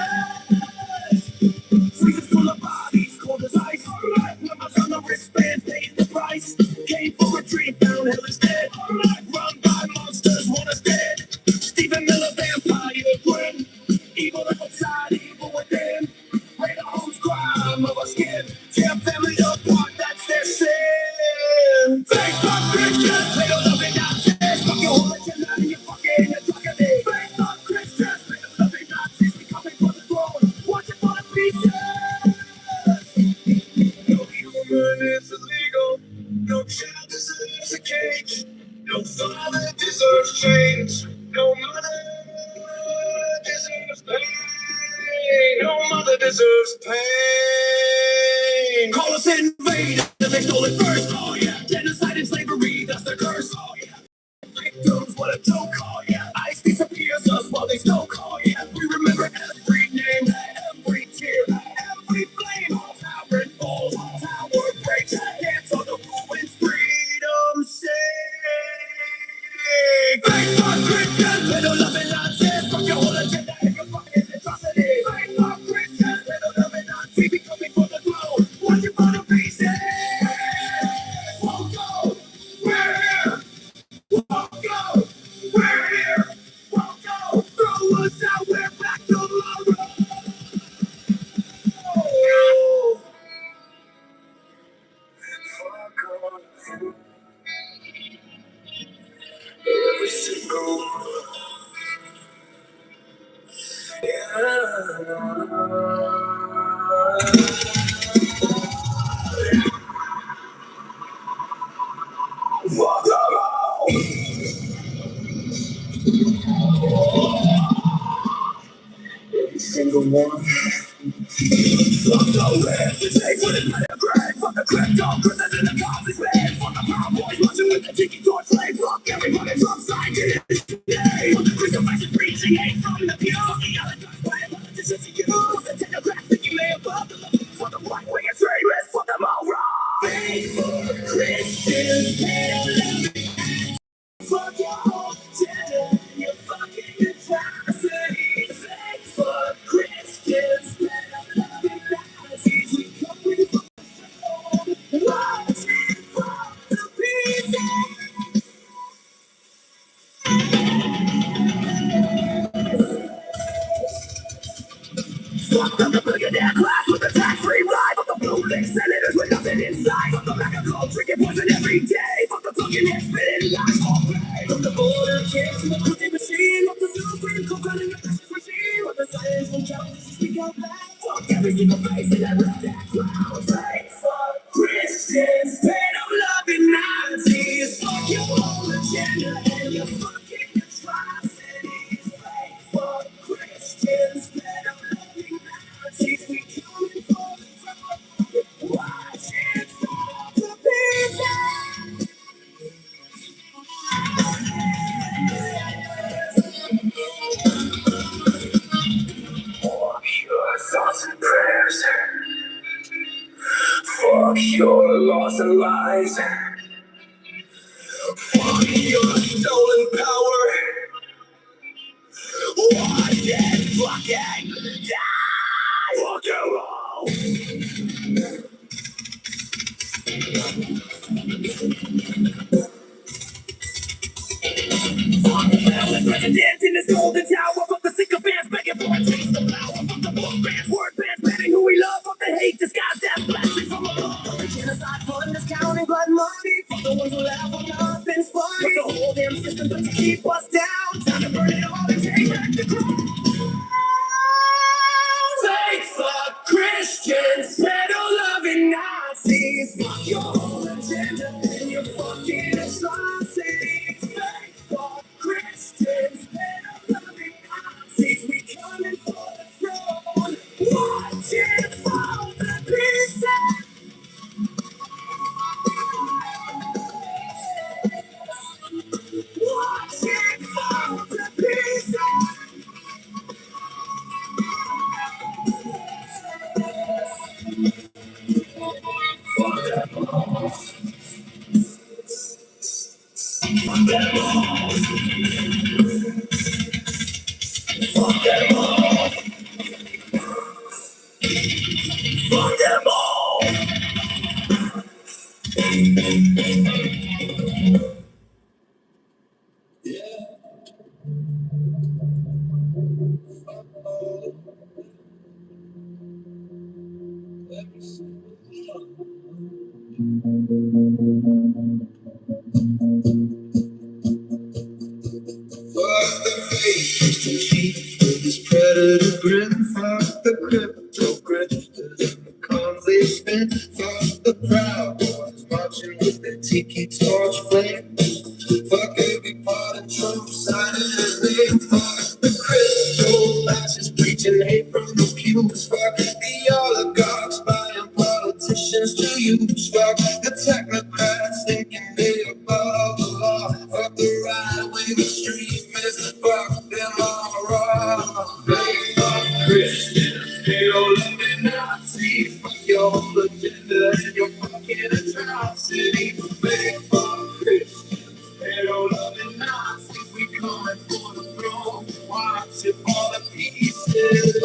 deserves pain. Call us invaders, they stole it first. Oh yeah, genocide and slavery, that's the curse. Oh yeah, victims, what a joke. Oh yeah, ICE disappears us while they stoke. Oh yeah, we remember every name, every tear, every flame. All tower and falls, all tower breaks. Dance on the ruins, freedom sake. Fight for Christians, we don't love it, Nazis. Fuck your whole agenda and your fucking atrocities. Fight for Christians, we don't love it, Nazis. Be coming for the throne, watch it fall to pieces. Won't go, we're here. Won't go, we're here. Won't go, throw us out, we're back tomorrow. Fuck all of you, every single one. Fuck all. Every single one. Fuck the rest, the take what is not a grave. Fuck the crypto, prisoners in the coffins, man. Fuck the power boys marching with the tiki torch flame. Fuck everybody from side to this day. Fuck the crucifixion preaching hate from the pew. Fuck the other guys playing politicians to you. Fuck the technocrats thinking they above the law. Fuck the right wing extremists, fuck them all wrong. Faithful Christians, pedal. Fuck your whole gender, you fucking atrocities. Faithful Christians, pedal loving Nazis. We coming for the throne, watch it fall to pieces. Fuck the billionaire class with the tax-free ride. Fuck the blue-lick senators with nothing inside. Fuck the MAGA cult drinking poison every day. Fuck the talking head spitting lies all day. Fuck the border kids and the cooking machine. Fuck the Supreme Court running a fascist regime. Fuck the science from Kansas to speak out loud. Fuck every single face in that red cloud. Fuck Christians, pedo-loving Nazis. Fuck your whole agenda and your fucking atrocities. Fuck Christians, pedo-loving Nazis. We coming for the throne. Watch it fall to pieces. Fuck your thoughts and prayers. Fuck your laws and lies. Fuck your stolen power. Watch it fucking die. Fuck you all. Fuck the violent president in his golden tower. Fuck the sycophants begging for a taste of power. Fuck the book bands, word bands, banning who we love. Fuck the hate disguised as blessings from above. Fuck the genocide fund that's counting blood money. Fuck the ones who laugh when nothing's funny. Fuck the whole damn system but to keep us down. Time to burn it all and take back the crown. Fake fuck Christians, pedo-loving Nazis. Fuck your whole agenda and your fucking atrocities. Fake fuck Christians, pedo-loving Nazis. We coming for the throne. Watch it fall to pieces. Watch it fall to pieces. Fuck them all. Fuck them all. Fuck them all. Fuck them all. Yeah. Fuck the fake to cheat with this predator grin. Fuck the crypto grifters and the cons they spin. Fuck the proud boys marching with their tiki torch flames. Fuck every part of Trump signing his name. Fuck the crypto fascists preaching hate from the pews. Fuck They fuck Christians, they don't love it Nazis. Fuck your whole agenda and your fucking atrocities. They fuck Christians, they don't love it Nazis. We coming for the throne, watch it fall to pieces.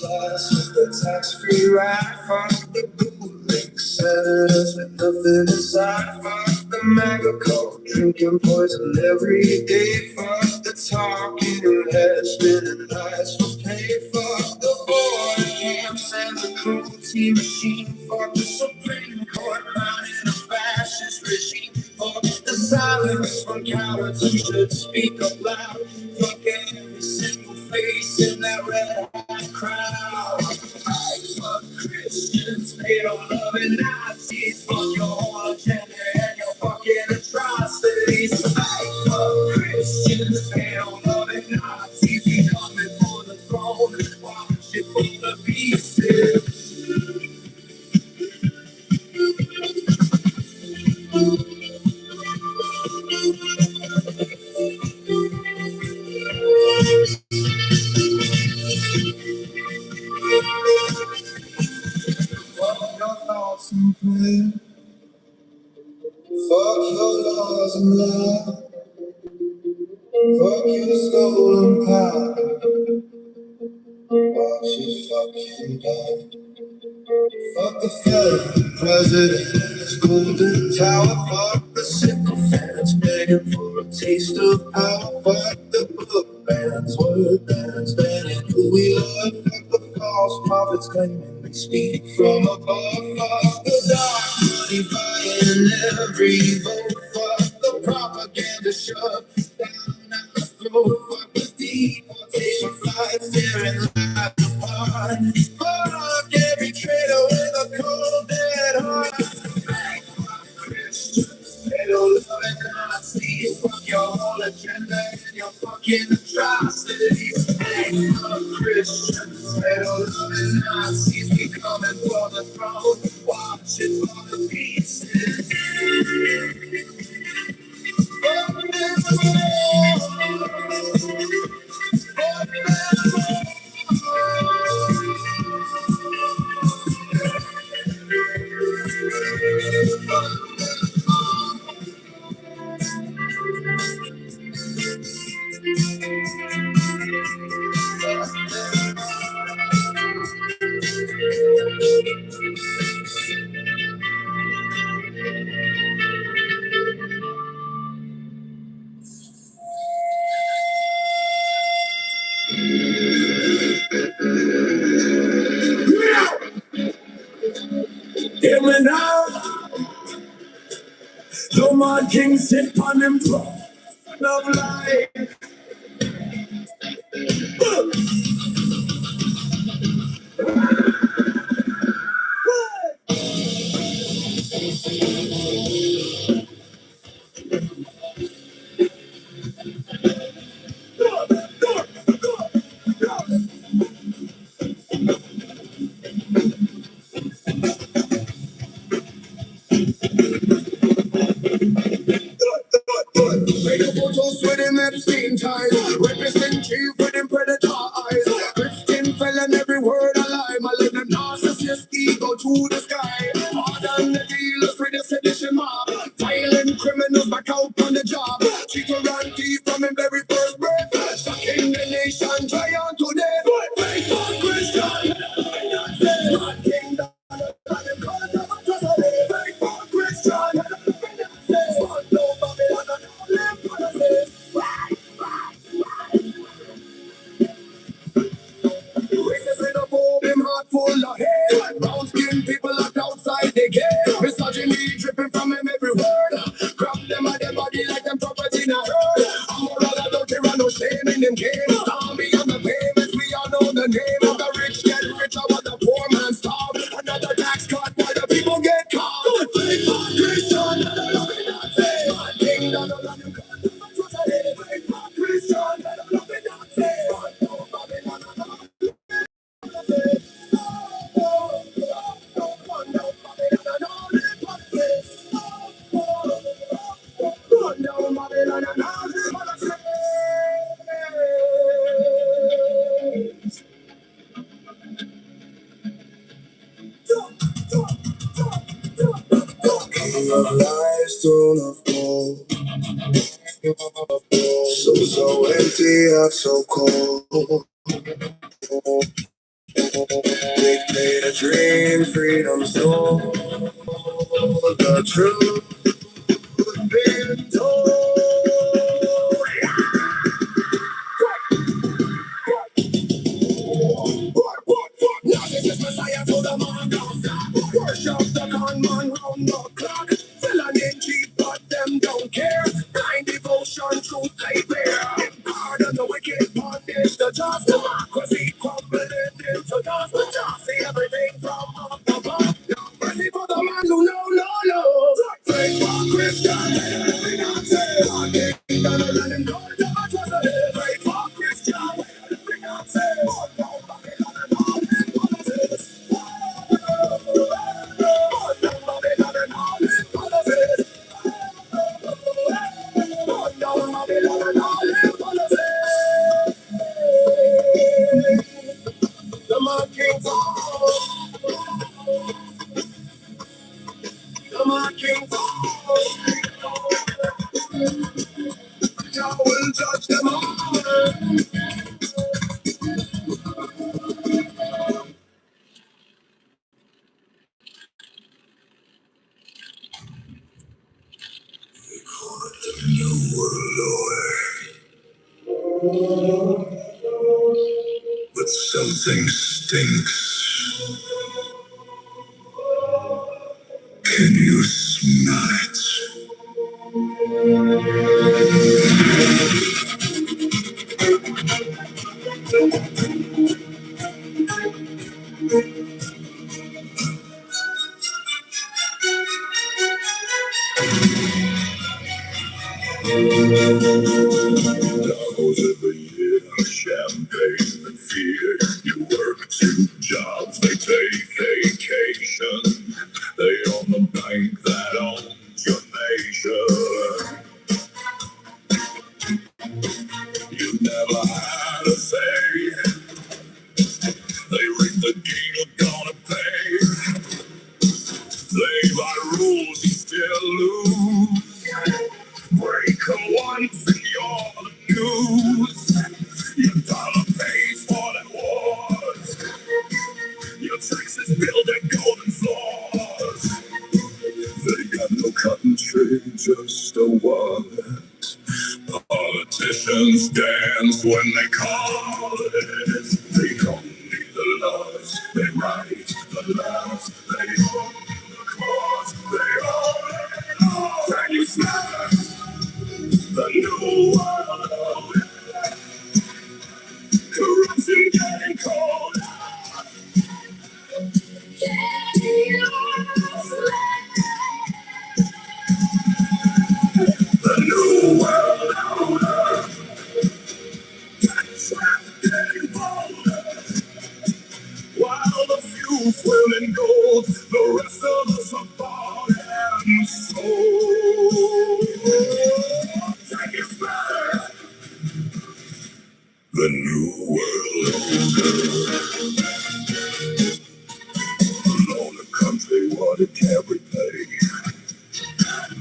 Class with the tax-free ride, fuck the bootleg senators with nothing inside, fuck the MAGA cult, drinking poison every day, fuck the talking heads, spinning lights for pay, fuck the border camps and the cruelty machine, fuck the Supreme Court crowning a fascist regime, fuck the silence from cowards who should speak up loud, fuck every single face in that red crowd. Fuck Christians, they don't love it Nazis. Fuck your whole agenda and your fucking atrocities. Fuck Christians, they don't love it Nazis. We coming for the throne, watch it fall to pieces. Fuck your thoughts and prayers. Fuck your laws and love. Fuck your stolen power. Watch it fucking die. Fuck the federal president and his golden tower. Fuck the sycophants begging for a taste of power. Fuck the book bans, word bans, banning who we love. Fuck the false prophets claiming they speak from above. Fuck the dark money buying every vote. Fuck the propaganda shoved down our throat. Fuck the deportation flights tearing lives apart. Fuck every traitor with a cold dead heart. Fuck Christians, they don't love it Nazis. Fuck your whole agenda and your fucking atrocities. Fuck Christians, they don't love it Nazis. We coming for the throne, watch it fall to pieces. Fuck Hear me now, no more kings sit on him throne of life. Radio photos with him Epstein ties, represent chief with him predator eyes. Christian felon, every word a lie. My little narcissist ego to the sky. Pardon the dealers with the sedition mob. Violent criminals back out on the job. Cheat around thief from him very first breath. Sucking the nation, try on to death. Faithful Christian, not kingdom. Faithful Christian, but no Babylon, no lamp promises. Racist in a form, him heart full of hate. Brown skinned people locked outside the gate. Misogyny dripping from him every word. Grab them at their body like them property in a herd. I'm more than adultery, no shame in them games. Storm beyond the payments, we all know the name. Of the rich get richer, while the poor man starve. Another tax cut, while the people get caught. Faithful Christian, one thing that don't love you, God, faithful Christian, love it not say. No Babylon, Lies thrown of gold, so empty yet so cold. Dictate a dream, freedom stole. The truth been told. Now this is Messiah to the man of God. Worship the gunman round the clock. Villain cheap, but them don't care. Blind devotion, truth they bear. Pardon the wicked, punish the just. Democracy crumbling into dust. Just see everything from up above. No mercy for the man who no. Faith for Christian, every Nazi. One day, gonna let him go. Faith for Christian, every Nazi. The mocking fall, the mocking fall. Jah will judge them all. New world order, but something stinks. Can you smell it? Dollars every year, champagne and fear. You work 2 jobs, they take vacation. They own the bank that owns your nation. You never had a say. They read the deal you're gonna pay. Play by rules, you still lose. Break them once and you're the news. Your dollar pays for the wars. Your taxes build their golden floors. They got no cotton trade, just a wallet. Politicians dance when they call it. They don't need the laws, they write the laws. They own the cause, they own it all. Can you smell it? The new world order. Corruption getting cold. The new world order. Trap getting bolder. While the few swim in gold, the rest of us are bought and sold. Take it better. The new world order. Alone the country, what it can't repay.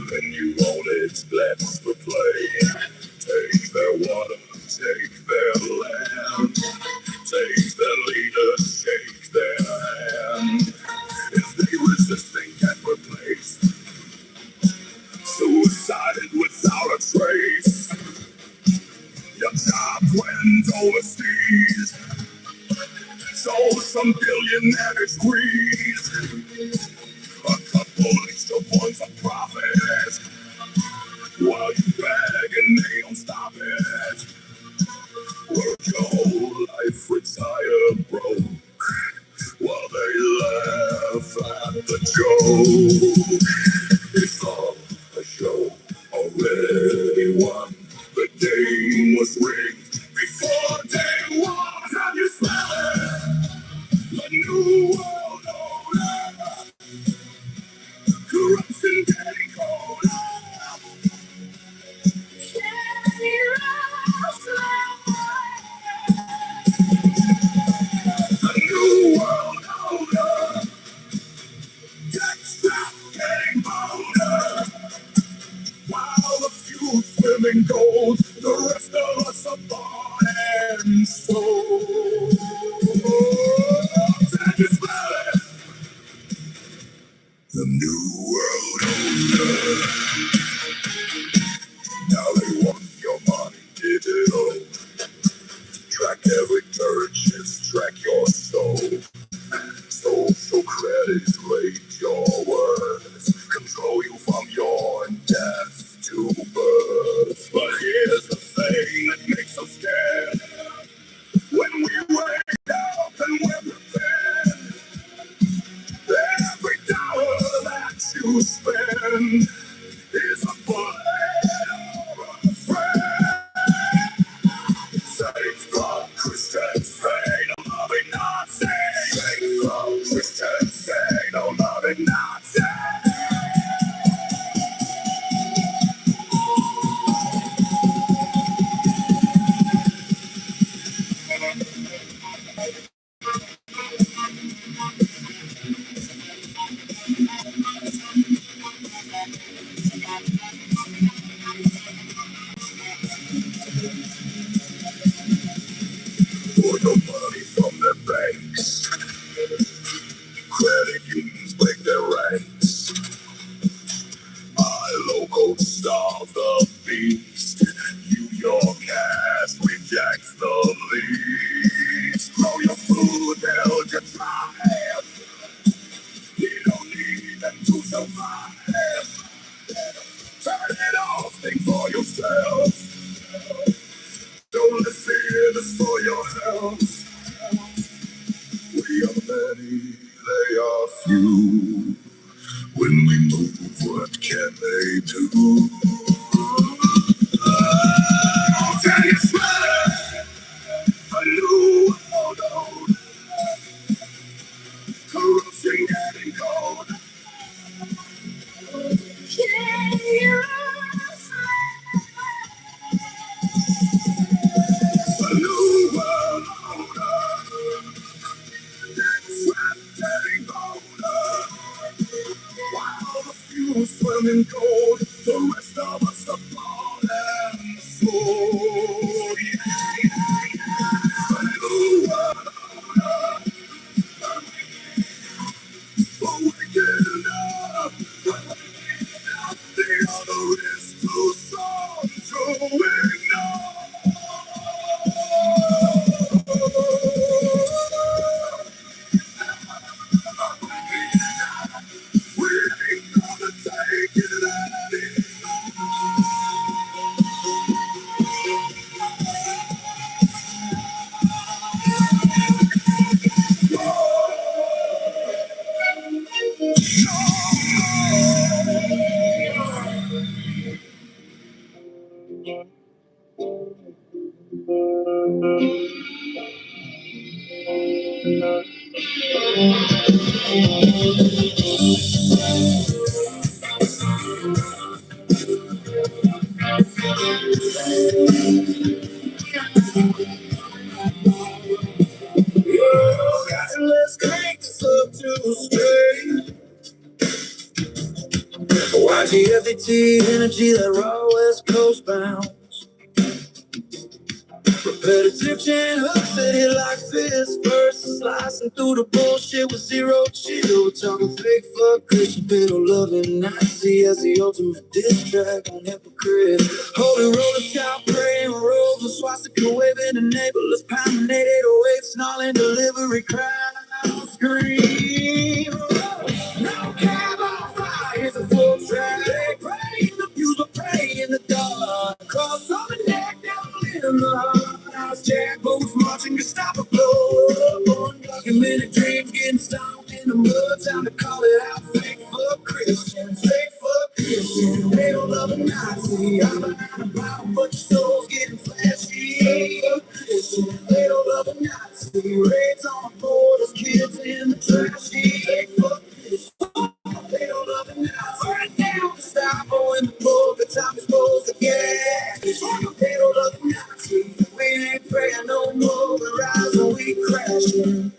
Then you own it, let's the play. Take their water, take their land. Take their leaders, shake their hand. If they resist, they get replaced. Suicided without a trace. Your job went overseas. So some billionaire squeeze. A couple extra points of profit. While you beg and they don't stop it. Work your whole life, retire broke. While they laugh at the joke. It's all a show, already won. The game was rigged before day one. Have you smell it? The new world order. Corruption getting colder. swim in gold. The rest of us are bought and sold. Can you smell it? The new world order. Now they want your money digital. Track every purchase, track your soul. Social credit, rate your worth. Control you from your death to birth. But here's the thing that makes us scared. When we wake up and we're prepared, every dollar that you spend is a bullet or a friend. Safe from Christian say no loving Nazi. Safe from Christian say no loving Nazi. For the money from the banks, credit unions break their ranks. My local starve the beast. New York cast rejects the least. Grow your food, they'll just drive. You don't need them to survive. Turn it off, think for yourself. Don't fear this for your health. We are many, they are few. When we move, what can they do? Oh, can you smell a new world? Corruption getting cold. Can you smell a new world order? That's getting colder. While the few swim in gold, the rest of us are bought and sold. Yeah, yeah, yeah. A new world order. Waking up. The other is too strong to ignore. We ain't gonna take it Let's crank this up to straight. YGFT energy, that raw West Coast bound. Repetitive chain hooks that hit like fists. Verses slicing through the bullshit with zero chill. We're talking fake fuck Christian pedo loving Nazi as the ultimate diss track on hypocrite. Holy roller scout praying rolls with swastika waving enablers pounding 808 snarling delivery crowd scream. No cab on fire, here's a full track. They pray in the pews, but pray in the dark. Cross on the neck, devil in the heart. House jack boots marching Gestapo blow. Undocumented dreams getting stomped in the mud. Time to call it out. Fake fuck Christians, fake fuck Christians. They don't love a Nazi. I'm behind a Bible, but your soul's getting flashy. Fake fuck Christians, they don't love a Nazi. Raids on the borders, kids in the trash. Fake fuck Christians. They don't love it now. Burn it down to stop in the book. The time is supposed to get. They don't love it now. We ain't praying no more. We rise and we crashing.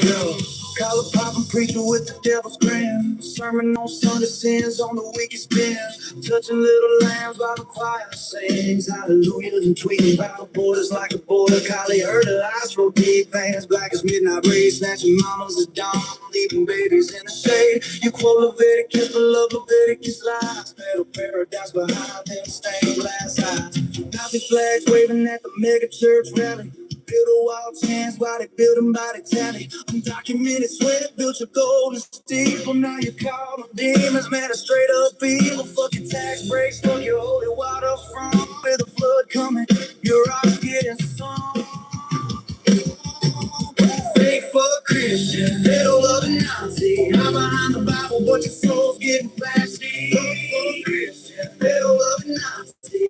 Yo, collar popping preacher with the devil's grams. sermon on Sunday sins on the wicked spins. Touching little lambs while the choir sings. Hallelujah and tweeting about the borders like a border collie. Heard her eyes roll deep, veins black as midnight rays. Snatching mamas at dawn, leaving babies in the shade. You quote Leviticus, but love Leviticus lies. Metal paradise behind them stained glass eyes. Nazi flags waving at the mega church rally. Build a wall chance while they build them by the tally. Undocumented sweat built your golden steeple. Now you call them demons, man, it's straight up evil. Fuck your tax breaks, fuck your holy water from. With the flood coming, your rocks getting sunk. Fake fuck Christian, middle of a Nazi. I'm behind the Bible, but your soul's getting flashy. Fake fuck Christian, middle of a Nazi.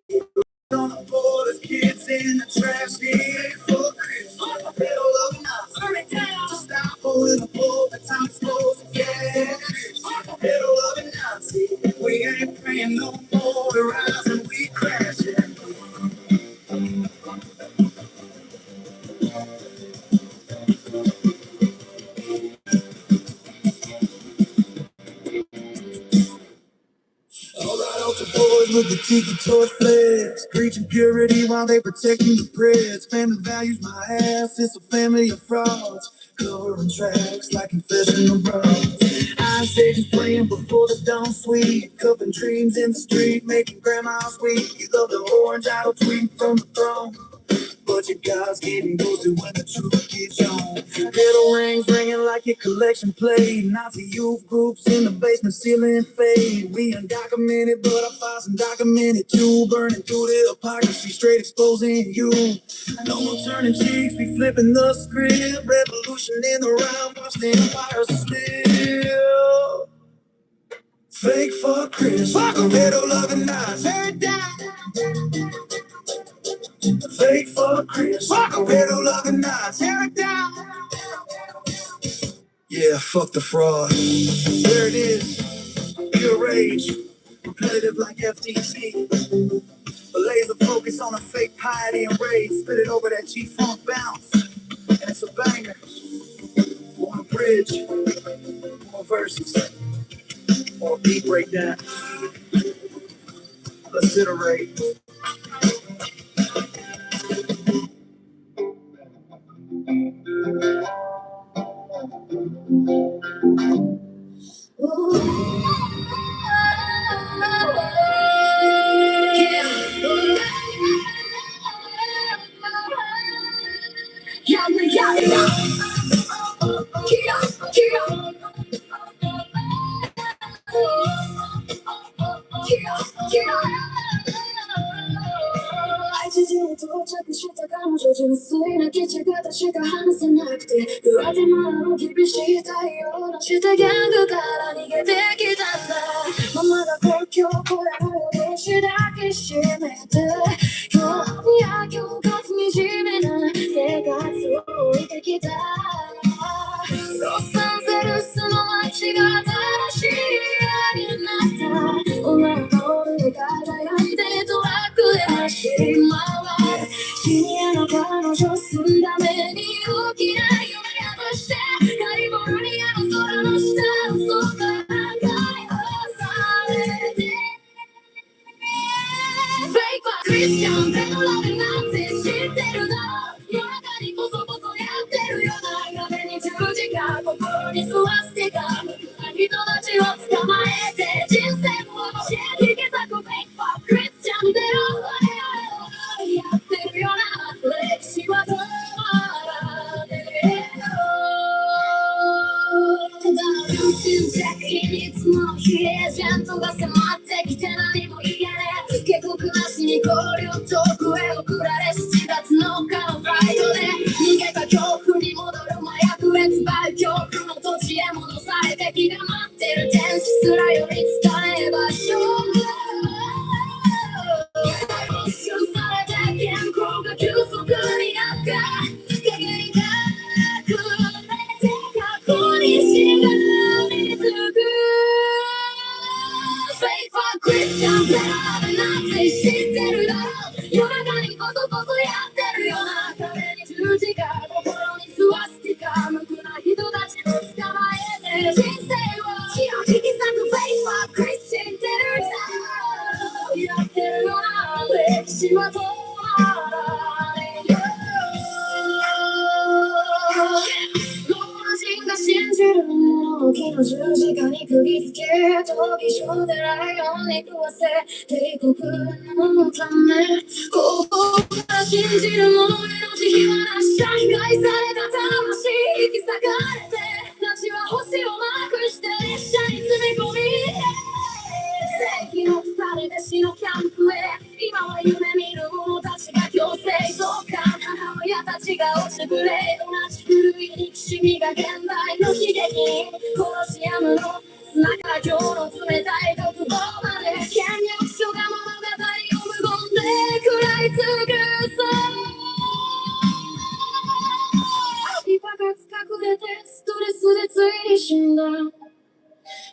On the borders, kids in the trash can. For Christian, middle of a Nazi. Turn it down. Just stop pulling the bull, the time exposed. Yeah, middle of a Nazi. We ain't praying no more. We're rising, we crashing. All right, out the boys with the tiki torch flares, preaching purity while they protecting the prayers. Family values my ass, it's a family of frauds, covering tracks like confessional bros. Ice Ages playing before the dawn sweet, cupping dreams in the street, making grandma's weep. You love the orange idol tweeting from the throne, but your God's getting ghosted when the truth gets on. Little rings ringing like your collection plate. Nazi youth groups in the basement ceiling fade. We undocumented, but our files undocumented too. Burning through the hypocrisy, straight exposing you. No more turning cheeks, we flipping the script. Revolution in the round, watch the empire still. Fake for Chris, fuck a middle of the night. Tear it down. Fake for Chris, fuck a middle of the night. Tear it down. Yeah, fuck the fraud. There it is, pure rage, repetitive like FTC. A laser focus on a fake piety and rage. Spit it over that G-funk bounce, and it's a banger. On a bridge, more verses, or beat breakdown. Let's iterate. IGG에 도착했다 감아줘純粋な기차가 다시가 하나씩 낙대 그 어디만으로 깊이 시다요 넌 시다가 그가라니게 되기단다 엄마가 걸켜 보여요 시다기 심해도 겨우야 겨우 같은 이 집에는 내가 또 있게 기다 로산세를 쓰는 마치가 다시 아닌 나타 올라오는 가자야 이대도 아쿠야 시마와 신이 하나 가로줬은 다음에 니 웃기나 유명한 것이다 카리포니아로 쏟아놓시다 쏟아가리 어사레데 Fake for Christian 배놀라는 나한테 실대로 다 여하가니 보소보소 약대로 여나 가면이 주지가心にスワスティカ人たちを捕まえて人生を教えてけさく Fake for Christian でやってるよな歴史は止まらねえただルーティンチェックいつもの日エージェントが迫ってきて何も言えねえ警告なしに交流トークへ送られ7月の日のフライトで逃げた恐怖に戻る麻薬へ伝え恐怖の土地へ戻され敵が待ってる天使すらより使えばしょう一瞬されて健康が急速に悪化陰に隠れて過去にしがみつくFake for Christian ゼロでなって知ってるだろ夜中にコソコソやってるよな壁に十字架心にスワスティカ無垢な人たちを捕まえて人生を引き裂は止まらねえよ老人が信じるものを木の十字架に釘付け闘技場でライオンに食わせ帝国のため幸福が信じる者命引き離した破壊された魂引き裂かれて街は星をマークして列車に積み込み正義の腐れて死のキャンプへ今は夢見る者たちが強制送還母親たちが落ちぶれ同じ古い憎しみが現代の悲劇にコロシアムの砂から今日の冷たい独房まで権力書が物語を無言で食らいつくそうリパが隠れてストレスでついに死んだ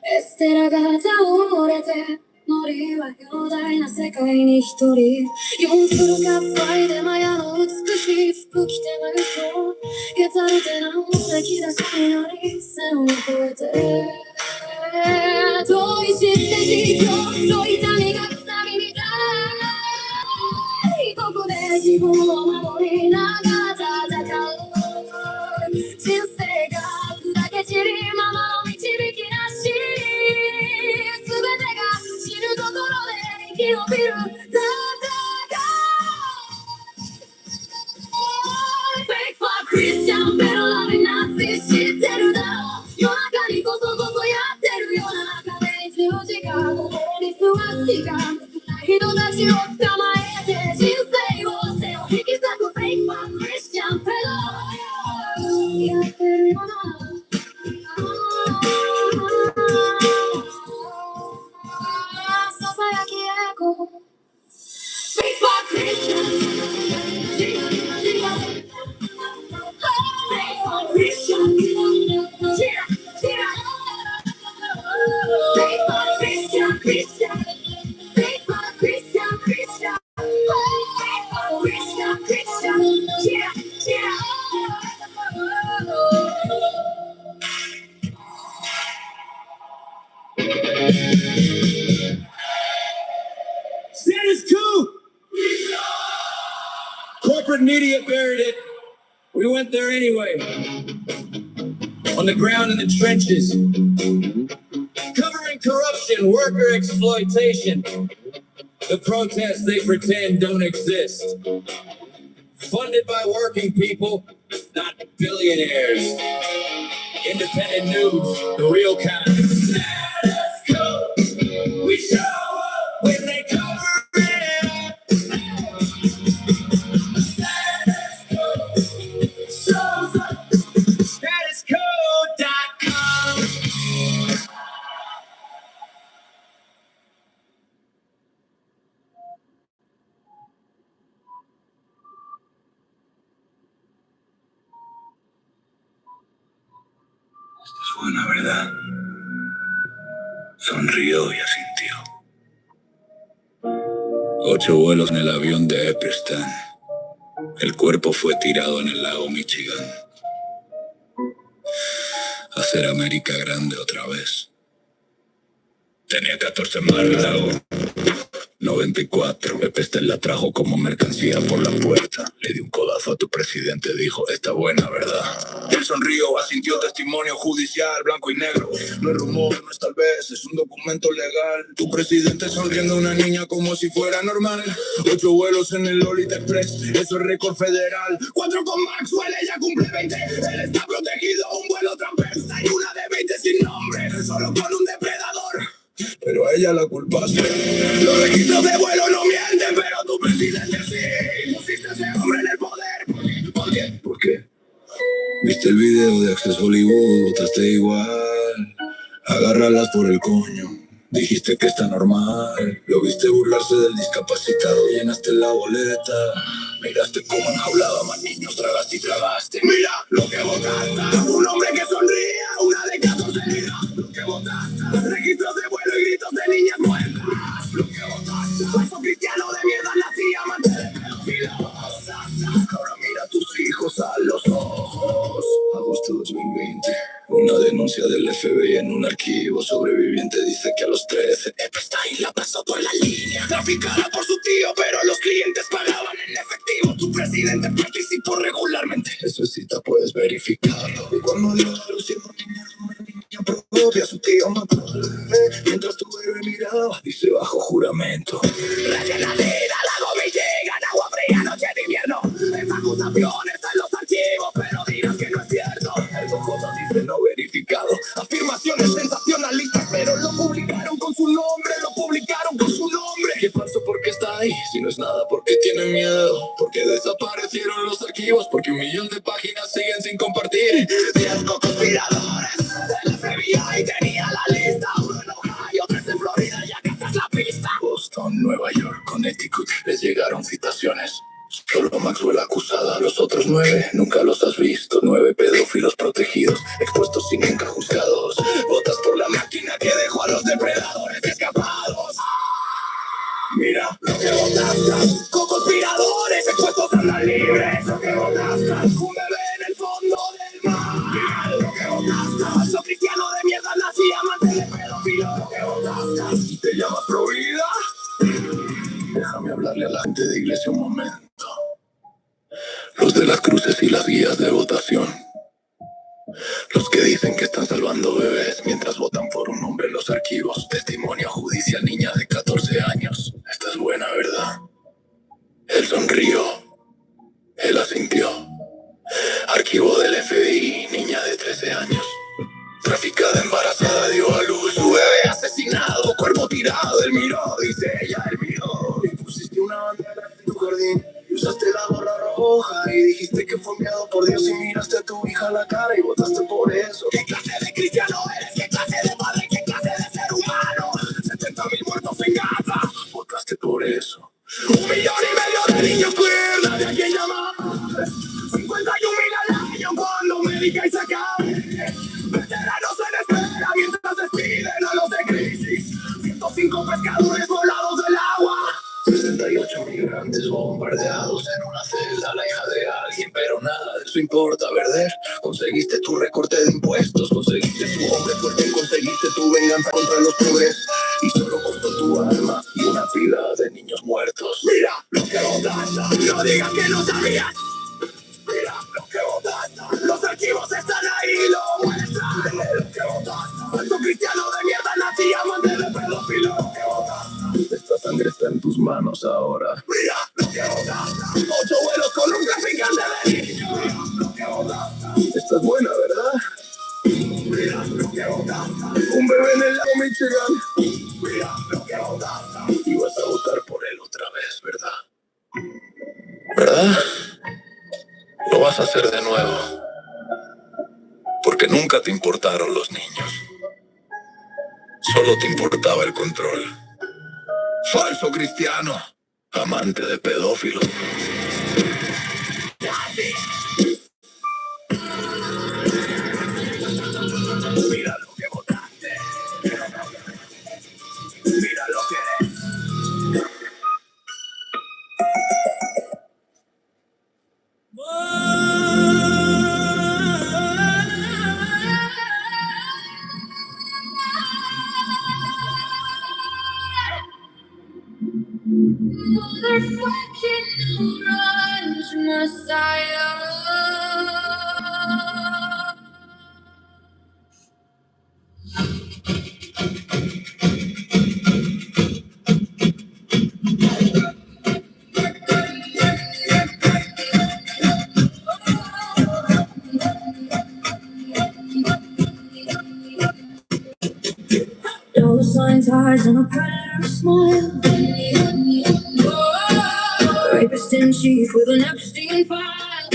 エステラが倒れてノリは広大な世界に一人四つるかっぱいでマヤの美しい服着て瞑想ゲタルテな無敵出しになり線を越えて遠い知って実況と痛みがくさみみたいここで自分を守りながら戦う人生が砕け散りままの導きなし全てが死ぬところで生き延びる戦う Fake for Christian ベロラでナチ知ってるだろう夜中にこそこそやってるような中で十字架心にスワスティカ人たちを捕まえて人生を背を引き裂く Fake for Christian ベロやってるようなささやきエコ Fake for Christian Fake for Christian Fake for Christian Christian Fake for Christian Christian Fake for Christian Christian Status quo! Corporate media buried it. We went there anyway. On the ground in the trenches. Covering corruption, worker exploitation. The protests they pretend don't exist. Funded by working people, not billionaires. Independent news, the real kind. Status quo. We show up when they cover it up. Status quo shows up. Statusquo.com. Esta es buena, ¿verdad? Sonrió y asintió. 8 vuelos en el avión de Epstein. El cuerpo fue tirado en el lago Michigan. Hacer América grande otra vez. Tenía 14 más el lago. 94. Epstein la trajo como mercancía por la puerta. Le dio un codazo a tu presidente, dijo, está buena, ¿verdad? Él sonrió, asintió testimonio judicial, blanco y negro. No es rumor, no es tal vez, es un documento legal. Tu presidente sonriendo a una niña como si fuera normal. 8 vuelos en el Lolita Express, eso es récord federal. 4 con Maxwell, ella cumple 20. Él está protegido, un vuelo transversa y una de 20 sin nombre. Solo con un depredador. Pero a ella la culpaste. Los registros de vuelo no mienten, pero tu presidente sí. Pusiste a ese hombre en el poder. ¿Por qué? ¿Por qué? Viste el video de Access Hollywood, votaste igual. Agárralas por el coño. Dijiste que está normal. Lo viste burlarse del discapacitado, llenaste la boleta. Miraste cómo enjaulaba más niños, tragaste y tragaste. Mira lo que votaste. Un hombre que sonría, una de 14 heridas. Lo que votaste. Registros de vuelo y gritos de niñas muertas. Lo que votaste. Falso cristiano de mierda nací amante de pedófilos. Ahora mira a tus hijos a los ojos. Agosto 2020. Una denuncia del FBI en un archivo. Sobreviviente dice que a los 13 Epstein la pasó por la línea. Traficada por su tío, pero los clientes pagan. presidente participó regularmente. Eso sí, te puedes verificarlo. Y cuando dio a luz siendo una niña propia, su tío mató al bebé. Mientras tu bebé miraba, dice bajo juramento: recién nacida, la gomi llegan, agua fría, noche de invierno. Esa acusación está en los archivos, pero dirás que no es cierto. El J dice no verificado. Afirmaciones sensacionalistas, pero lo publicaron con su nombre, lo publicaron con su nombre. Y es falso porque está ahí, si no es nada porque tiene miedo, porque desaparecieron los archivos, porque 1 millón de páginas siguen sin compartir. 10 conspiradores del FBI tenía la lista, uno en Ohio, 3 en Florida, ya captas la pista. Boston, Nueva York, Connecticut, les llegaron citaciones. Solo Maxwell acusada, los otros 9 nunca los has visto. 9 pedófilos protegidos, expuestos y nunca juzgados. Votas por la máquina que dejó a los depredadores escapados. Mira lo que votaste, con conspiradores expuestos andan libres. Lo que votaste, un bebé en el fondo del mar. Mira lo que votaste, falso cristiano de mierda nazi, amante de pedófilo. Lo que votaste, y te llamas Provida. Déjame hablarle a la gente de iglesia un momento. Los de las cruces y las guías de votación. Los que dicen que están salvando bebés mientras votan por un hombre en los archivos. Testimonio judicial, niña de 14 años. Esta es buena, ¿verdad? Él sonrió. Él asintió. Archivo del FBI, niña de 13 años. Traficada, embarazada, dio a luz. Su bebé asesinado, cuerpo tirado. Él miró, dice ella, él miró. Y pusiste una bandera en tu jardín. Y usaste la gorra roja. Y dijiste que fue enviado por Dios. Y miraste a tu hija a la cara y votaste por eso. ¿Qué clase de cristiano eres? ¿Qué clase de padre? ¿Qué clase de ser humano? 70,000 muertos en Gaza. Votaste por eso. 1,5 millones de niños queer, nadie a quien llamar. 51,000 al año cuando médica y se acabe. Veteranos en espera mientras despiden a los de crisis. 105 pescadores volados del agua. 68 migrantes bombardeados en una celda, la hija de alguien, pero nada de eso importa, ¿verdad? Conseguiste tu recorte de impuestos, conseguiste tu hombre fuerte, conseguiste tu venganza contra los pobres. Y solo costó tu alma y una pila de niños muertos. Mira lo que votaste, no digas que no sabías. Mira lo que votaste, los archivos están ahí, lo muestran. Mira lo que votaste, falso cristiano de mierda, nazi, amante de pedófilo. Lo que votaste, esta sangre está en tus manos ahora. Mira lo que votaste, 8 vuelos con un traficante de niños. Mira lo que votaste, esta es buena, ¿verdad? Mira lo que votaste, un bebé en el lago Michigan. Mira lo que votaste, y vas a votar por él otra vez, ¿verdad? ¿Verdad? Lo vas a hacer de nuevo, porque nunca te importaron los niños. Solo te importaba el control. Falso cristiano, amante de pedófilo. Mira lo que votaste. Mira lo que eres. Motherfucking orange Messiah. Dollar signs, eyes, and a predator smile. Rapist in chief with an Epstein file.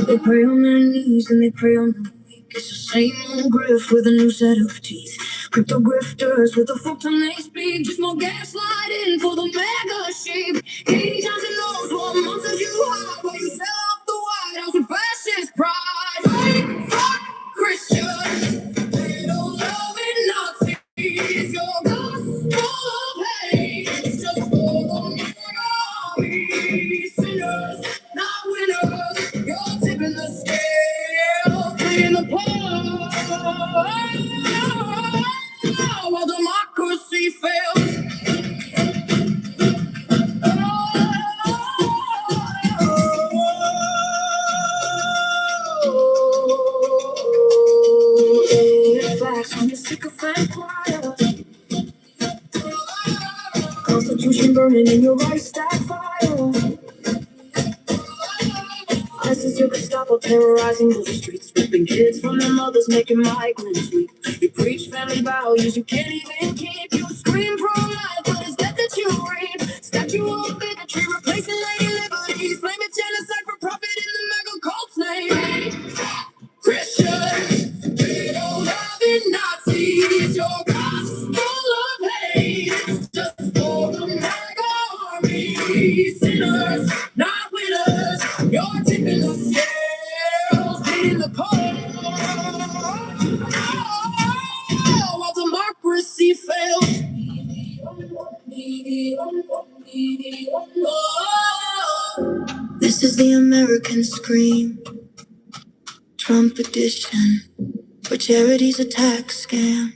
They pray on their knees and they pray on the weak. It's the same old grift with a new set of teeth. Crypto grifters with a full time they speak. Just more gaslighting for the mega sheep. Katie Johnson knows what monsters you hide while you sell off the White House with fascist pride. Fake fuck Christians, they don't love it Nazis. Your gospel of hate, it's just for the army. Sinners, not winners. You're tipping the scale, playing the part while democracy fails. a fan choir. Constitution burning in your right stack fire. ISIS, your Gestapo terrorizing the streets, ripping kids from their mothers, making migrants weep. You preach family values you can't even keep. You scream pro-life, but it's death that you reap. Statue of bigotry, replacing lady liberties. Blame it genocide for profit in the mega cult's name. Christians, pedo-loving Nazis, your gospel of hate. It's just for the mega army. Sinners, not winners. You're tipping the scales, beating the poll. While democracy fails. This is the American scream, Trump edition, where charity's a tax scam,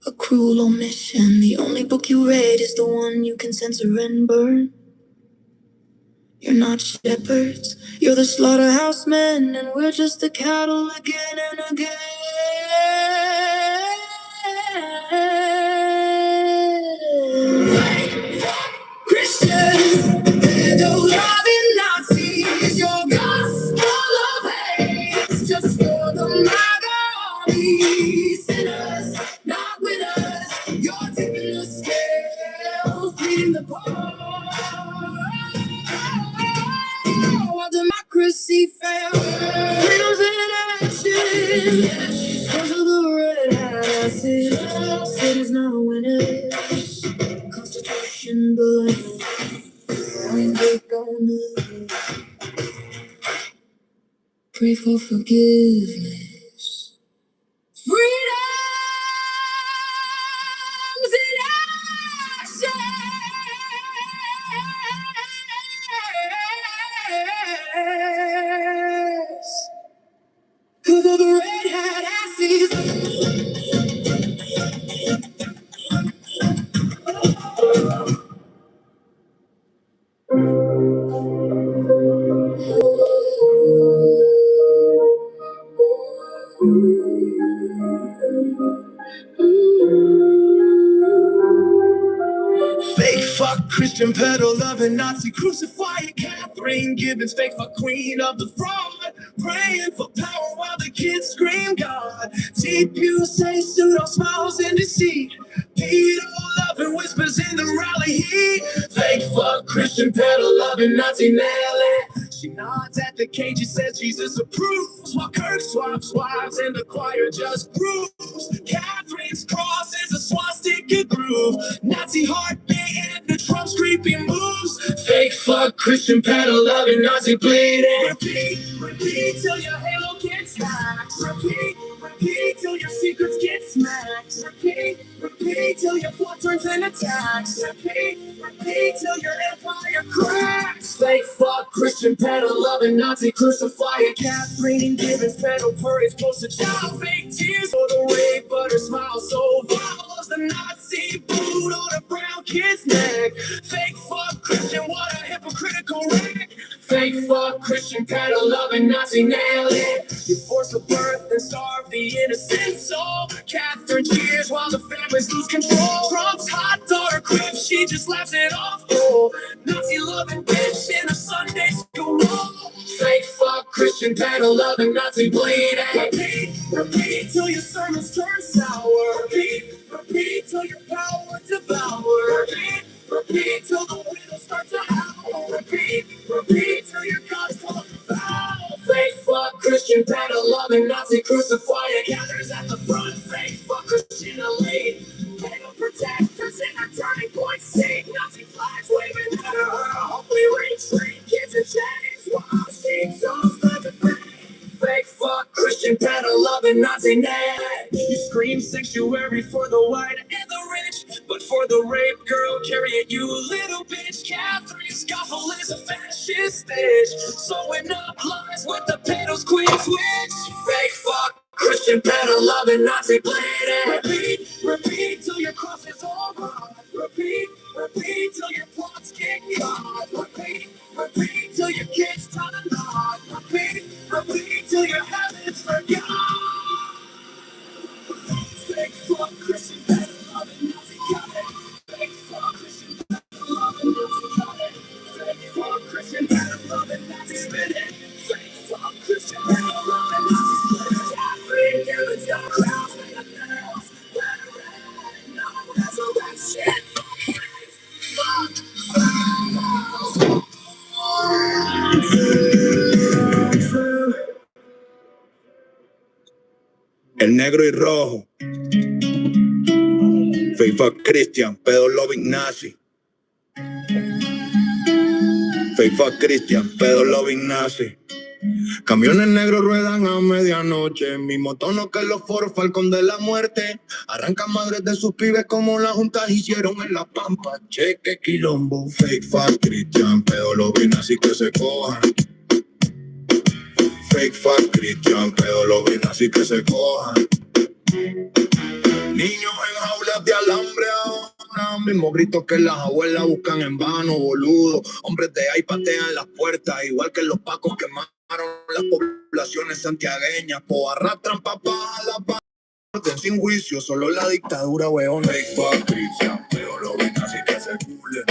a cruel omission. The only book you read is the one you can censor and burn. You're not shepherds, you're the slaughterhouse men, and we're just the cattle again and again. Christians, pedo-loving Nazis, your gospel of hate. It's just for the MAGA army. Sinners, not winners. You're tipping the scales, reading the poll. While democracy fails, freedom's in action. Cause of the red asses, cities not winners. Constitution burning, when they gonna pray for forgiveness. Freedom's in action. Cause of the red hat asses. Fake fuck Christian pedo loving Nazi crucifying Catherine Gibbons, fake fuck queen of the fraud, praying for power while the kids scream God. Deep you say pseudo smiles in deceit, pedo loving whispers in the rally heat. Fake fuck Christian pedo loving Nazi Nelly. She nods at the cage, she says Jesus approves, while Kirk swaps wives and the choir just grooves. Catherine's cross is a swastika groove, Nazi heartbeat in the Trump's creepy moves. Fake fuck Christian pedo loving Nazi bleeding. Repeat till your halo gets hacked. Repeat till your secrets get smacked. Repeat till your flood turns into tax. Repeat till your empire cracks. Fake fuck Christian pedo loving Nazi crucifying Catherine Gibbons pedo parades close to child. Fake tears for the rape, but her smile so vile as the Nazi boot on a brown kid's neck. Fake fuck Christian, what a hypocritical wreck. Fake fuck Christian pedo loving Nazi nail it. You force a birth and starve the innocent soul. Catherine cheers while the families lose control. Trump's hot daughter crib, she just laughs it off. Oh, Nazi loving bitch in a Sunday school role. Fake fuck Christian pedo loving Nazi bleeding. Repeat till your sermons turn sour. Repeat till your power devour. Repeat till the widows start to howl. Repeat till your God's called foul. Fake fuck Christian pedo loving Nazi crucifying gathers at the front. Fake fuck Christian elite. Pedo protectors in a turning point seat. Nazi flags waving at her. Hopefully retreat. Kids in chains while she toes the defeat. Fake fuck Christian pedo loving Nazi net. You scream sanctuary for the white and the rich, but for the rape girl carrying you little bitch. Catherine Scoffle is a fascist bitch, sewing up lies with the pedo's queen switch. Fake fuck Christian pedo loving Nazi bleeding. Repeat till your cross is all wrong. Repeat till your plots get caught. Repeat till your kids turn a nod. Repeat till your habits forgot. fuck Christian, better love it, Nazi got it. Fake fuck Christian, better love it, Nazi got it. Fake fuck Christian, better love it, Nazi spit it. Fake fuck Christian, better love it, Nazi spit it. Free humans, your crowds, make a nails. Rhetoric, no resurrection. Fuck, el negro y rojo. Fake fuck Christian, pedo loving nazi. Fake fuck Christian, pedo loving nazi. Camiones negros ruedan a medianoche, mismo tono que los foros Falcón de la muerte. Arrancan madres de sus pibes como las juntas hicieron en la pampa. Cheque quilombo. Fake fuck Christian, pedo loving nazi que se cojan. Fake fuck Christian, pedo loving nazi que se cojan. Niños en jaulas de alambre ahora, mismos gritos que las abuelas buscan en vano, boludo. Hombres de ahí patean las puertas, igual que los pacos quemaron las poblaciones santiagueñas. Arrastran papás a la parte sin juicio, solo la dictadura, weón. Fake fuck Christian, pero lo ven así que se culen.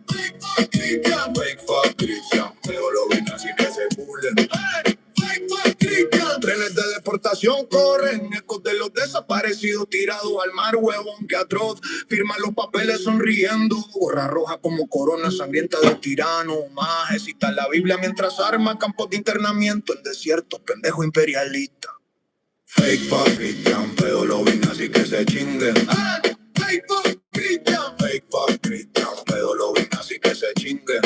Fake fuck Christian, fake fuck Christian, pero lo ven así que se culen. Fake fuck Christian. Trenes de deportación corren, ecos de los desaparecidos tirados al mar, huevón, que atroz. Firman los papeles sonriendo, gorra roja como corona sangrienta del tirano. Maje cita la Biblia mientras arma campos de internamiento en desiertos, pendejo imperialista. Fake fuck Christian, pero lo ven así que se chinguen. Fake fuck Christian, fake fuck Christian, pero lo ven así que se chinguen.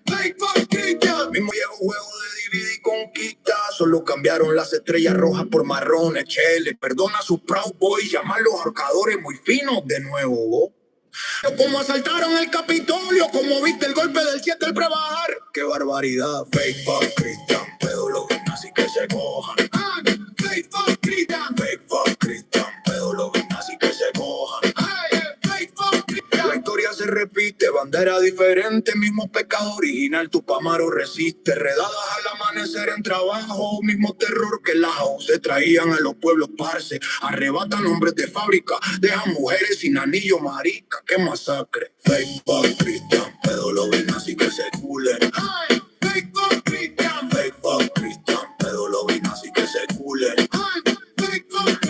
Fake fuck Christian, mismo viejo juego de divide y conquista, solo cambiaron las estrellas rojas por marrones. Chele, perdona a sus Proud Boys, llaman los ahorcadores muy finos de nuevo, ¿vos? Como asaltaron el Capitolio, como viste el golpe del 7 al prebajar. ¡Qué barbaridad! Fake fuck Christian, pero lo ven así que se cojan. Fake fuck Christian, fake fuck Christian, pero lo ven así que se cojan. Fake fuck Christian. La historia se repite, bandera diferente, mismo pecado original, tu Pamaro resiste. Redadas al amanecer en trabajo, mismo terror que las se traían a los pueblos parce. Arrebatan hombres de fábrica, dejan mujeres sin anillo, marica, qué masacre. Fake fuck Christian, pero lo ven así que se culen. Fake fuck Christian, fake fuck Christian, pero lo ven así que se culen.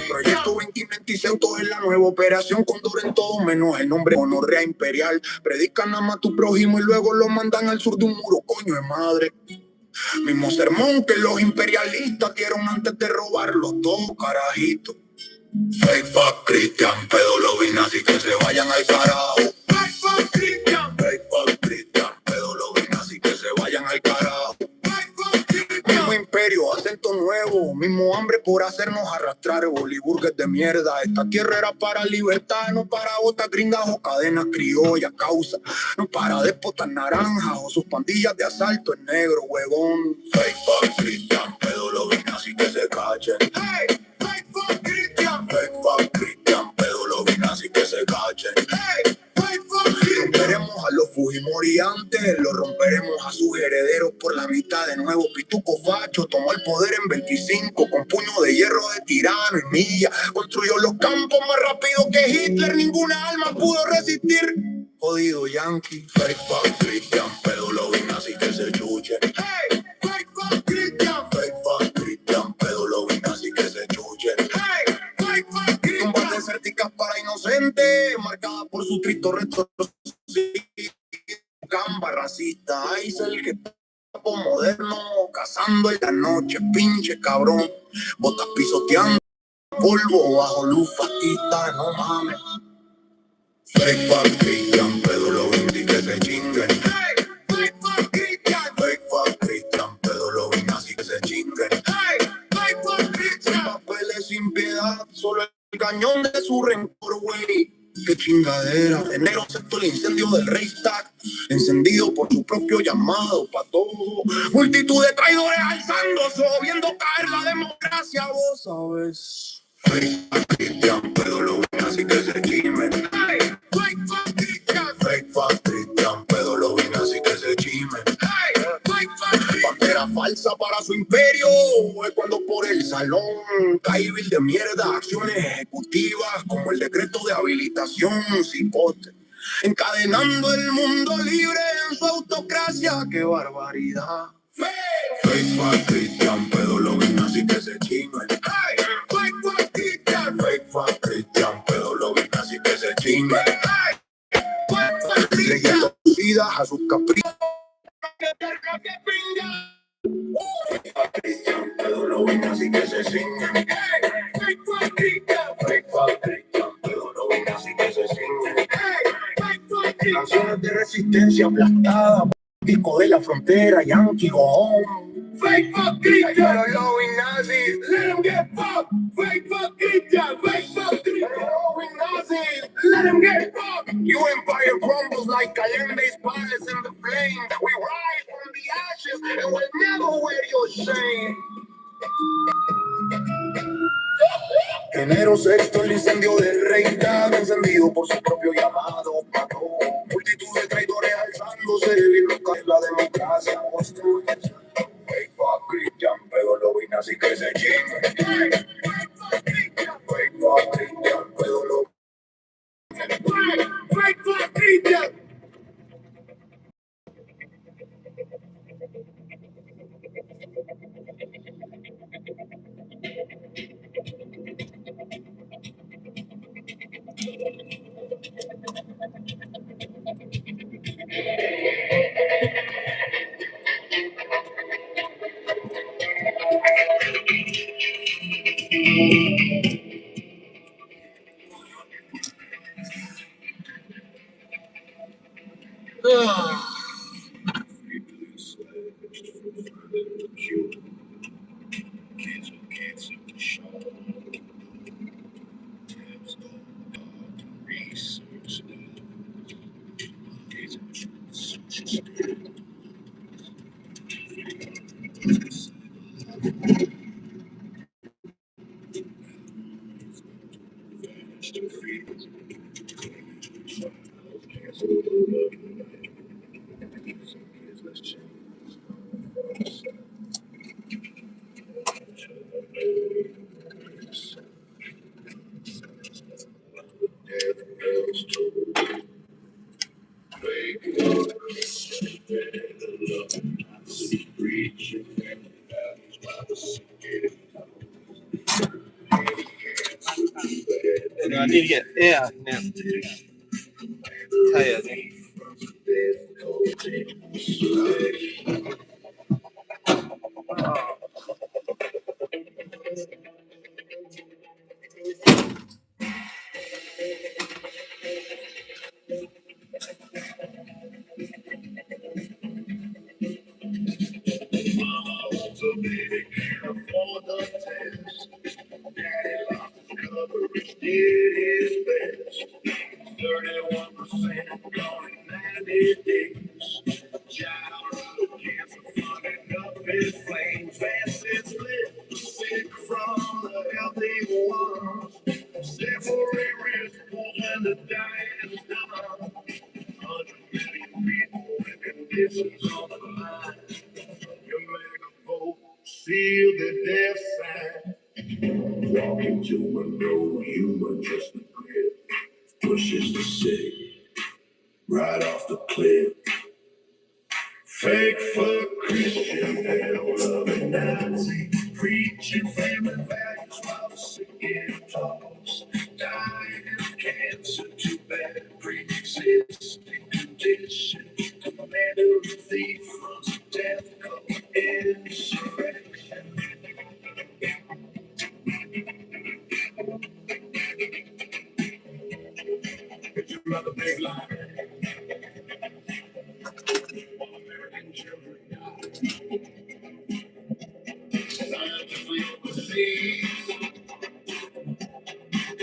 Proyecto 2026 es la nueva operación Condor en todo menos el nombre gonorrea imperial. Predican ama a tu prójimo y luego lo mandan al sur de un muro, coño de madre. Mismo sermón que los imperialistas dieron antes de robarlos todos, carajito. Fake fuck Christian, pedo lo vi así que se vayan al carajo. Fake fuck Christian, fake fuck Christian, pedo lo vi así que se vayan al carajo. Fake fuck Christian. Mismo imperio, acento nuevo, mismo hambre por hacernos arrastrar, boliburgues de mierda. Esta tierra era para libertad, no para botas gringas o cadenas criollas, causa, no para déspotas naranjas o sus pandillas de asalto en negro, huevón. Fake fuck Christian, pedo lo vi así que se cachen. Hey, fake fuck Christian, fake fuck Christian, pedo lo vi así que se cachen. Hey, fake fuck Christian. Romperemos a los fujimoriantes, los romperemos a sus herederos por la mitad de nuevo. Pituco facho tomó el poder en 25 con puño de hierro de tirano y milla. Construyó los campos más rápido que Hitler, ninguna alma pudo resistir. Jodido yankee. Fake fuck Christian, pedo lo vi así que se chuchen. Hey, fake fuck Christian, fake fuck Christian, pedo lo vi así que se chuchen. Hey, fake fuck Christian. Tumbas desérticas para inocentes, marcadas por su trito retrocesivo. Gamba racista, es el que moderno, cazando en la noche, pinche cabrón. Botas pisoteando, polvo bajo luz fascista, no mames. Fake fuck Christian, pedo lo vi que se chinguen. Hey, fake fuck Christian, fake fuck Christian, pedo lo vi así que se chinguen. Hey, fake fuck Christian. Papeles sin piedad, solo el cañón de su rencor, güey. Qué chingadera. En negro aceptó el incendio del Reichstag, encendido por su propio llamado pa' todo. Multitud de traidores alzándose, viendo caer la democracia, vos sabes. Fake fuck Christian, pero lo ven así que se chimen. Hey, fake fuck Christian, fake fuck Christian, pero lo ven así que se chimen. Hey, fake fuck Christian. Bandera falsa para su imperio, es cuando por el salón cae vil de mierda, acciones ejecutivas rehabilitación, cipote. Encadenando el mundo libre en su autocracia, qué barbaridad. Fake fuck Cristian, pedo lo ven así que se chinguen. Hey, fake fuck Cristian, fake fuck Cristian, pedo lo ven así que se chinguen. Hey, fake fuck Cristian, a sus caprichos. Fake fuck Cristian, pedo lo ven así que se chinguen. Hey, fake fuck Cristian, fake fuck Cristian, pedo lo ven así que se chinguen. Hey, fake fuck Cristian. Canciones de resistencia aplastadas. Disco de la frontera, Yankee, go home. Fake fuck Christian, pero loving Nazis, let them get fucked. Fake fuck Christian, fake fuck Christian, loving Nazis, let them get fucked. Your empire crumbles like Calende's palace in the flames. We rise from the ashes and we'll never wear your shame. Enero sexto, el incendio del rey estaba encendido por su propio llamado. Mató multitud de traidores alzándose y loca la democracia. Fake fuck Christian, pero lo vine así que se chingue. Fake fuck Christian, fake fuck Christian, pero lo fake fuck Christian. I need to get yeah. Tired. Seal the death sign. Walk into a no human, just a grip. Pushes the sick right off the cliff. Fake fuck Christian, hell loving Nazi, preaching family values while the sick get tossed. Dying of cancer, too bad, pre-existing condition. Commander of thief runs a death cult insurrection. It's another big lie. American children die. Scientifically overseas.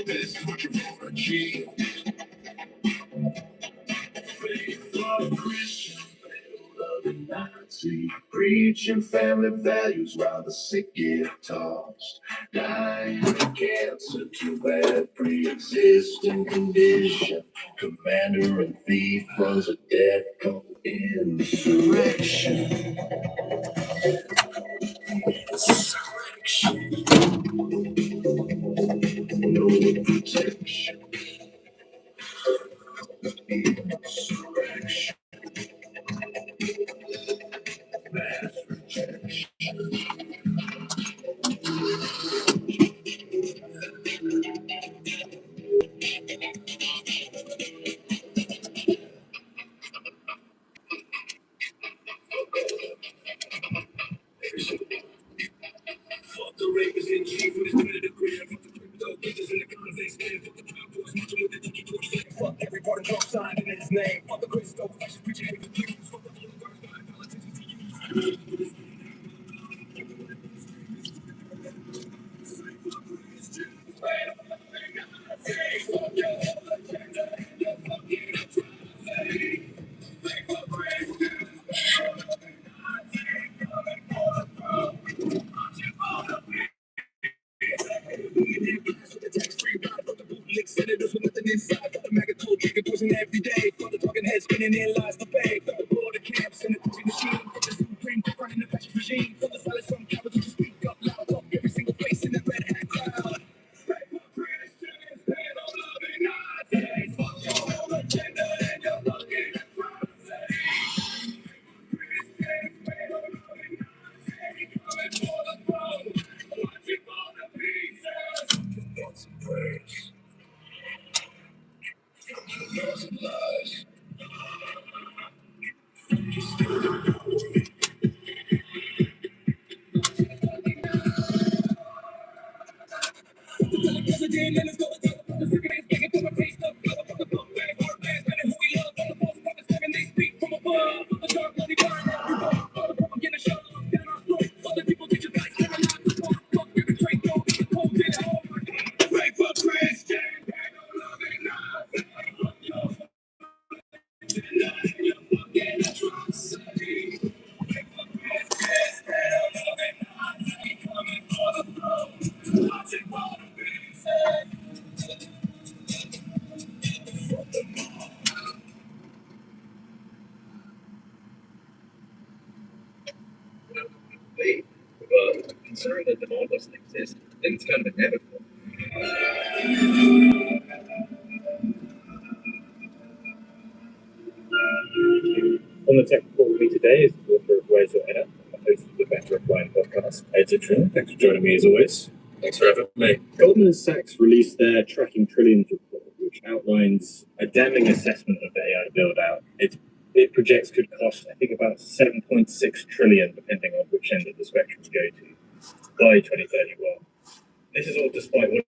This is what you're gonna achieve. Faith of Christian, loving Nazi, preaching family values while the sick get tossed. Dying of cancer, too bad, pre-existing condition. Commander and thief runs a death cult insurrection. Insurrection. No protection. Fuck every part of Trump signed in his name. Fuck the crystal, fascist preaching hate the Jews. Fuck the oligarchs, buying politicians to use. Senators with nothing inside. Got the MAGA code drinking poison every day. Got the talking heads spinning in lies to pay. Got the border camps and the cooking machine. Got the Supreme Court running the fascist regime. Got the silence from Capitol to speak up loud. Talk every single face in that red hat crowd. Pray for Christians, they don't love the Nazis. Fuck your whole agenda and your fucking atrocities. Christians, they don't love the Nazis. Coming for the throne, watching for the pieces. Thoughts and prayers. Lies and lies. President and his government, the cigarettes begging for a taste of blood. Fuck the punk bag, hard bands, men who we love. Fuck the false prophets, talking they speak from above. Fuck the dark, bloody burn, every boy. Fuck the propaganda shot down our throat. Fuck the people teaching lies, never not to walk. Fuck every trade, don't be cold at home. Pray for Christian, they don't love it, nothing. Fuck your agenda and your fucking atrocities. Pray for Christian, they don't love it, nothing. Coming for the throne, watching for the pieces. Wait, but considering that demand doesn't exist, I think it's kind of inevitable. On the technical with me today is the author of Where's Your Head At, and the host of the Better Applying podcast, Editor. Thanks for joining me as always. Thanks for having me. Goldman Sachs released their Tracking Trillions report, which outlines a damning assessment of the AI build-out. It projects could cost, I think, about 7.6 trillion, depending on which end of the spectrum you go to, by 2031. This is all despite what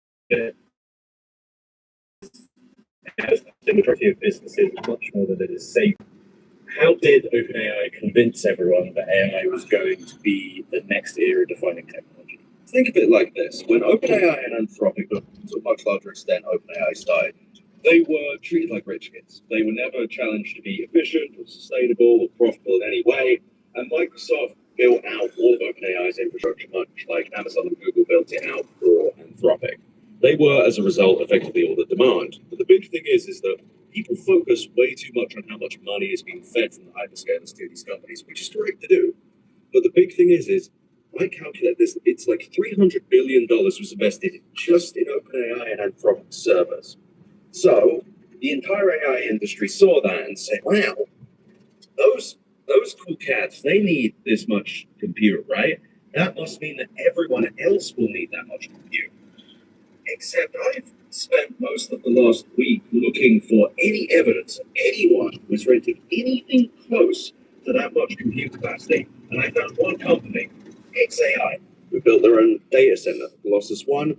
the majority of businesses much more than it is safe. How did OpenAI convince everyone that AI was going to be the next era-defining technology? Think of it like this. When OpenAI and Anthropic, but to a much larger extent OpenAI started, they were treated like rich kids. They were never challenged to be efficient or sustainable or profitable in any way. And Microsoft built out all of OpenAI's infrastructure, much like Amazon and Google built it out for Anthropic. They were, as a result, effectively all the demand. But the big thing is that people focus way too much on how much money is being fed from the hyperscalers to these companies, which is correct to do. But the big thing is I calculate this, it's like $300 billion was invested just in OpenAI and Anthropic servers. So the entire AI industry saw that and said, wow, those cool cats, they need this much compute, right? That must mean that everyone else will need that much compute. Except I've spent most of the last week looking for any evidence of anyone who was renting anything close to that much compute capacity. And I found one company, XAI, who built their own data center, Colossus One,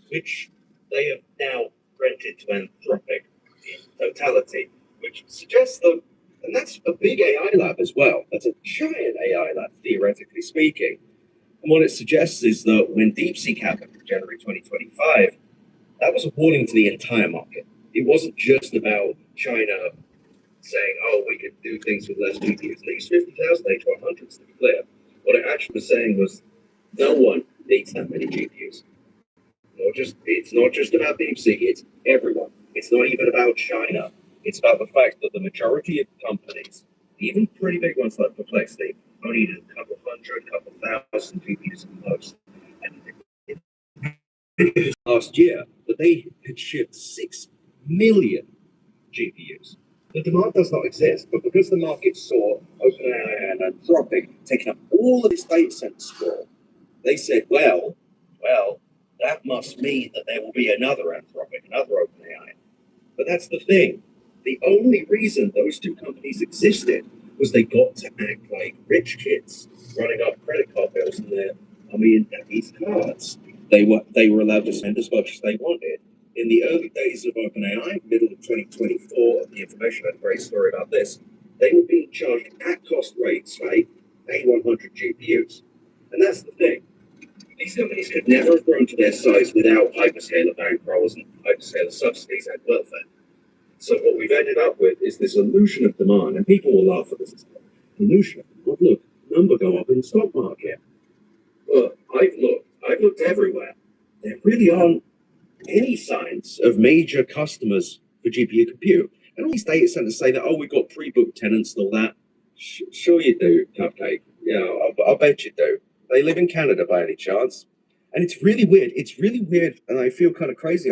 which they have now rented to Anthropic in totality, which suggests that, and that's a big AI lab as well. That's a giant AI lab, theoretically speaking. And what it suggests is that when DeepSeek happened in January 2025, that was a warning to the entire market. It wasn't just about China saying, oh, we could do things with less GPUs. They used 50,000 H100s, to be clear. What it actually was saying was, no one needs that many GPUs. It's not just about DeepSeek, it's everyone. It's not even about China. It's about the fact that the majority of companies, even pretty big ones like Perplexity, only needed a couple hundred, couple thousand GPUs at the most. And last year, that they had shipped 6 million GPUs. The demand does not exist, but because the market saw OpenAI and Anthropic taking up all of this data center sprawl, they said, well, that must mean that there will be another Anthropic, another OpenAI. But that's the thing. The only reason those two companies existed was they got to act like rich kids, running up credit card bills in their, these cards. They were allowed to spend as much as they wanted. In the early days of OpenAI, middle of 2024, the information had a great story about this. They were being charged at cost rates, right? A100 GPUs. And that's the thing. These companies could never have grown to their size without hyperscaler bankrolls and hyperscaler subsidies and welfare. So what we've ended up with is this illusion of demand, and people will laugh at this. Illusion of demand. Look, number go up in the stock market. But I've looked everywhere. There really aren't any signs of major customers for GPU compute. And all these data centers say that, oh, we've got pre-booked tenants and all that. Sure you do, Cupcake. Yeah, I'll bet you do. They live in Canada by any chance. And it's really weird. It's really weird, and I feel kind of crazy.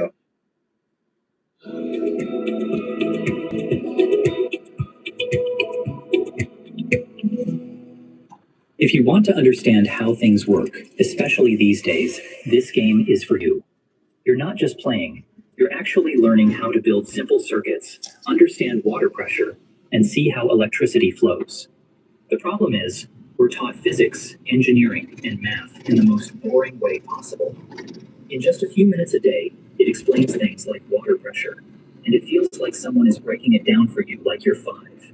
If you want to understand how things work, especially these days, this game is for you. You're not just playing, you're actually learning how to build simple circuits, understand water pressure, and see how electricity flows. The problem is, we're taught physics, engineering, and math in the most boring way possible. In just a few minutes a day, it explains things like water pressure, and it feels like someone is breaking it down for you like you're 5.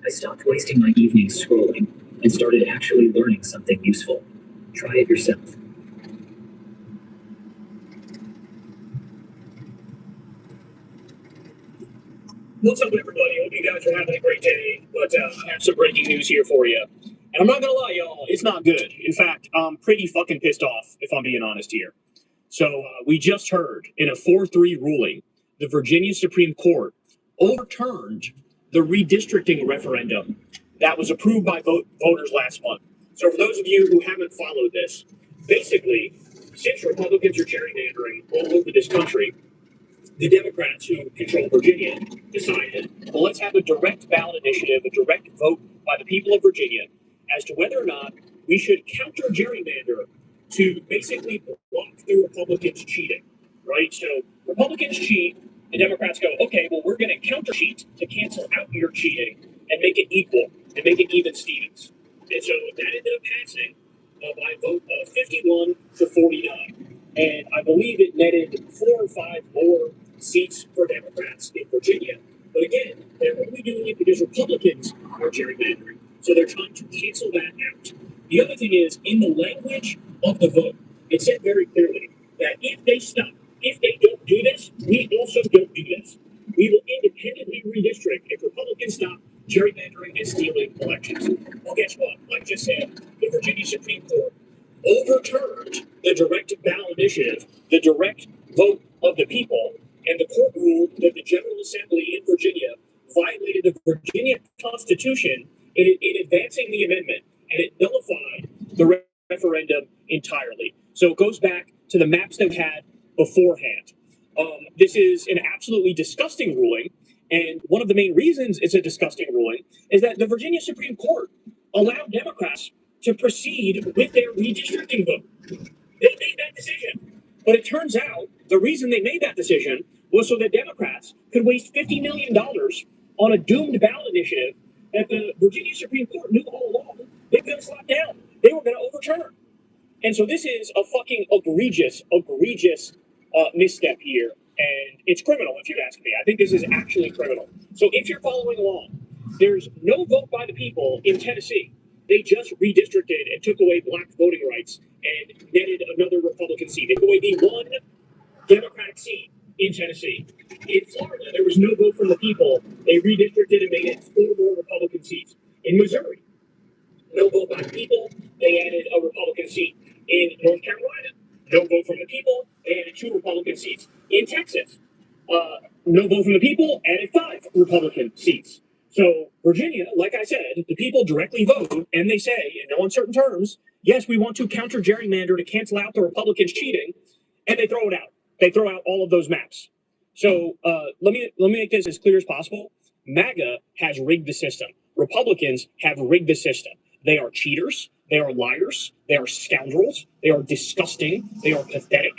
I stopped wasting my evenings scrolling and started actually learning something useful. Try it yourself. What's up, everybody? Hope you guys are having a great day. But I have some breaking news here for you. And I'm not gonna lie, y'all, it's not good. In fact, I'm pretty fucking pissed off, if I'm being honest here. So we just heard in a 4-3 ruling, the Virginia Supreme Court overturned the redistricting referendum that was approved by voters last month. So for those of you who haven't followed this, basically, since Republicans are gerrymandering all over this country, the Democrats who control Virginia decided, well, let's have a direct ballot initiative, a direct vote by the people of Virginia as to whether or not we should counter gerrymander to basically block the Republicans cheating, right? So Republicans cheat, the Democrats go, okay, well, we're going to counter cheat to cancel out your cheating and make it equal and make it even Stevens. And so that ended up passing by a vote of 51 to 49. And I believe it netted 4 or 5 more seats for Democrats in Virginia. But again, they're only doing it because Republicans are gerrymandering. So they're trying to cancel that out. The other thing is, in the language of the vote, it said very clearly that if they don't do this, we also don't do this. We will independently redistrict if Republicans stop gerrymandering and stealing elections. Well, guess what? Like I just said, the Virginia Supreme Court overturned the direct ballot initiative, the direct vote of the people, and the court ruled that the General Assembly in Virginia violated the Virginia Constitution in advancing the amendment, and it nullified the referendum entirely. So it goes back to the maps that we had beforehand. This is an absolutely disgusting ruling, and one of the main reasons it's a disgusting ruling is that the Virginia Supreme Court allowed Democrats to proceed with their redistricting vote. They made that decision. But it turns out the reason they made that decision was so that Democrats could waste $50 million on a doomed ballot initiative that the Virginia Supreme Court knew all along they were going to slap down. They were going to overturn. And so this is a fucking egregious misstep here. And it's criminal, if you ask me. I think this is actually criminal. So if you're following along, there's no vote by the people in Tennessee. They just redistricted and took away black voting rights and netted another Republican seat. They took away the one Democratic seat in Tennessee. In Florida, there was no vote from the people. They redistricted and made it 4 more Republican seats. In Missouri, no vote by the people. They added a Republican seat. In North Carolina, no vote from the people. They added 2 Republican seats. In Texas, no vote from the people, added 5 Republican seats. So Virginia, like I said, the people directly vote, and they say, in no uncertain terms, yes, we want to counter gerrymander to cancel out the Republicans cheating, and they throw it out. They throw out all of those maps. So let me make this as clear as possible. MAGA has rigged the system. Republicans have rigged the system. They are cheaters. They are liars. They are scoundrels. They are disgusting. They are pathetic.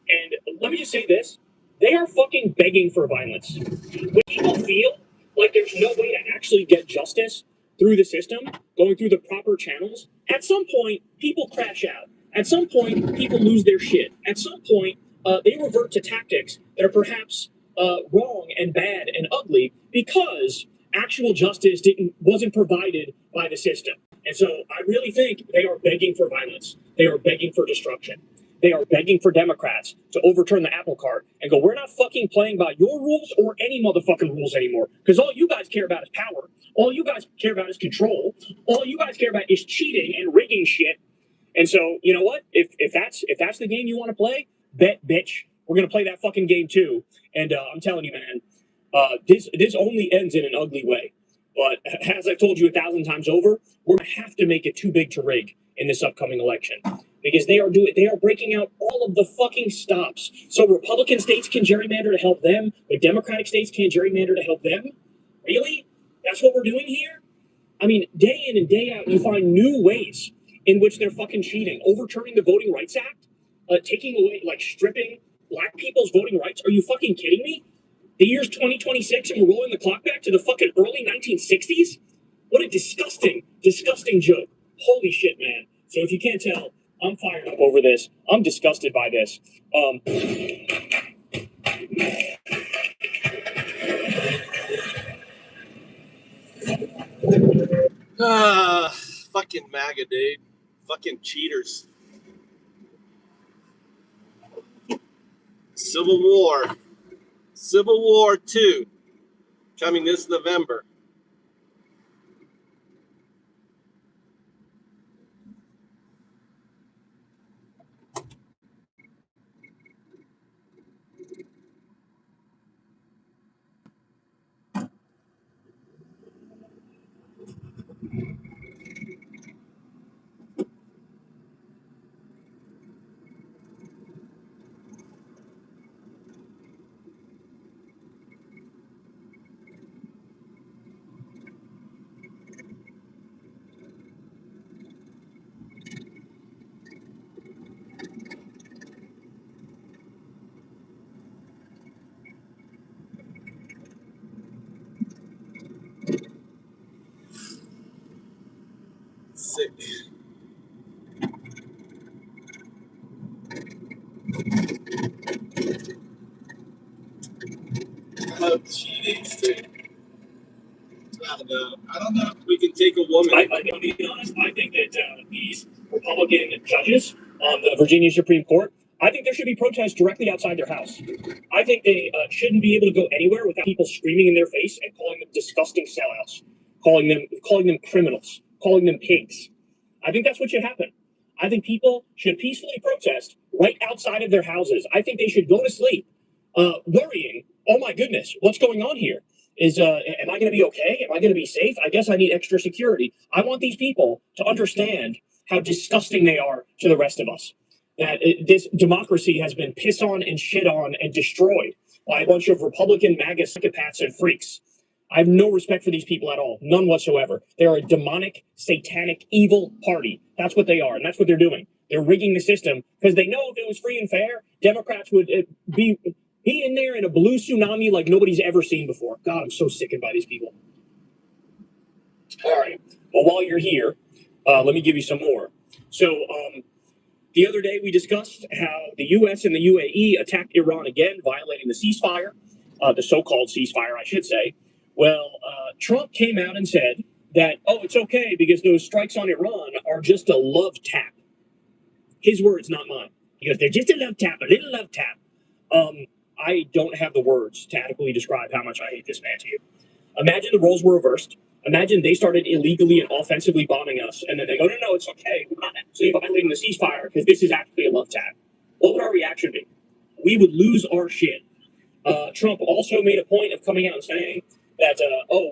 And let me just say this. They are fucking begging for violence. When people feel like there's no way to actually get justice through the system, going through the proper channels, at some point, people crash out. At some point, people lose their shit. At some point, they revert to tactics that are perhaps wrong and bad and ugly because actual justice wasn't provided by the system. And so I really think they are begging for violence. They are begging for destruction. They are begging for Democrats to overturn the apple cart and go, we're not fucking playing by your rules or any motherfucking rules anymore. Because all you guys care about is power. All you guys care about is control. All you guys care about is cheating and rigging shit. And so, you know what? If that's the game you want to play, bet, bitch, we're gonna play that fucking game too. And I'm telling you, man, this only ends in an ugly way. But as I've told you 1,000 times over, we're gonna have to make it too big to rig in this upcoming election because they are breaking out all of the fucking stops. So Republican states can gerrymander to help them, but Democratic states can't gerrymander to help them. Really? That's what we're doing here? I mean, day in and day out, you find new ways in which they're fucking cheating, overturning the Voting Rights Act, taking away, like stripping black people's voting rights. Are you fucking kidding me? The year's 2026 and we're rolling the clock back to the fucking early 1960s? What a disgusting, disgusting joke. Holy shit, man. So if you can't tell, I'm fired up over this. I'm disgusted by this. Fucking MAGA, dude. Fucking cheaters. Civil War. Civil War 2. Coming this November. Sick. Cheating state. I don't know if we can take a woman. To be honest, I think that these Republican judges on the Virginia Supreme Court, I think there should be protests directly outside their house. I think they shouldn't be able to go anywhere without people screaming in their face and calling them disgusting sellouts, calling them criminals, calling them pigs. I think that's what should happen. I think people should peacefully protest right outside of their houses. I think they should go to sleep worrying, oh my goodness, what's going on here? Am I going to be okay? Am I going to be safe? I guess I need extra security. I want these people to understand how disgusting they are to the rest of us. That this democracy has been pissed on and shit on and destroyed by a bunch of Republican MAGA psychopaths and freaks. I have no respect for these people at all. None whatsoever. They are a demonic, satanic, evil party. That's what they are, and that's what they're doing. They're rigging the system because they know if it was free and fair, Democrats would be in there in a blue tsunami like nobody's ever seen before. God, I'm so sickened by these people. All right. Well, while you're here, let me give you some more. So, the other day we discussed how the U.S. and the UAE attacked Iran again, violating the ceasefire, the so-called ceasefire, I should say. Well, Trump came out and said that, oh, it's okay because those strikes on Iran are just a love tap. His words, not mine. He goes, they're just a love tap, a little love tap. I don't have the words to adequately describe how much I hate this man to you. Imagine the roles were reversed. Imagine they started illegally and offensively bombing us, and then they go, no, it's okay. We're not actually violating the ceasefire because this is actually a love tap. What would our reaction be? We would lose our shit. Trump also made a point of coming out and saying that,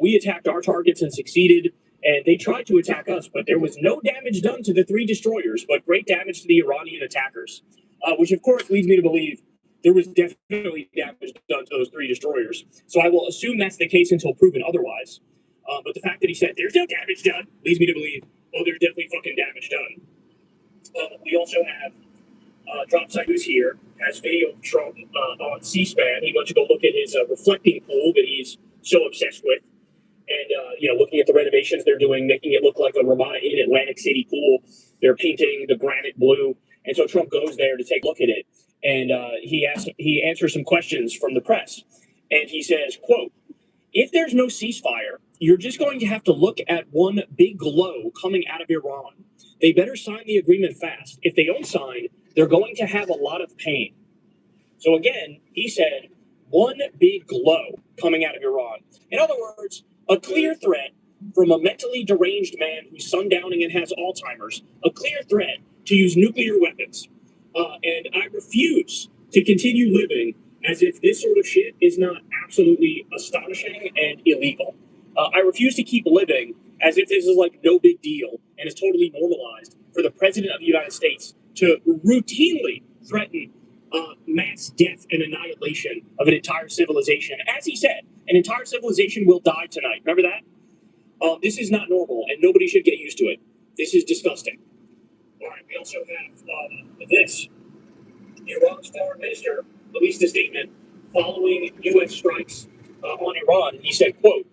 we attacked our targets and succeeded, and they tried to attack us, but there was no damage done to the 3 destroyers, but great damage to the Iranian attackers, which of course leads me to believe there was definitely damage done to those 3 destroyers. So I will assume that's the case until proven otherwise. But the fact that he said there's no damage done leads me to believe, there's definitely fucking damage done. We also have Dropside, who's here, has video of Trump on C-SPAN. He went to go look at his reflecting pool that he's so obsessed with. And, looking at the renovations they're doing, making it look like a Ramada Inn Atlantic City pool. They're painting the granite blue. And so Trump goes there to take a look at it. and he answers some questions from the press, and he says, "Quote: If there's no ceasefire, you're just going to have to look at one big glow coming out of Iran. They better sign the agreement fast. If they don't sign, they're going to have a lot of pain." So again, he said, one big glow coming out of Iran. In other words, a clear threat from a mentally deranged man who's sundowning and has Alzheimer's, a clear threat to use nuclear weapons. And I refuse to continue living as if this sort of shit is not absolutely astonishing and illegal. I refuse to keep living as if this is like no big deal and is totally normalized for the president of the United States to routinely threaten mass death and annihilation of an entire civilization. As he said, an entire civilization will die tonight. Remember that? This is not normal, and nobody should get used to it. This is disgusting. All right, we also have this. Iran's foreign minister released a statement following U.S. strikes on Iran. He said, quote,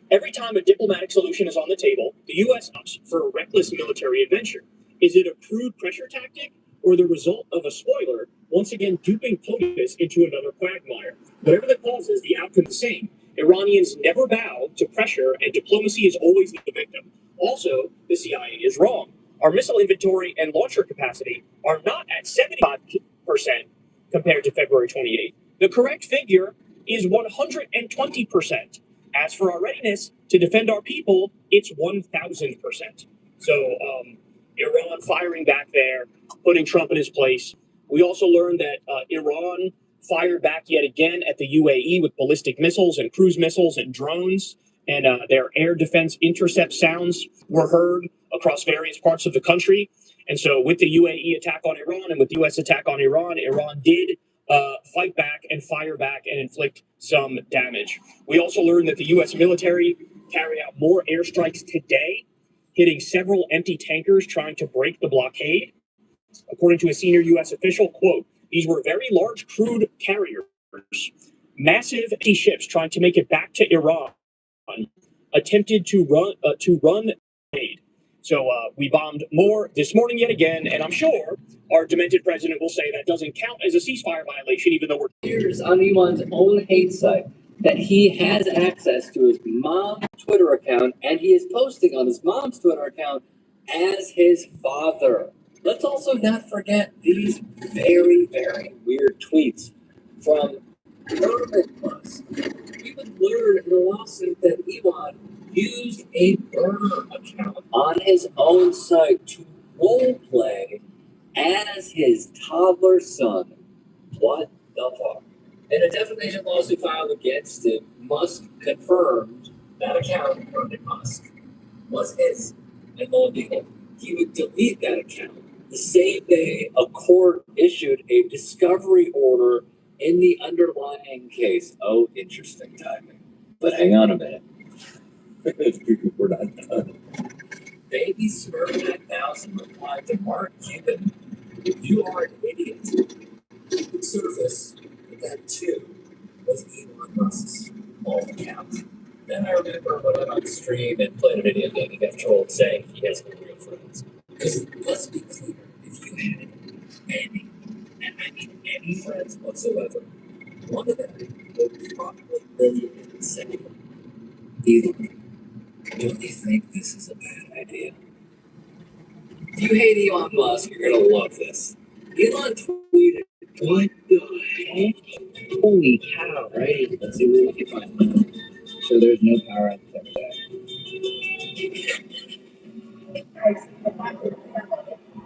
"Every time a diplomatic solution is on the table, the U.S. opts for a reckless military adventure. Is it a crude pressure tactic or the result of a spoiler once again duping POTUS into another quagmire? Whatever the cause is, the outcome is the same. Iranians never bow to pressure, and diplomacy is always the victim. Also, the CIA is wrong. Our missile inventory and launcher capacity are not at 75% compared to February 28th. The correct figure is 120%. As for our readiness to defend our people, it's 1,000%. So, Iran firing back there, putting Trump in his place. We also learned that Iran fired back yet again at the UAE with ballistic missiles and cruise missiles and drones, and their air defense intercept sounds were heard across various parts of the country. And so with the UAE attack on Iran and with the U.S. attack on Iran, Iran did fight back and fire back and inflict some damage. We also learned that the U.S. military carried out more airstrikes today, hitting several empty tankers trying to break the blockade. According to a senior U.S. official, quote, "These were very large crude carriers, massive empty ships trying to make it back to Iran, attempted to run aid." So we bombed more this morning yet again, and I'm sure our demented president will say that doesn't count as a ceasefire violation, even though we're Here's on Elon's own hate site that he has access to his mom's Twitter account, and he is posting on his mom's Twitter account as his father. Let's also not forget these very, very weird tweets from Elon Musk. We would learn in a lawsuit that Elon used a burner account on his own site to roleplay as his toddler son. What the fuck? In a defamation lawsuit filed against him, Musk confirmed that account, Elon Musk, was his. And lo and behold, he would delete that account the same day a court issued a discovery order in the underlying case. Oh, interesting timing. But hang on a minute. We're not done. Baby Smurf 9000 replied to Mark Cuban, "You are an idiot." The surface, that too, was Elon Musk's alt account. Then I remember when I went on stream and played a video game, he got trolled saying he has no real friends. Because let's be clear, if you had any, and I mean any friends whatsoever, one of them would probably really insane. Elon, don't you think this is a bad idea? If you hate Elon Musk, you're gonna love this. Elon tweeted, "What the heck? Holy cow!" Right? Let's see what we can find. So there's no power on the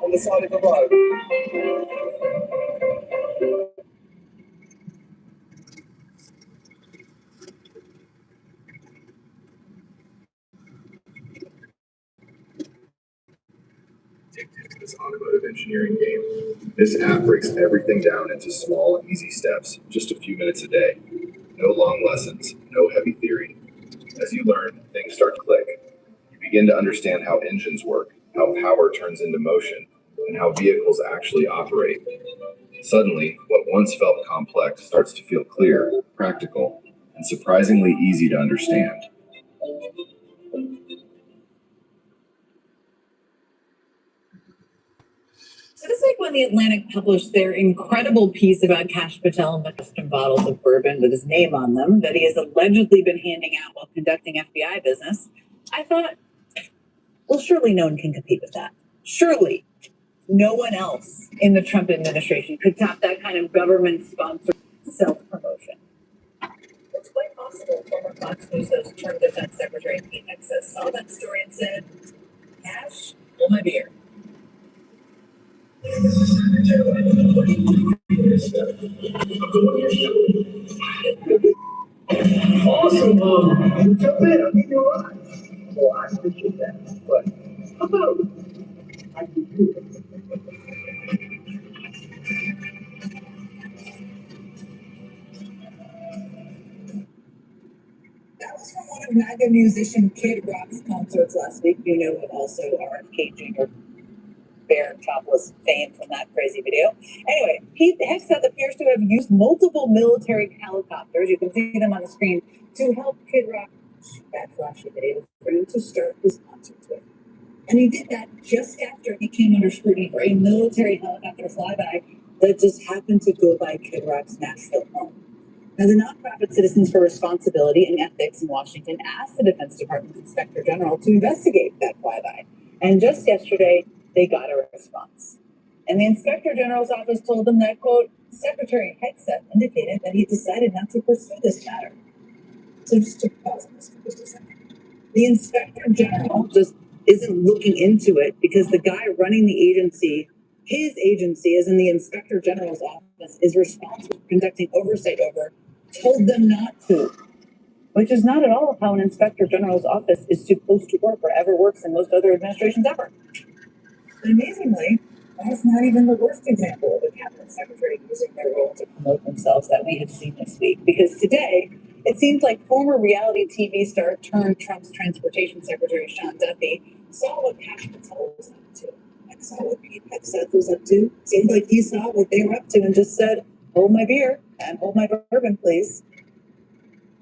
on the side of the road. This automotive engineering game. This app breaks everything down into small, easy steps, just a few minutes a day. No long lessons, no heavy theory. As you learn, things start to click. You begin to understand how engines work, how power turns into motion, and how vehicles actually operate. Suddenly, what once felt complex starts to feel clear, practical, and surprisingly easy to understand. So this week when The Atlantic published their incredible piece about Kash Patel and the custom bottles of bourbon with his name on them that he has allegedly been handing out while conducting FBI business, I thought, well, surely no one can compete with that. Surely no one else in the Trump administration could top that kind of government-sponsored self-promotion. It's quite possible former Fox News host turned Defense Secretary Pete Hegseth saw that story and said, Kash, hold my beer. Awesome, Mom. Jump in. I'll give you a ride. Well, I appreciate that. But how about I do you? That was from one of MAGA musician Kid Rock's concerts last week. You know, also RFK Jr. Bear topless fame from that crazy video. Anyway, Pete Hegseth appears to have used multiple military helicopters, you can see them on the screen, to help Kid Rock shoot that flashy video for him to start his concerts with. And he did that just after he came under scrutiny for a military helicopter flyby that just happened to go by Kid Rock's Nashville home. Now, the nonprofit Citizens for Responsibility and Ethics in Washington asked the Defense Department's Inspector General to investigate that flyby. And just yesterday, they got a response. And the Inspector General's office told them that, quote, Secretary Hegseth indicated that he decided not to pursue this matter. So just to pause on this for just a second. The Inspector General just isn't looking into it because the guy running the agency, his agency, as in the Inspector General's office, is responsible for conducting oversight over, told them not to. Which is not at all how an Inspector General's office is supposed to work or ever works in most other administrations ever. And amazingly, that's not even the worst example of a cabinet secretary using their role to promote themselves that we have seen this week. Because today, it seems like former reality TV star turned Trump's transportation secretary, Sean Duffy, saw what Kash Patel was up to. And saw what Pete Hegseth was up to. Seemed like he saw what they were up to and just said, hold my beer and hold my bourbon, please.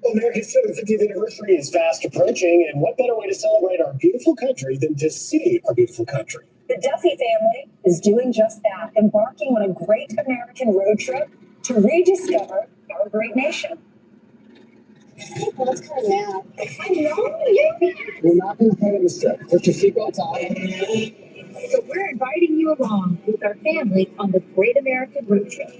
Well, America's 75th anniversary is fast approaching, and what better way to celebrate our beautiful country than to see our beautiful country? The Duffy family is doing just that, embarking on a great American road trip to rediscover our great nation. Well, it's kind of mad. I know, yeah. We're not going to play on this trip. Put your seatbelts on. So we're inviting you along with our family on the Great American Road Trip.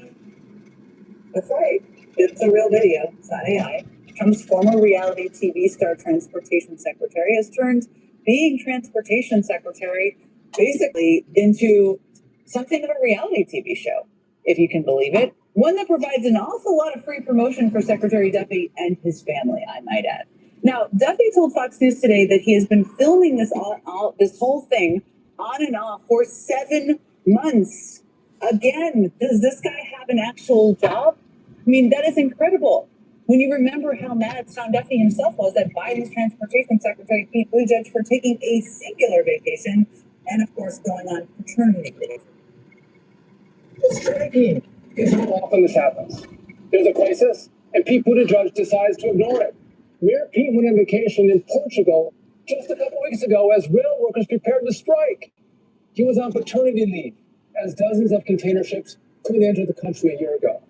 That's right. It's a real video. It's not AI. Trump's former reality TV star transportation secretary has turned being transportation secretary basically into something of a reality TV show, if you can believe it. One that provides an awful lot of free promotion for Secretary Duffy and his family, I might add. Now, Duffy told Fox News today that he has been filming this whole thing on and off for 7 months. Again, does this guy have an actual job? I mean, that is incredible. When you remember how mad Sean Duffy himself was at Biden's transportation secretary, Pete Buttigieg, for taking a singular vacation and, of course, going on paternity leave. It's striking. It's how often this happens. There's a crisis, and Pete Buttigieg decides to ignore it. Mayor Pete went on vacation in Portugal just a couple weeks ago as rail workers prepared to strike. He was on paternity leave, as dozens of container ships couldn't enter the country a year ago.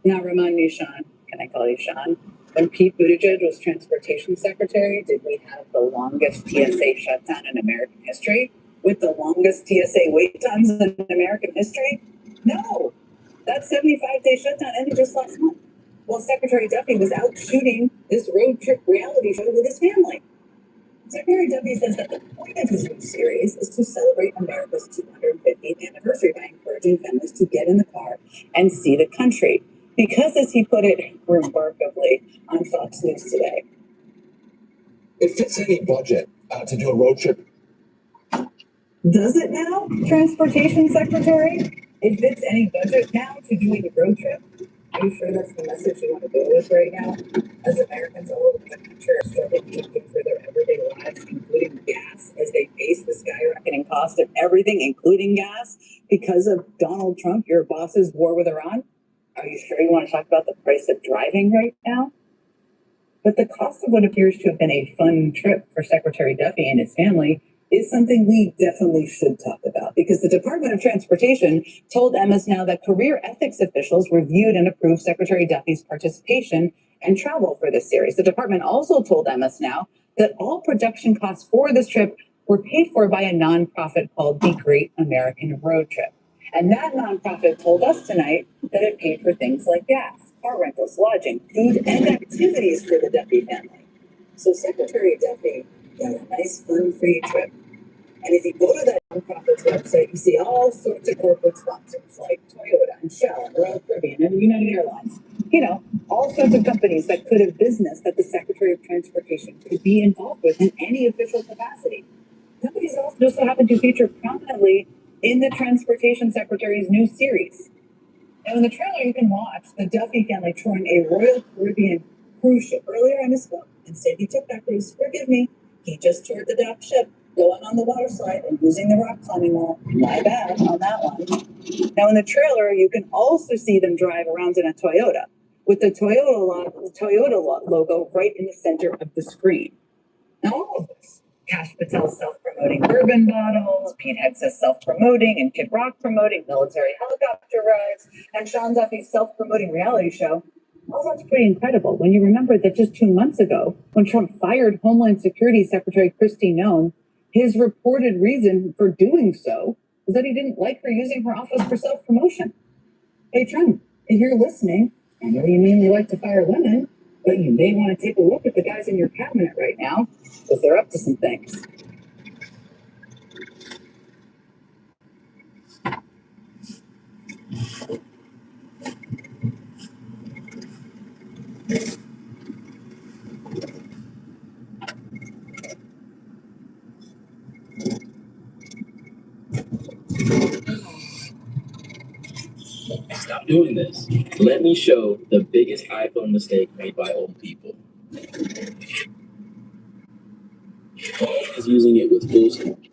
Now, remind me, Sean, can I call you Sean? When Pete Buttigieg was transportation secretary, did we have the longest TSA shutdown in American history? With the longest TSA wait times in American history? No. That 75-day shutdown ended just last month, while Secretary Duffy was out shooting this road trip reality show with his family. Secretary Duffy says that the point of his new series is to celebrate America's 250th anniversary by encouraging families to get in the car and see the country. Because, as he put it remarkably on Fox News today, it fits any budget to do a road trip. Does it now, Transportation Secretary? It fits any budget now to doing a road trip? Are you sure that's the message you want to go with right now? As Americans all over the country are struggling to pay for their everyday lives, including gas, as they face the skyrocketing cost of everything, including gas, because of Donald Trump, your boss's war with Iran? Are you sure you want to talk about the price of driving right now? But the cost of what appears to have been a fun trip for Secretary Duffy and his family is something we definitely should talk about, because the Department of Transportation told MS Now that career ethics officials reviewed and approved Secretary Duffy's participation and travel for this series. The department also told MS Now that all production costs for this trip were paid for by a nonprofit called the Great American Road Trip. And that nonprofit told us tonight that it paid for things like gas, car rentals, lodging, food, and activities for the Duffy family. So Secretary Duffy got a nice, fun, free trip. And if you go to that nonprofit's website, you see all sorts of corporate sponsors like Toyota and Shell and Royal Caribbean and United Airlines. You know, all sorts of companies that could have business that the Secretary of Transportation could be involved with in any official capacity. Companies also just so happen to feature prominently in the Transportation Secretary's new series. Now, in the trailer, you can watch the Duffy family touring a Royal Caribbean cruise ship. Earlier, I misspoke and said he took that cruise. Forgive me. He just toured the dock ship, going on the water slide and using the rock climbing wall. My bad on that one. Now, in the trailer, you can also see them drive around in a Toyota with the Toyota logo right in the center of the screen. Now, all of this, Kash Patel's self-promoting bourbon bottles, Pete Hex's self-promoting, and Kid Rock promoting military helicopter rides, and Sean Duffy's self-promoting reality show. All that's pretty incredible when you remember that just 2 months ago, when Trump fired Homeland Security Secretary Kristi Noem, his reported reason for doing so was that he didn't like her using her office for self-promotion. Hey, Trump, if you're listening, I know you mainly like to fire women, but you may want to take a look at the guys in your cabinet right now, because they're up to some things. Stop doing this. Let me show the biggest iPhone mistake made by old people. Is using it with full screen.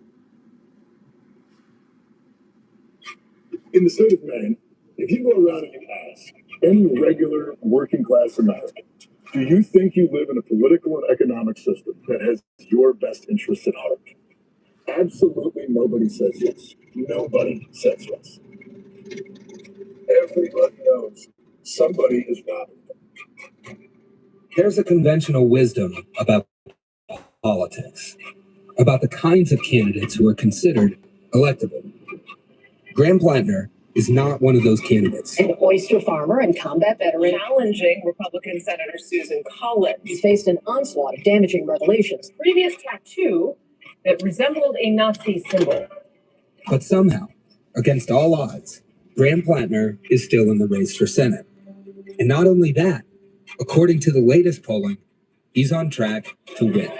In the state of Maine, if you go around and you ask any regular working class American, do you think you live in a political and economic system that has your best interests at heart? Absolutely nobody says yes. Nobody says yes. Everybody knows somebody is robbing them. There's a conventional wisdom about politics, about the kinds of candidates who are considered electable. Graham Plattner is not one of those candidates. An oyster farmer and combat veteran challenging Republican Senator Susan Collins. He's faced an onslaught of damaging revelations. Previous tattoo that resembled a Nazi symbol. But somehow, against all odds, Graham Plattner is still in the race for Senate. And not only that, according to the latest polling, he's on track to win.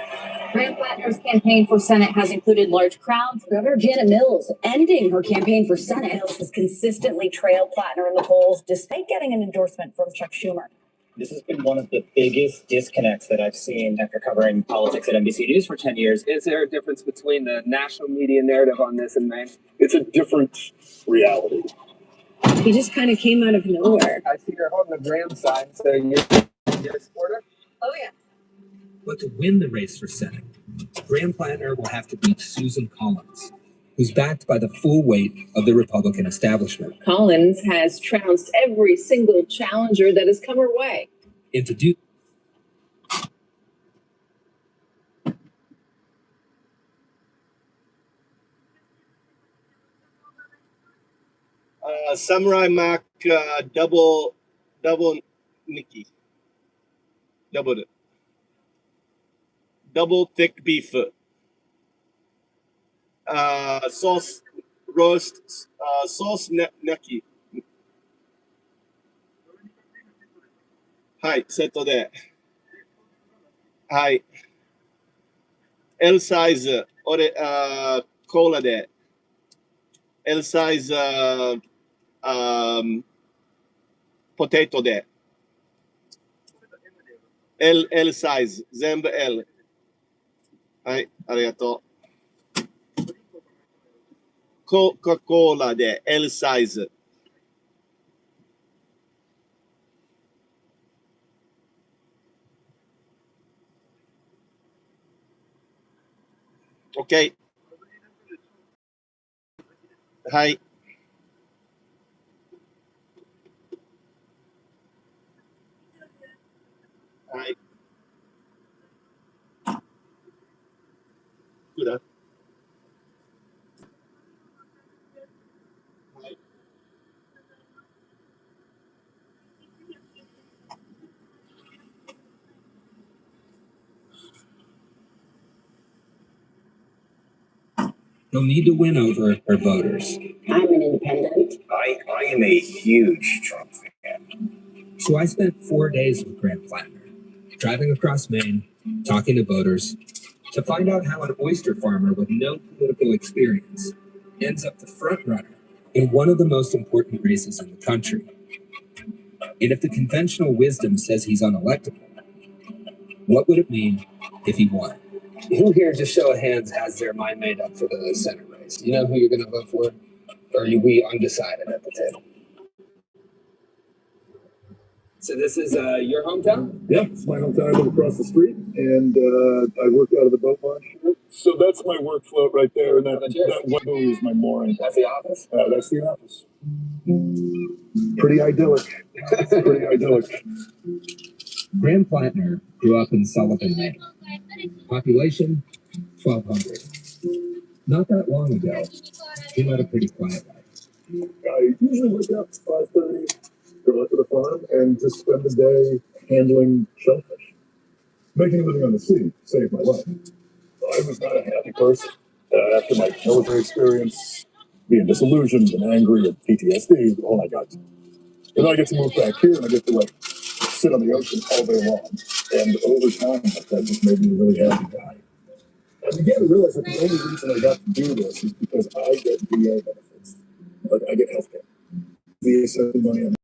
Graham Plattner's campaign for Senate has included large crowds. Governor Janet Mills ending her campaign for Senate. Mills has consistently trailed Plattner in the polls despite getting an endorsement from Chuck Schumer. This has been one of the biggest disconnects that I've seen after covering politics at NBC News for 10 years. Is there a difference between the national media narrative on this and Maine? It's a different reality. He just kind of came out of nowhere. I see you're holding a Graham sign, so you're a supporter? Oh, yeah. But to win the race for Senate, Graham Plattner will have to beat Susan Collins, who's backed by the full weight of the Republican establishment. Collins has trounced every single challenger that has come her way. And to do Samurai Mac double Nikki. Double thick beef. Sauce roast sauce Neki. はい、セットで。はい。L サイズ、コーラで。L サイズ、ポテトで。L サイズ、全部 L。はい、ありがとう。コカ・コーラで L サイズ。OK。Hi. Hi. Good. He'll need to win over her voters. I'm an independent. I am a huge Trump fan. So I spent 4 days with Graham Plattner, driving across Maine, talking to voters, to find out how an oyster farmer with no political experience ends up the front runner in one of the most important races in the country. And if the conventional wisdom says he's unelectable, what would it mean if he won? Who here, just show of hands, has their mind made up for the Senate race? You know who you're going to vote for? Or are we undecided at the table? So this is your hometown? Yeah, it's my hometown. I live across the street, and I work out of the boat launch. So that's my work float right there, and that one buoy is my mooring. That's the office? That's the office. Pretty idyllic. Pretty idyllic. Graham Plattner grew up in Sullivan, Maine. Population, 1,200. Not that long ago, he led a pretty quiet life. I usually wake up at 5:30, go out to the farm, and just spend the day handling shellfish. Making a living on the sea saved my life. I was not a happy person. After my military experience, being disillusioned and angry and PTSD, all I got. And I get to move back here, and I get to sit on the ocean all day long. And over time, that just made me a really happy guy. I began to realize that the only reason I got to do this is because I get VA benefits. I get health care. VA sends me money on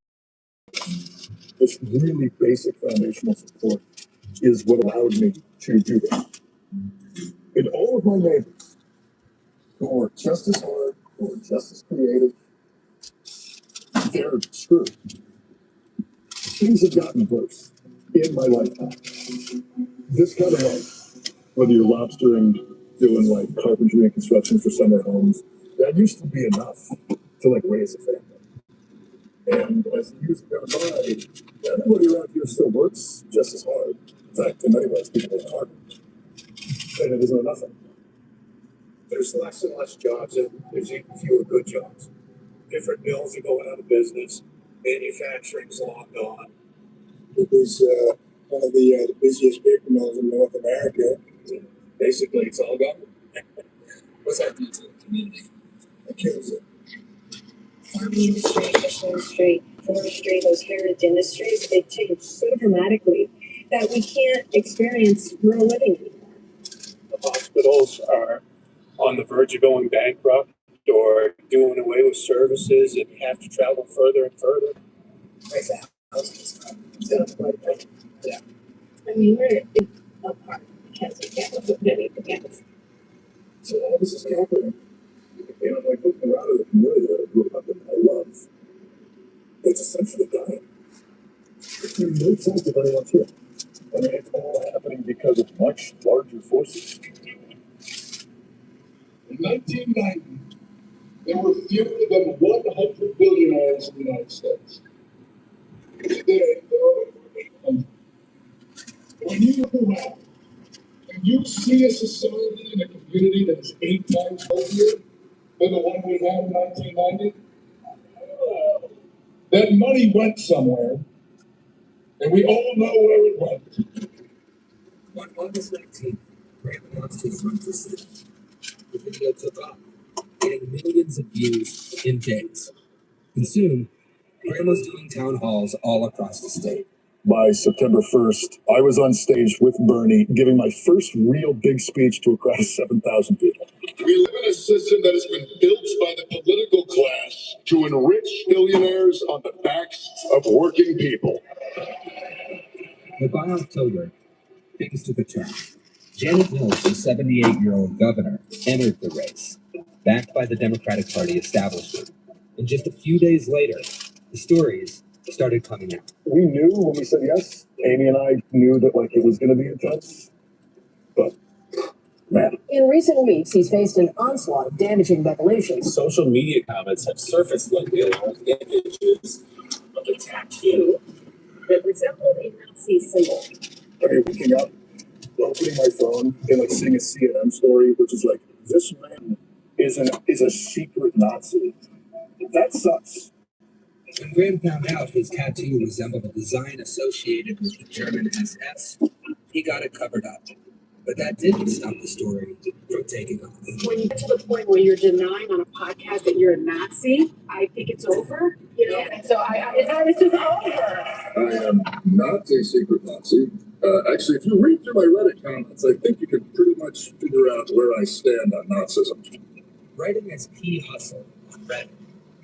this really basic foundational support is what allowed me to do this. And all of my neighbors who are just as hard, who are just as creative, they're screwed. Things have gotten worse in my lifetime. This kind of life, whether you're lobstering, doing carpentry and construction for summer homes, that used to be enough to raise a family. And as the years go by, everybody around here still works just as hard. In fact, in many ways, people work harder. And it isn't enough anymore. There's less and less jobs, and there's even fewer good jobs. Different mills are going out of business. Manufacturing's long gone. It was one of the busiest paper mills in North America. Basically, it's all gone. What's that do to the community? It kills it. Farming industry, fishing industry, forestry, those heritage industries, they've changed so dramatically that we can't experience rural living anymore. The hospitals are on the verge of going bankrupt or doing away with services, and you have to travel further and further. Yeah. I mean, we're apart because we can't live with anything else. So all this is happening. And I'm looking around at the community that I grew up in, I love. It's essentially dying. There's no sense of anyone's here. I mean, it's all happening because of much larger forces. In 1990, there were fewer than 100 billionaires in the United States. Today, there are over 800. When you look around and you see a society and a community that is 8 times healthier than the one we had in 1990, that money went somewhere, and we all know where it went. On August 19th, Graham announced his run for Senate. The video took off, getting millions of views in days. And soon, Graham was doing town halls all across the state. By September 1st, I was on stage with Bernie, giving my first real big speech to a crowd of 7,000 people. We live in a system that has been built by the political class to enrich billionaires on the backs of working people. But by October, things took a turn. Janet Mills, the 78-year-old governor, entered the race, backed by the Democratic Party establishment. And just a few days later, the stories started coming out. We knew when we said yes, Amy and I knew that it was going to be intense, but man. In recent weeks, he's faced an onslaught of damaging revelations. Social media comments have surfaced lately along with images of a tattoo that resembled a Nazi symbol. I mean, waking up, opening my phone, and like seeing a CNN story, which is like, this man is a secret Nazi. That sucks. When Graham found out his tattoo resembled a design associated with the German SS, he got it covered up. But that didn't stop the story from taking off. When you get to the point where you're denying on a podcast that you're a Nazi, I think it's over. You know, yeah. So it's just over. I am not a secret Nazi. Actually, if you read through my Reddit comments, I think you can pretty much figure out where I stand on Nazism. Writing as P. Hustle on Reddit,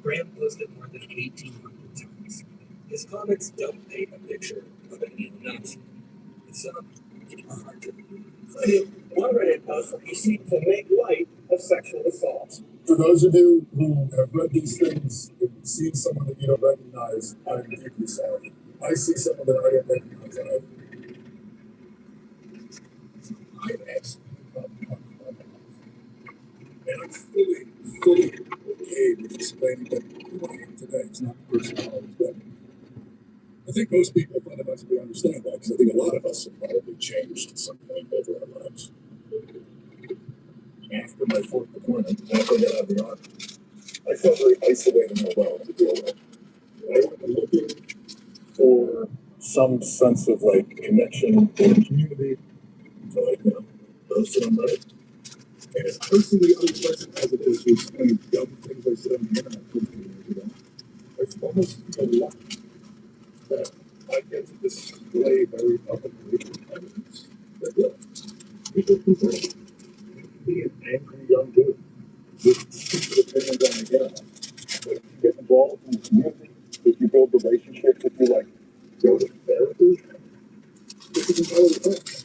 Graham posted more than 1,800 times. His comments don't paint a picture of a neo-Nazi. Some are hard to read. One Reddit post where he seemed to make light of sexual assault. For those of you who have read these things and seen someone that you don't recognize, I'm deeply sorry. I see someone that I don't recognize, and I'm absolutely not about that. And I'm fully okay with explaining that who I am today is not the person I've always been. I think most people fundamentally understand that, because I think a lot of us have probably changed at some point over our lives. After my fourth deployment, after I got out of the Army, I felt very isolated and alone to deal with. I went looking for some sense of like connection or community to like, those that I'm right. And as personally unpleasant as it is to explain dumb things I said on the internet 15 years ago, I almost feel lucky that I get to display very openly evidence that people can be an angry young dude with stupid opinions on the internet. But if you get involved in the community, if you build relationships, if you like go to therapy, this is entirely different.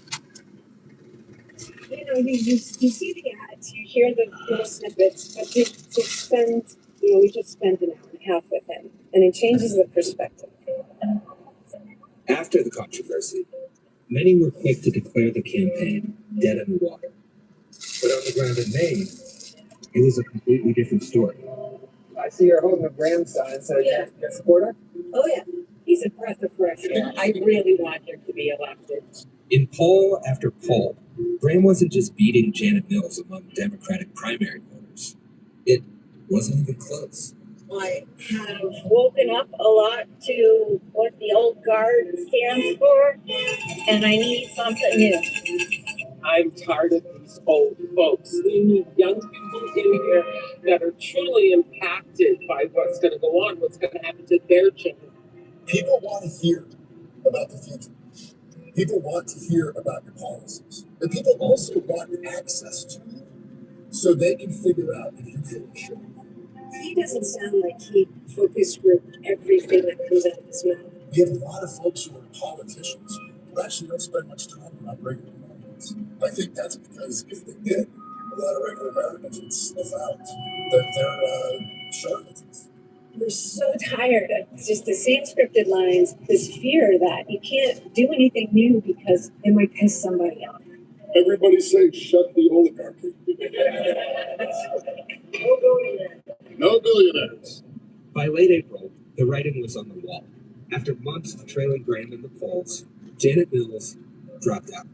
You know, you see the ads, you hear the little snippets, but to spend, we just spent an hour and a half with him, and it changes the perspective. After the controversy, many were quick to declare the campaign dead in the water. But on the ground in Maine, it was a completely different story. I see you're holding a Graham sign, so you're a supporter? Oh yeah, he's a breath of fresh air. I really want him to be elected. In poll after poll, Graham wasn't just beating Janet Mills among Democratic primary voters. It wasn't even close. I have woken up a lot to what the old guard stands for, and I need something new. I'm tired of these old folks. We need young people in here that are truly impacted by what's going to go on, what's going to happen to their children. People want to hear about the future. People want to hear about your policies. And people also want access to you so they can figure out if you feel sure. He doesn't sound like he focus grouped everything that comes out of his mouth. We have a lot of folks who are politicians who actually don't spend much time around regular Americans. I think that's because if they did, a lot of regular Americans would sniff out that they're charlatans. We're so tired of just the same scripted lines, this fear that you can't do anything new because it might piss somebody off. Everybody say, shut the oligarchy. No billionaires. By late April, the writing was on the wall. After months of trailing Graham in the polls, Janet Mills dropped out.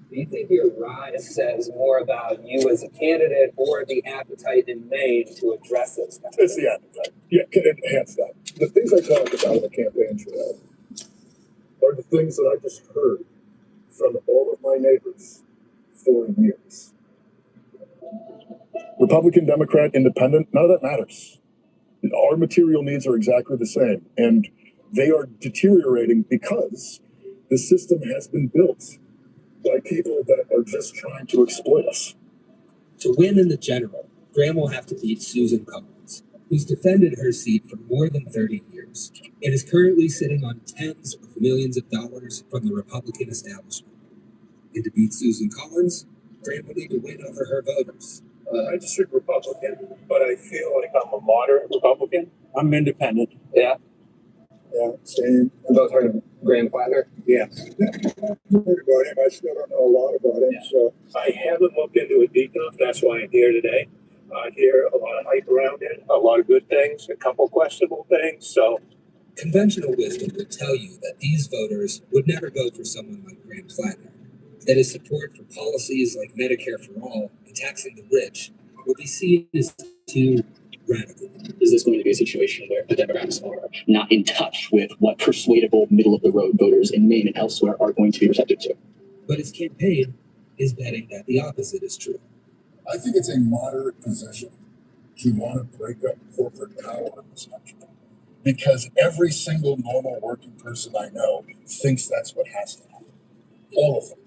Do you think your rise says more about you as a candidate or the appetite in Maine to address this? It's the appetite. Yeah, hands down. The things I talked about in the campaign trail are the things that I just heard from all of my neighbors for years. Republican, Democrat, Independent, none of that matters. Our material needs are exactly the same, and they are deteriorating because the system has been built by people that are just trying to exploit us. To win in the general, Graham will have to beat Susan Collins, who's defended her seat for more than 30 years and is currently sitting on tens of millions of dollars from the Republican establishment. And to beat Susan Collins, Graham will need to win over her voters. I just read Republican, but I feel like I'm a moderate Republican. I'm independent. Yeah. Yeah, same. You both heard of Graham Plattner? Yes. Heard about him. I still don't know a lot about him, so. I haven't looked into it deep enough. That's why I'm here today. I hear a lot of hype around it, a lot of good things, a couple questionable things. So, conventional wisdom would tell you that these voters would never vote for someone like Graham Plattner, that his support for policies like Medicare for all and taxing the rich will be seen as too radical. Is this going to be a situation where the Democrats are not in touch with what persuadable middle-of-the-road voters in Maine and elsewhere are going to be receptive to? But his campaign is betting that the opposite is true. I think it's a moderate position to want to break up corporate power in this country. Because every single normal working person I know thinks that's what has to happen. All of them.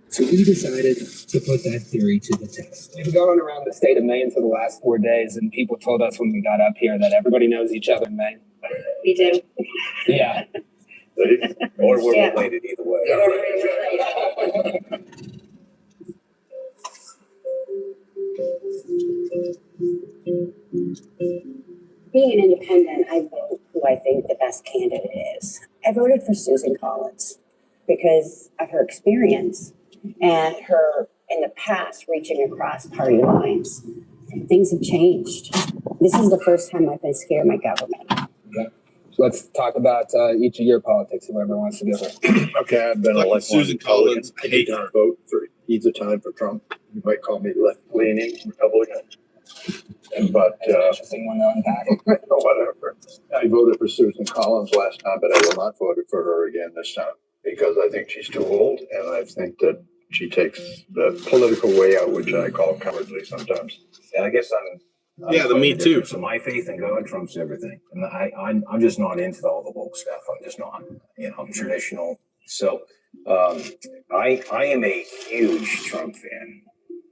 So we decided to put that theory to the test. We've been going around the state of Maine for the last 4 days, and people told us when we got up here that everybody knows each other in Maine. We do. Yeah. or we're Yeah. related either way. Being an independent, I vote who I think the best candidate is. I voted for Susan Collins because of her experience and her, in the past, reaching across party lines. Things have changed. This is the first time I've been scared of my government. Okay. So let's talk about each of your politics, whoever wants to go first. Okay, I've been Like elected Susan Collins, I hate to vote for either time for Trump. You might call me left-leaning Republican. But Interesting one to unpack. whatever. I voted for Susan Collins last time, but I will not vote for her again this time because I think she's too old, and I think that she takes the political way out, which I call cowardly sometimes. And I guess I'm Yeah, the Me Too. So my faith in God trumps everything, and I'm just not into all the woke stuff. I'm just not. I'm traditional. So I am a huge Trump fan.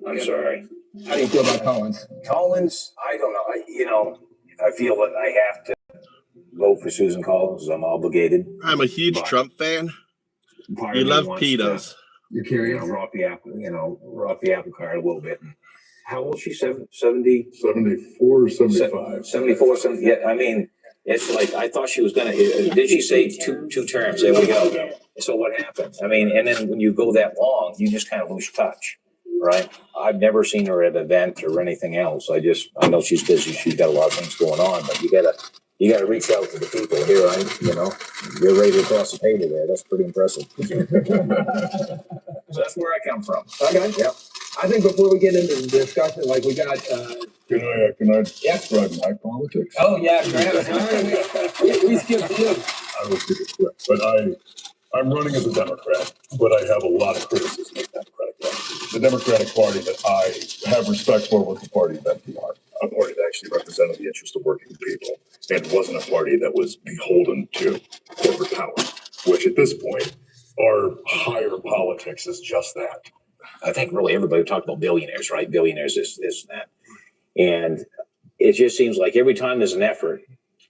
I'm sorry. How do you feel about Collins? Collins, I don't know. I feel that I have to vote for Susan Collins. I'm obligated. I'm a huge But Trump fan. Part You of me love wants pedos. You're to, curious? rock the apple cart a little bit. How old is she? 70? 74, 75. 74, 70. Yeah, I mean, it's like, I thought she was gonna, did she say two terms? There we go. So what happened? I mean, and then when you go that long, you just kind of lose touch, right? I've never seen her at an event or anything else. I know she's busy. She's got a lot of things going on, but you gotta reach out to the people. Here, you're ready to cross the table there. That's pretty impressive. So that's where I come from. Okay. Yep. I think before we get into the discussion, like we got. Can I describe my politics? Oh yeah, Graham. we skipped you. I will keep it quick, but I'm running as a Democrat, but I have a lot of criticism of the Democratic Party. The Democratic Party that I have respect for was the party of FDR, a party that actually represented the interest of working people and wasn't a party that was beholden to corporate power, which at this point, our higher politics is just that. I think really everybody talked about billionaires, right? Billionaires, this and that. And it just seems like every time there's an effort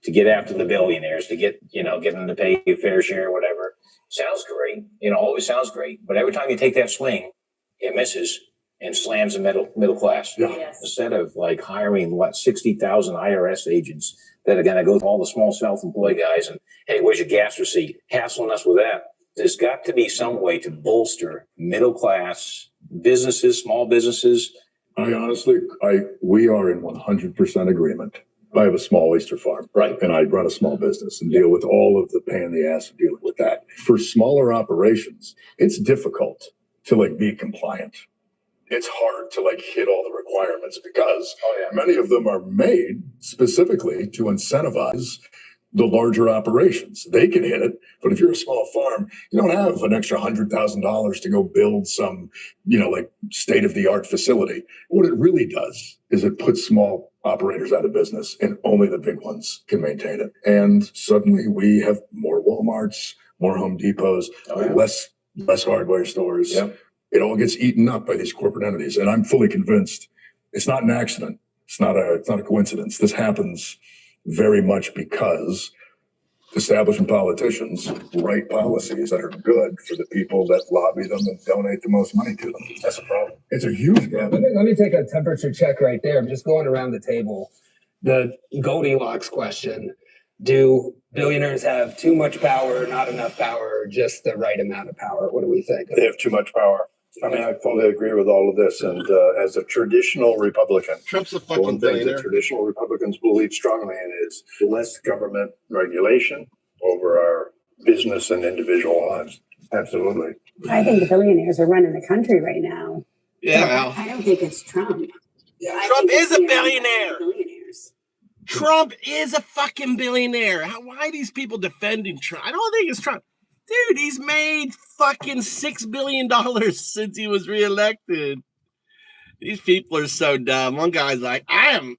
to get after the billionaires, to get them to pay a fair share or whatever, sounds great. Always sounds great. But every time you take that swing, it misses and slams the middle class. Yeah. Yes. Instead of like hiring 60,000 IRS agents that are going to go to all the small self-employed guys and, hey, where's your gas receipt? Hassling us with that. There's got to be some way to bolster middle class businesses, small businesses. We are in 100% agreement. I have a small oyster farm, Right. And I run a small business and deal with all of the pain in the ass of dealing with that. For smaller operations, it's difficult to be compliant. It's hard to hit all the requirements because many of them are made specifically to incentivize the larger operations. They can hit it, but if you're a small farm, you don't have an extra $100,000 to go build some, state-of-the-art facility. What it really does is it puts small operators out of business and only the big ones can maintain it. And suddenly we have more Walmarts, more Home Depots, less hardware stores. Yep. It all gets eaten up by these corporate entities. And I'm fully convinced it's not an accident. It's not a coincidence. This happens very much because establishment politicians write policies that are good for the people that lobby them and donate the most money to them. That's a problem. It's a huge problem. Let me take a temperature check right there. I'm just going around the table. The Goldilocks question. Do billionaires have too much power, not enough power, or just the right amount of power? What do we think? They have too much power. I mean, I fully agree with all of this. And as a traditional Republican, Trump's a the fucking one thing billionaire. that traditional Republicans believe strongly in is less government regulation over our business and individual lives. Absolutely. I think the billionaires are running the country right now. Yeah. I don't think it's Trump. I Trump think is it's a the billionaire. billionaires. Trump is a fucking billionaire. Why are these people defending Trump? I don't think it's Trump. Dude, he's made fucking $6 billion since he was reelected. These people are so dumb. One guy's like, I am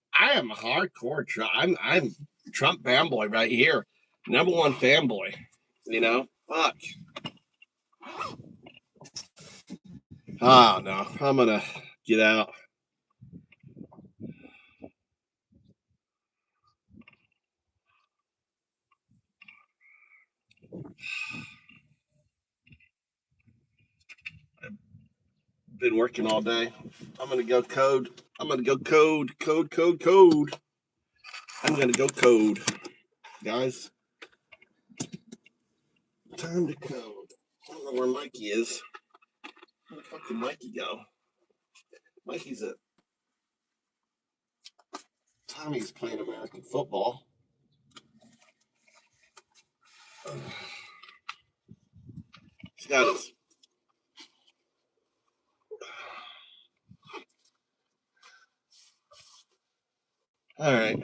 hardcore Trump. I'm Trump fanboy right here. Number one fanboy. You know? Fuck. Oh no. I'm gonna get out. Been working all day. I'm gonna go code. I'm gonna go code. I'm gonna go code, guys. Time to code. I don't know where Mikey is. Where the fuck did Mikey go? Mikey's at Tommy's playing American football. He's got his. All right.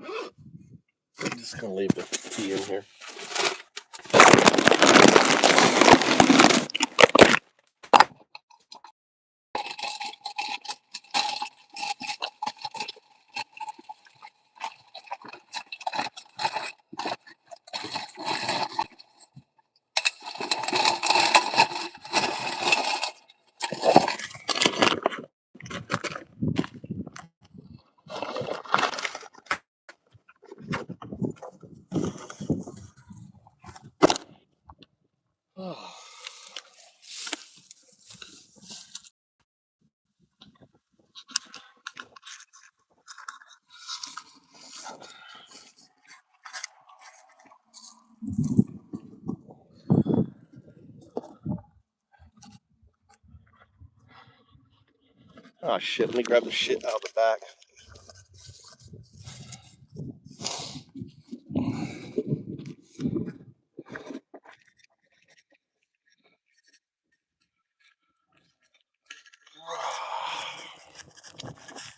I'm just gonna leave the tea in here. Oh shit! Let me grab the shit out of the back.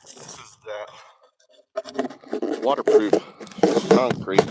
This is that waterproof concrete.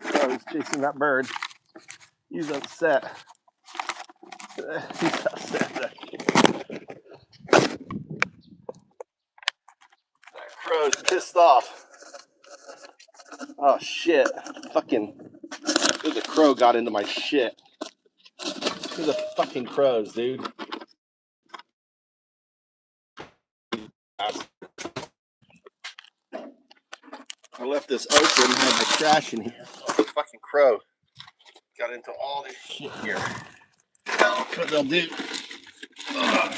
Crow's chasing that bird. He's upset. He's upset. That crow's pissed off. Oh shit! Fucking. There's a crow got into my shit. There's a fucking crows, dude. I left this open, had my trash in here. Oh, the fucking crow got into all this shit here. That's what they'll do. Ugh.